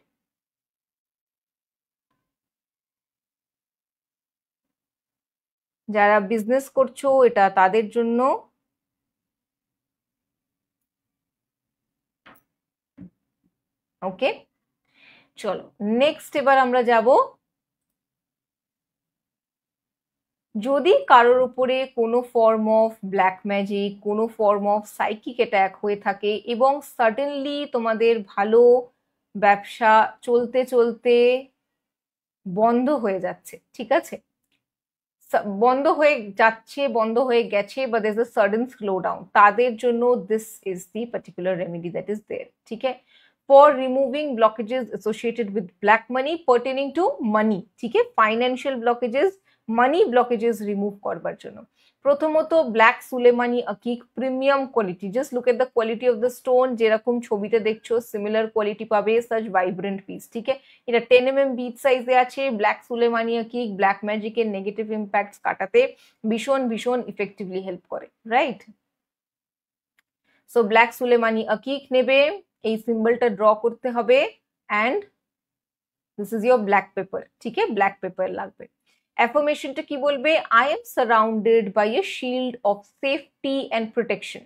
যারা বিজনেস করছো এটা তাদের জন্য। ওকে, চলো নেক্সট এবার আমরা যাব, যদি কারোর উপরে কোনো ফর্ম অফ ব্ল্যাক ম্যাজিক, কোনো ফর্ম অফ সাইকিক অ্যাটাক হয়ে থাকে এবং সাডেনলি তোমাদের ভালো ব্যবসা চলতে চলতে বন্ধ হয়ে যাচ্ছে, ঠিক আছে, বন্ধ হয়ে যাচ্ছে, বন্ধ হয়ে গেছে, বা there is a sudden slow down, তাদের জন্য this is the particular remedy that is there. ঠিক আছে, for removing blockages associated with black money pertaining to money. ঠিক আছে, financial blockages, money blockages remove করবার জন্য প্রথমত black Sulemani akik premium quality, just look at the quality of the stone, যেরকম ছবিতে দেখছো সিমিলার কোয়ালিটি পাবে, সাচ ভাইব্রেন্ট পিস। ঠিক আছে, এটা 10 mm বিট সাইজে আছে। ব্ল্যাক সুলেমানি আকিক ব্ল্যাক ম্যাজিকের নেগেটিভ ইম্প্যাক্টস কাটাতে ভীষণ ভীষণ ইফেক্টিভলি হেল্প করে, রাইট? সো ব্ল্যাক সুলেমানি আকিক নেবে, এই সিম্বলটা ড্র করতে হবে, and this is your black paper. ঠিক আছে, ব্ল্যাক পেপার লাগবে। অ্যাফার্মেশনটা কি বলবে? I am surrounded by a shield of safety and protection.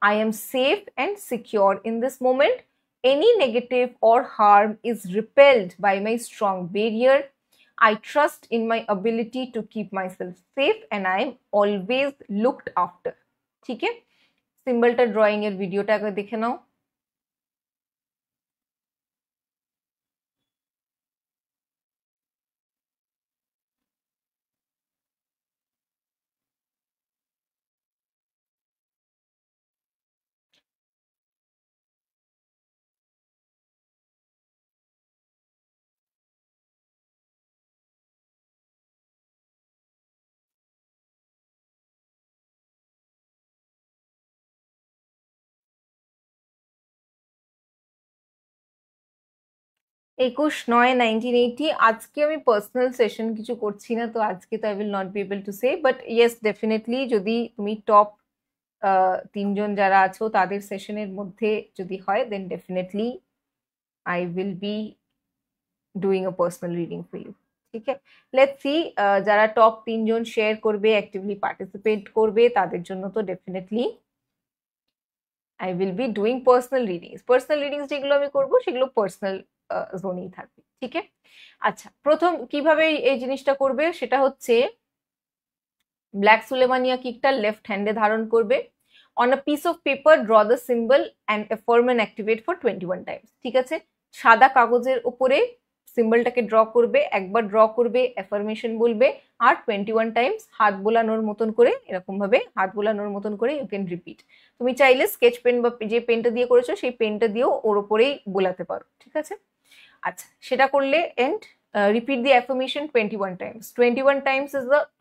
I am safe and secure in this moment. Any negative or harm is repelled by my strong barrier. I trust in my ability to keep myself safe and I am always looked after. ঠিক আছে, সিম্বলটা drawing এর ভিডিওটা আগে দেখে নাও। একুশ নয় 1980। আজকে আমি পার্সোনাল সেশন কিছু করছি না, তো আজকে তো I will not be able to say, but yes definitely যদি তুমি টপ তিনজন যারা আছো তাদের সেশনের মধ্যে যদি হয়, then definitely I will be doing a personal reading for you. ঠিক আছে, লেটস সি যারা টপ তিনজন শেয়ার করবে, অ্যাক্টিভলি পার্টিসিপেট করবে, তাদের জন্য তো definitely I will be doing personal readings. Personal readings যেগুলো আমি করবো সেগুলো পার্সোনাল জোনেই থাকবে। ঠিক আছে, আচ্ছা, প্রথম কিভাবে এই জিনিসটা করবে সেটা হচ্ছে ব্ল্যাক সুলেমানিয়া কিকটা লেফট হ্যান্ডে ধারণ করবে। On a piece of paper draw the symbol and affirm and activate for 21 Times. ঠিক আছে, সাদা কাগজের উপরে সিম্বলটাকে ড্র করবে, একবার ড্র করবে, অ্যাফার্মেশন বলবে, আর 21 টাইমস হাত বোলানোর মতন করে, এরকম ভাবে হাত বোলানোর মতন করে ইউ ক্যান রিপিট। তুমি চাইলে স্কেচ পেন বা যে পেনটা দিয়ে করেছো সেই পেনটা দিয়েও ওর ওপরেই বোলাতে পারো। ঠিক আছে, আচ্ছা, সেটা করলে and repeat the affirmation 21 times. 21 times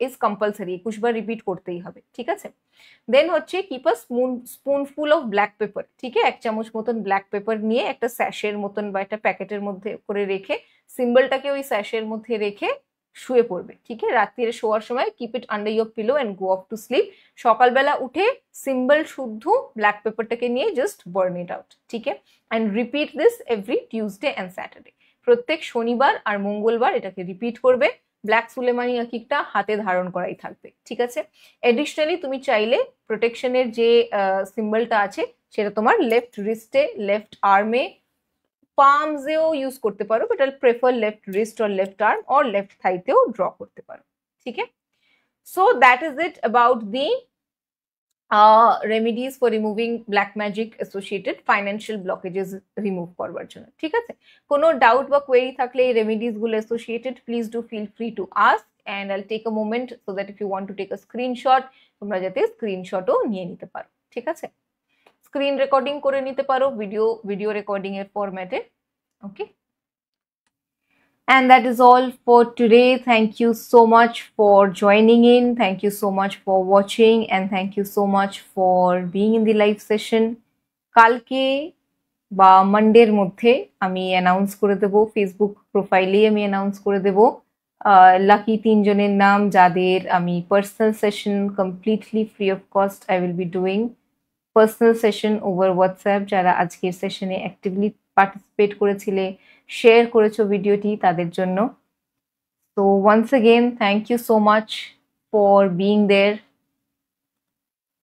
is compulsory, 21 বার রিপিট করতেই হবে। ঠিক আছে, দেন হচ্ছে keep a spoonful of black paper. ঠিক আছে, 1 চামচ মতন ব্ল্যাক পেপার নিয়ে একটা স্যাশের মতন বা একটা প্যাকেটের মধ্যে করে রেখে সিম্বলটাকে ওই স্যাশের মধ্যে রেখে শুয়ে পড়বে। ঠিক আছে, রাত্রিরে শোয়ার সময় keep it under your pillow and go of to sleep. সকালবেলা উঠে সিম্বল শুদ্ধ ব্ল্যাক পেপারটাকে নিয়ে জাস্ট বার্ন ইট আউট। ঠিক আছে, and repeat this every Tuesday and Saturday. প্রত্যেক শনিবার আর মঙ্গলবার এটাকে রিপিট করবে। ব্ল্যাক সুলেমানি আকিকটা হাতে ধারণ করাই থাকবে। ঠিক আছে, এডিশনালি তুমি চাইলে প্রোটেকশনের যে সিম্বলটা আছে সেটা তোমার লেফট রিস্টে, লেফট আর্মে, পামসেও ইউজ করতে পারো, but I prefer left wrist or left arm or left থাইতেও ড্র করতে পারো। ঠিক আছে, so that is it about the remedies for removing black magic associated financial blockages remove করবার জন্য। ঠিক আছে, কোনো ডাউট বা কোয়েরি থাকলে এই রেমিডিজ গুলো associated, please do feel free to ask and I'll take a moment so that if you want to take a screenshot, তোমরা যাতে স্ক্রিনশটও নিয়ে নিতে পারো। ঠিক আছে, স্ক্রিন রেকর্ডিং করে নিতে পারো ভিডিও রেকর্ডিং এর ফরম্যাটে। ওকে, and that is all for today. Thank you so much for joining in, thank you so much for watching, and thank you so much for being in the live session. কালকে বা মানডের মধ্যে আমি announce করে দেব, Facebook প্রোফাইলেই আমি announce করে দেব lucky 3 জনের নাম, যাদের আমি personal session completely free of cost I will be doing personal session over WhatsApp. যারা আজকের সেশনে অ্যাক্টিভলি পার্টিসিপেট করেছিলে, শেয়ার করেছো ভিডিওটি, তাদের জন্য। So once again, thank you so much for being there.